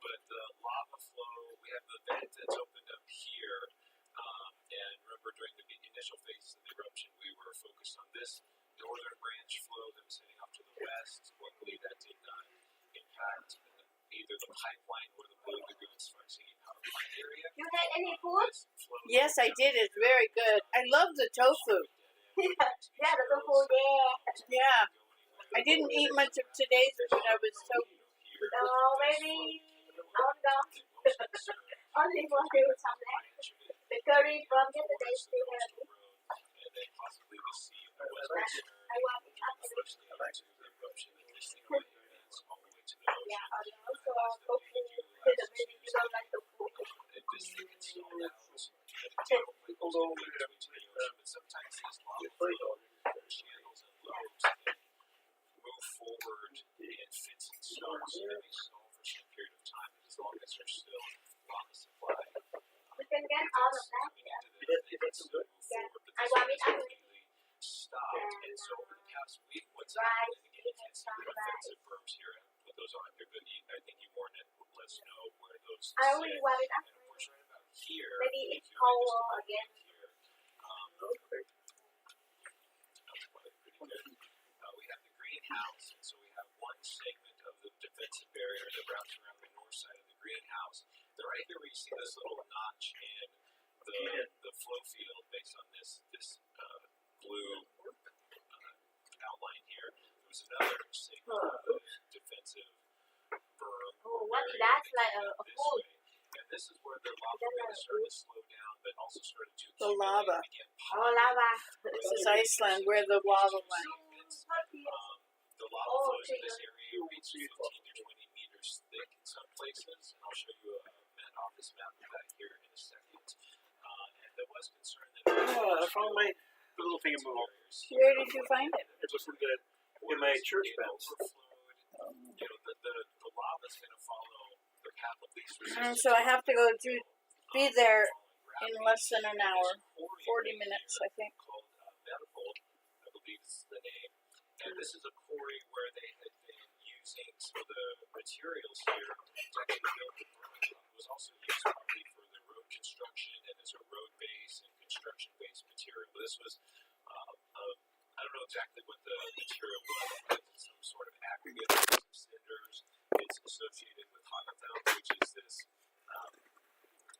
But the lava flow, we have the vent that's opened up here, and remember during the initial phases of the eruption, we were focused on this northern branch flow that was heading off to the west. Luckily, that did not impact either the pipeline or the Blue Lagoon Swansea power plant area. You had any food? Yes, I did. It's very good. I love the tofu. Yeah, the tofu, yeah. Yeah. I didn't eat much of today's food. I was so... Maybe only for you some left. The curry from yesterday still have it. And then possibly the sea of the west. I want it up. Especially after the eruption and this thing all the way to the ocean. Yeah, and also tofu. Maybe you don't like tofu. And this thing gets stalled out. People go over there to the ocean, but sometimes these lava flows, channels and lobes that move forward in fits and starts, and they stall for some period of time. And as long as there's still lava supply, we can get all of that. Yeah. I want it up. Stopped, and so over the past week, what's happened, and again, you can't see the offensive berms here, I put those on here, but I think you more than let us know where those I only want it up. and of course, right about here, Maybe it's cold again. here, that's probably pretty good. We have the greenhouse, and so we have one segment of the defensive barrier that wraps around the north side of the greenhouse. Then right here, where you see this little notch in the flow field based on this blue outline here. There was another segment of the defensive berm. Oh, what is that? Like a food? And this is where the lava really started to slow down, but also started to The lava. Oh, lava. This is Iceland, where the lava went. The lava flows in this area reach 15 to 20 meters thick in some places, and I'll show you a Met Office map of that here in a second. And there was concern that I found my little thing in my home. Where did you find it? It was in my church bells. The lava's going to follow the path of least And resistance. so I have to go to be there in less than an hour. 40 minutes, I think. Called Manifold, I believe is the name. And this is a quarry where they had been using some of the materials here to actually build the berm. It was also used partly for the road construction and as a road base and construction based material. This was, I don't know exactly what the material was, but it's some sort of aggregate, some cinders. It's associated with Hagathel, which is this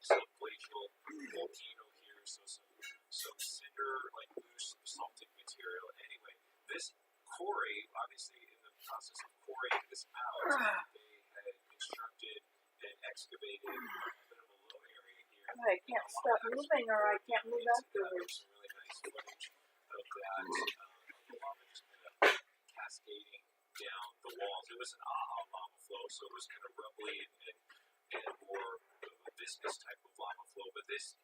subglacial volcano here, so some cinder, like loose basaltic material. Anyway, this quarry, obviously in the process of quarrying this out, they had constructed and excavated a bit of a low area here. I can't stop moving or I can't move afterwards. Some really nice footage of that. The lava just kind of cascading down the walls. It was an lava flow, so it was kind of rubbly and more viscous type of lava flow. But this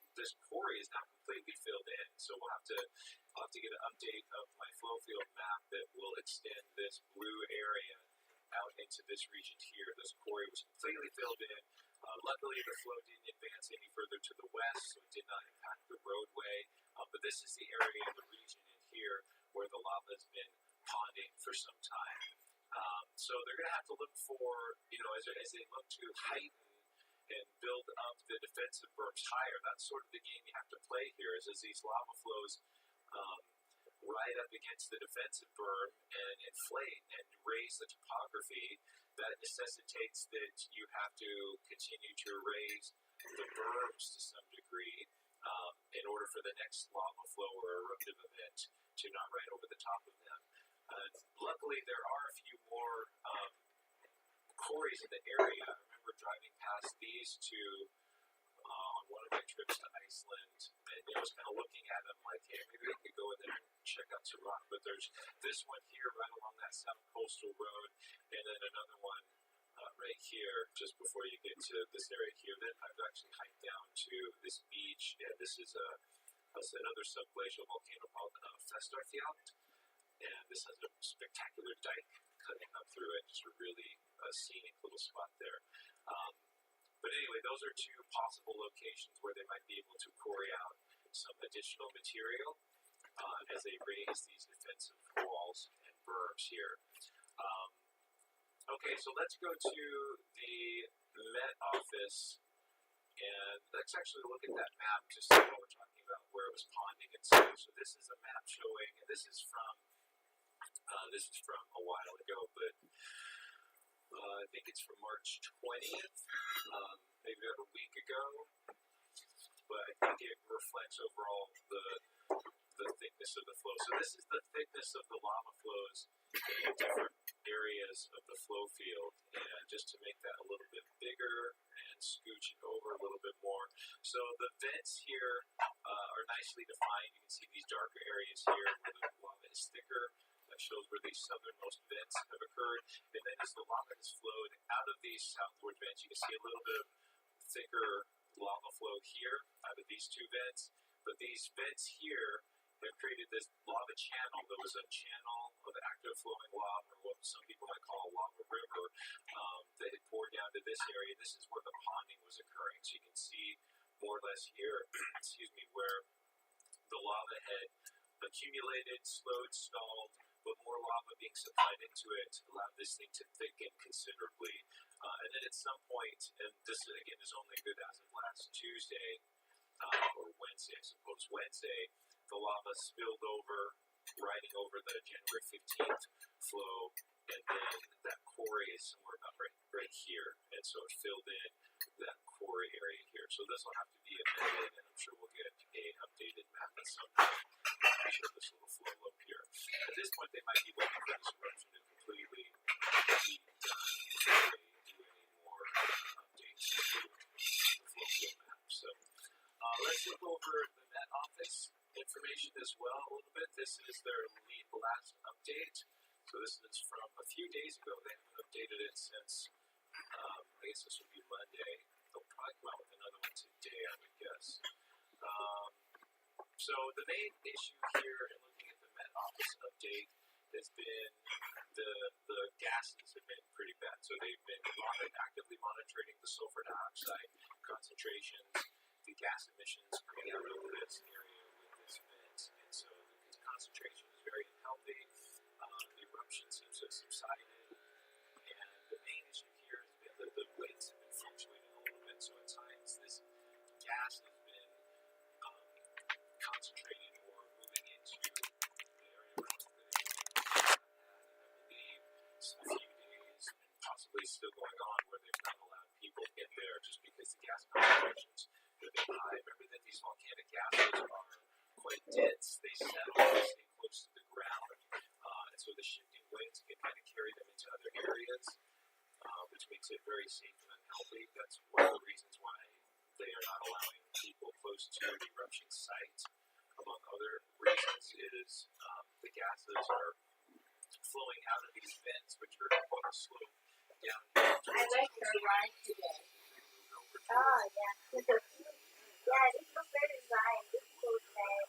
quarry is now completely filled in, so I'll have to get an update of my flow field map that will extend this blue area this region here. This quarry was completely filled in. Luckily, the flow didn't advance any further to the west, so it did not impact the roadway. But this is the area of the region in here where the lava has been ponding for some time. So they're going to have to look for, as they look to heighten and build up the defensive berms higher. That's sort of the game you have to play here, is as these lava flows ride up against the defensive berm and inflate and raise the topography, that necessitates that you have to continue to raise the berms to some degree in order for the next lava flow or eruptive event to not ride over the top of them. Luckily, there are a few more quarries in the area. I remember driving past these two on one of my trips to Iceland, and I was kind of looking at them like, hey, maybe I could go in there and check out some rock. But there's this one here right along that South Coastal Road, and then another one right here just before you get to this area here. Then I've actually hiked down to this beach, and this is another subglacial volcano called Festarfjall, and this has a spectacular dike cutting up through it, just a really scenic little spot there. But anyway, those are two possible locations where they might be able to quarry out some additional material as they raise these defensive walls and berms here. Okay, so let's go to the Met Office, and let's actually look at that map to see what we're talking about, where it was ponding and stuff. So this is a map showing, and this is from a while ago, but I think it's from March 20th, maybe about a week ago, but I think it reflects overall the thickness of the flow. So this is the thickness of the lava flows in different areas of the flow field, and just to make that a little bit bigger and scooch it over a little bit more. So the vents here are nicely defined. You can see these darker areas here where the lava is thicker. That shows where these southernmost vents have occurred. And then as the lava has flowed out of these southward vents, you can see a little bit of thicker lava flow here out of these two vents. But these vents here have created this lava channel. There was a channel of active flowing lava, or what some people might call a lava river, that had poured down to this area. This is where the ponding was occurring. So you can see more or less here, where the lava had accumulated, slowed, stalled, but more lava being supplied into it allowed this thing to thicken considerably. And then at some point, and this again is only good as of last Tuesday, or Wednesday, I suppose, the lava spilled over, riding over the January 15th flow, and then that quarry is somewhere about right here, and so it filled in that quarry area here. So this will have to be amended, and I'm sure we'll get an updated map at some point. I'll show this little flow loop here. At this point, they might be waiting for this eruption to completely be done before they do any more updates to the flow field map. So let's look over the Met Office information as well a little bit. This is their last update. So this is from a few days ago. They haven't updated it since, I guess this would be Monday. They'll probably come out with another one today, I would guess. So the main issue here in looking at the Met Office update has been the gases have been pretty bad. So they've been actively monitoring the sulfur dioxide concentrations, the gas emissions coming out of this area with this vent. And so the concentration is very unhealthy. The eruption seems to have subsided. And the main issue here has been that the winds have been fluctuating a little bit. So at times this gas has been concentrated or moving into the area around the I believe, a few days, and possibly still going on, where they've not allowed people in there just because the gas concentrations have been high. Remember that these volcanic gases are quite dense. They settle, they stay close to the ground, and so the shifting winds can kind of carry them into other areas, which makes it very safe and unhealthy. That's one of the reasons why they are not allowing people close to the eruption site. Among other reasons is the gases are flowing out of these vents, which are on a slope down. I like your ride today. Oh, yeah. Yeah, it was very dry. This cold day.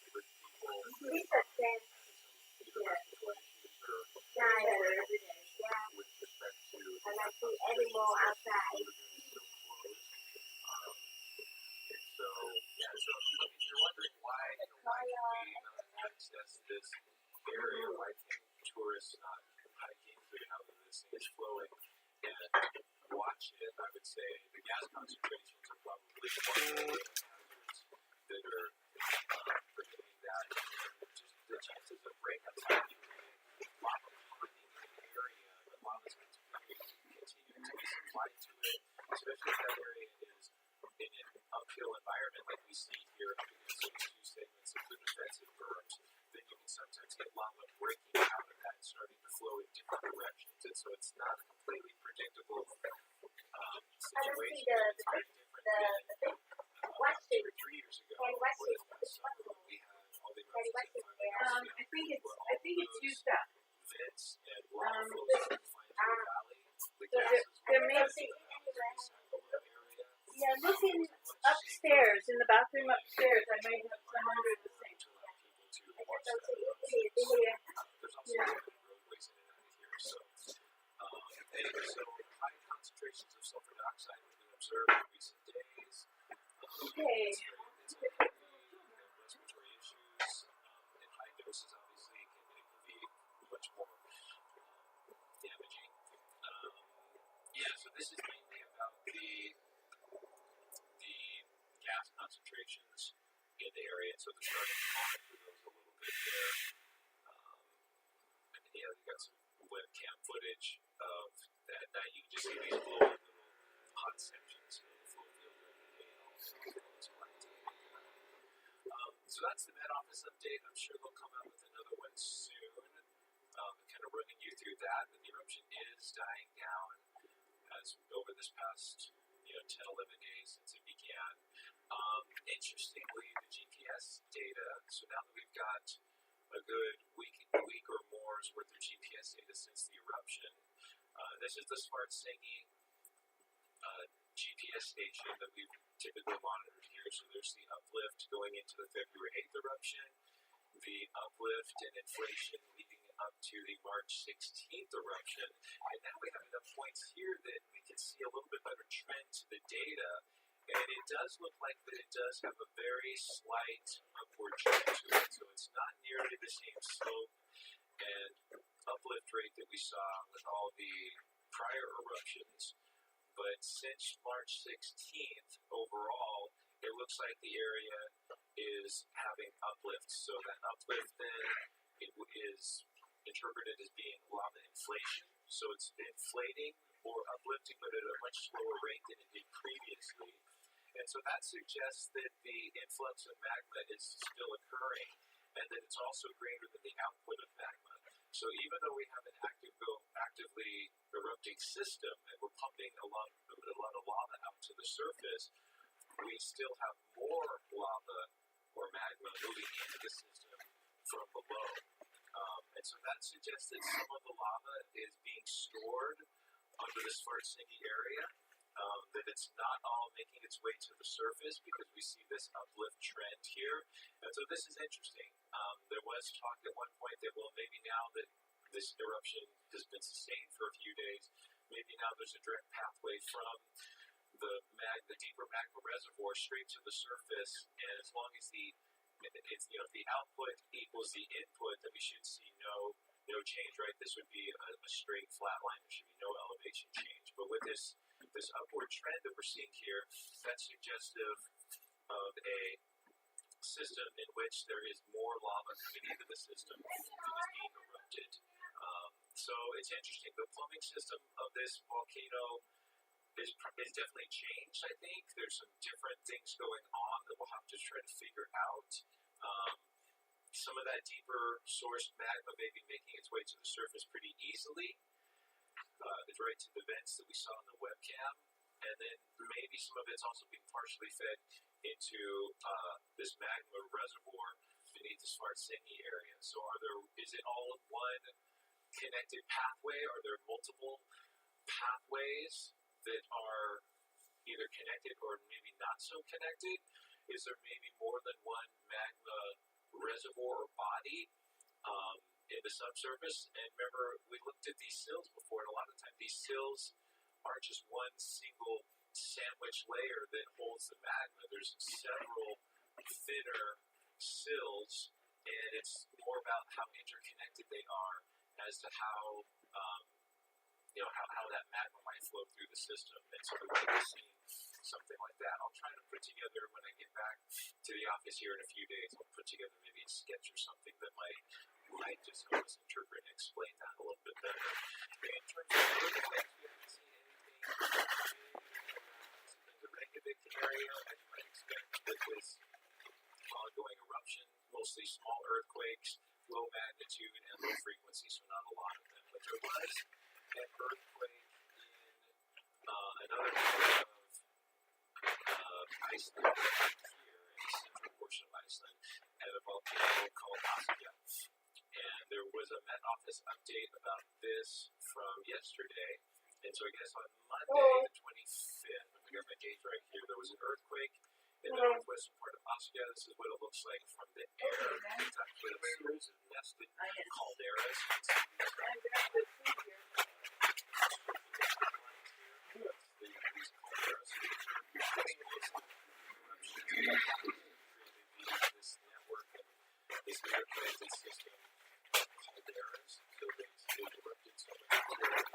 It's a trend. Yeah. Every day. Yeah. With respect to access this area, why can tourists not hiking through how this thing is flowing and watch it? I would say the gas concentrations are probably one of the hazards that are prohibiting that. Just the chances of breakouts happening, lava ponding in the area, the lava is going to continue to be supplied to it, especially if that area is in an uphill environment like we see here up against those two segments of the defensive berms. Then you can sometimes get lava breaking out of that and starting to flow in different directions, and so it's not a completely predictable situation. It's very different than 2 or 3 years ago. What is that summer when we had all the I think it's used up. vents and lava flows into the valley. The There may be yeah, looking upstairs in the bathroom upstairs, I might have some under the sink. There's also roadways in and out of here. So, anyway, so high concentrations of sulfur dioxide have been observed in recent days. Okay. It's respiratory issues, in high doses, obviously, it can be much more damaging. Yeah, so this is mainly about the gas concentrations in the area, so they're starting to monitor those a little bit there. And yeah, we got some webcam footage of that. Now you can just see these glowing little hot sections of the flow field so that's the Met Office update. I'm sure they'll come out with another one soon. Kind of running you through that. The eruption is dying down as over this past 10, 11 days since it began. Interestingly, the GPS data, so now that we've got a good week or more's worth of GPS data since the eruption, this is the Smart Sengi GPS station that we've typically monitored here. So there's the uplift going into the February 8th eruption, the uplift and inflation leading up to the March 16th eruption, and now we have enough points here that we can see a little bit better trend to the data. And it does look like that it does have a very slight upward trend to it. So it's not nearly the same slope and uplift rate that we saw with all the prior eruptions. But since March 16th, overall, it looks like the area is having uplift. So that uplift then it is interpreted as being lava inflation. So it's inflating or uplifting, but at a much slower rate than it did previously. And so that suggests that the influx of magma is still occurring and that it's also greater than the output of magma. So even though we have an actively erupting system and we're pumping a lot of lava out to the surface, we still have more lava or magma moving into the system from below. And so that suggests that some of the lava is being stored under the Smart Sengi area. That it's not all making its way to the surface because we see this uplift trend here. And so this is interesting. There was talk at one point that, well, maybe now that this eruption has been sustained for a few days, maybe now there's a direct pathway from the deeper magma reservoir straight to the surface. And as long as if the output equals the input, then we should see no change, right? This would be a straight flat line. There should be no elevation change. But with this upward trend that we're seeing here, that's suggestive of a system in which there is more lava coming into the system than is being erupted. So it's interesting. The plumbing system of this volcano is definitely changed, I think. There's some different things going on that we'll have to try to figure out. Some of that deeper source magma may be making its way to the surface pretty easily. It's right to the vents that we saw on the webcam, and then maybe some of it's also being partially fed into this magma reservoir beneath the Smart Sengi area. So is it all one connected pathway? Are there multiple pathways that are either connected or maybe not so connected? Is there maybe more than one magma reservoir or body in the subsurface? And remember, we looked at these sills before, and a lot of times these sills aren't just one single sandwich layer that holds the magma. There's several thinner sills and it's more about how interconnected they are as to how how that magma might flow through the system. And so we're going to see something like that. I'll try to put together, when I get back to the office here in a few days, I'll put together maybe a sketch or something that might just help us interpret and explain that a little bit better. In terms of earthquakes, we haven't seen anything in the Reykjavik area, as you might expect, with this ongoing eruption, mostly small earthquakes, low magnitude and low frequency, so not a lot of them. But there was an earthquake in another part of Iceland, here in the central portion of Iceland, at a volcano called Askja. And there was a Met Office update about this from yesterday. And so I guess on Monday, the 25th, I got my date right here, there was an earthquake in the northwestern part of Askja. This is what it looks like from the air. It's actually a series of nested calderas. This network and this interconnected system of calderas. So they erupted so many calderas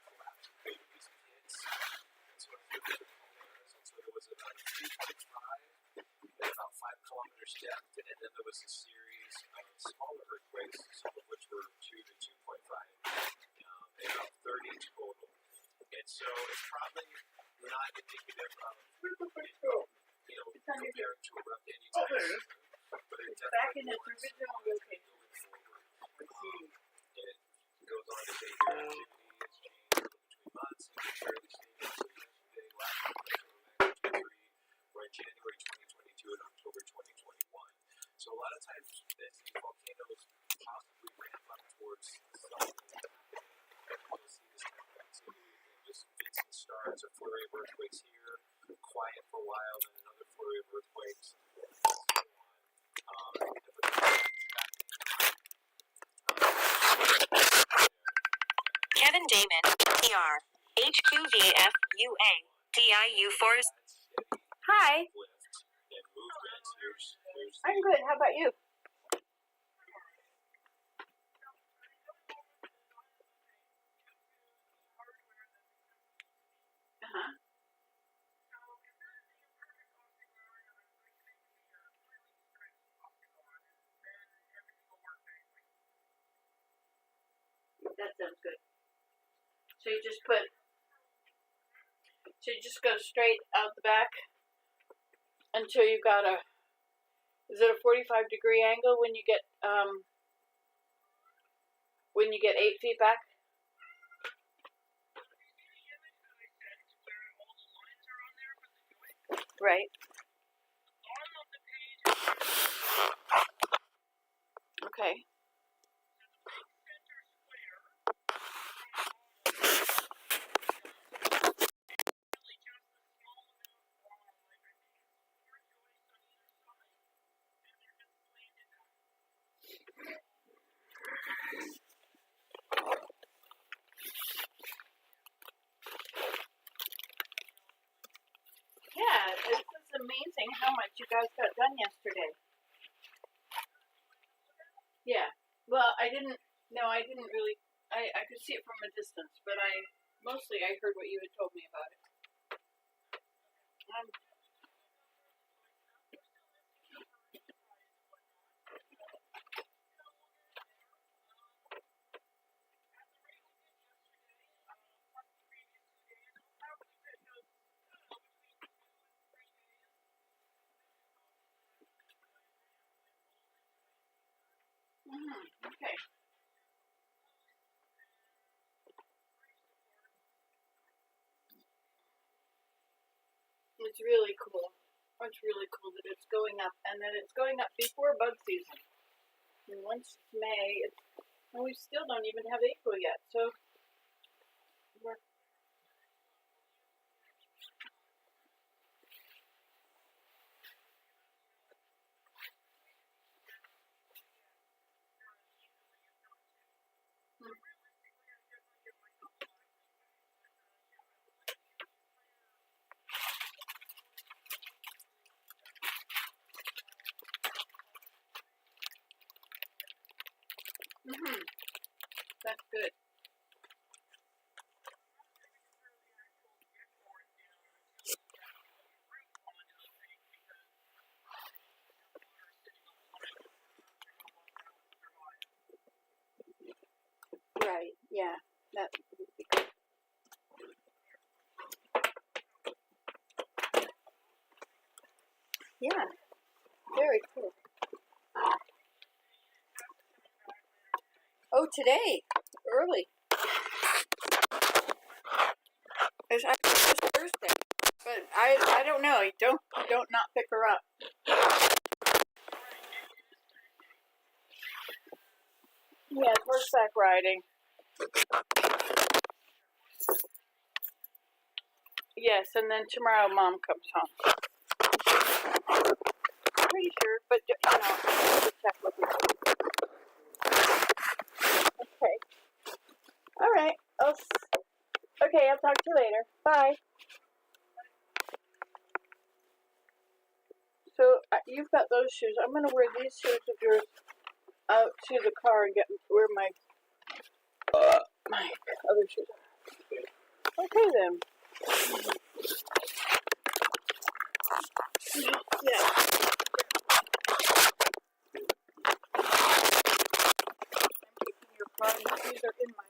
collapsed, created these pits. And so it created calderas. And so there was about 2.5 at about 5 kilometers depth, and then there was a series of smaller earthquakes, some of which were 2 to 2.5, and about 30 total. And so it's probably not indicative of, preparing to erupt any time soon, but it definitely warrants going forward. It goes on to say here, activity has changed between months and fairly stable. So yesterday, last week, were in January 2022 and October 2021. So a lot of times, as these volcanoes possibly ramp up towards something, you'll see this type of activity. Just fits and starts, a flurry of earthquakes here, quiet for a while, then another flurry of earthquakes, and so on. Kevin Damon, PR, HQVFUA, DIU4s. Hi. I'm good. How about you? That sounds good. So you just go straight out the back until you got is it a 45-degree angle when you get 8 feet back? Right. Okay. Yeah, this is amazing how much you guys got done yesterday. Yeah. Well, I didn't really, I could see it from a distance, but I heard what you had told me about it. Okay. It's really cool. It's really cool that it's going up, and that it's going up before bug season. And once it's May, and we still don't even have April yet, so we're Yeah, very cool. Oh, today, early. It's Thursday, but I don't know. Don't not pick her up. Yeah, horseback riding. Yes, and then tomorrow Mom comes home. Pretty sure, but you know, I have to check with you. Okay. All right. Okay, I'll talk to you later. Bye. So you've got those shoes. I'm gonna wear these shoes of yours out to the car and wear my other shoes. Okay then. Yeah. I'm taking your car. These are in my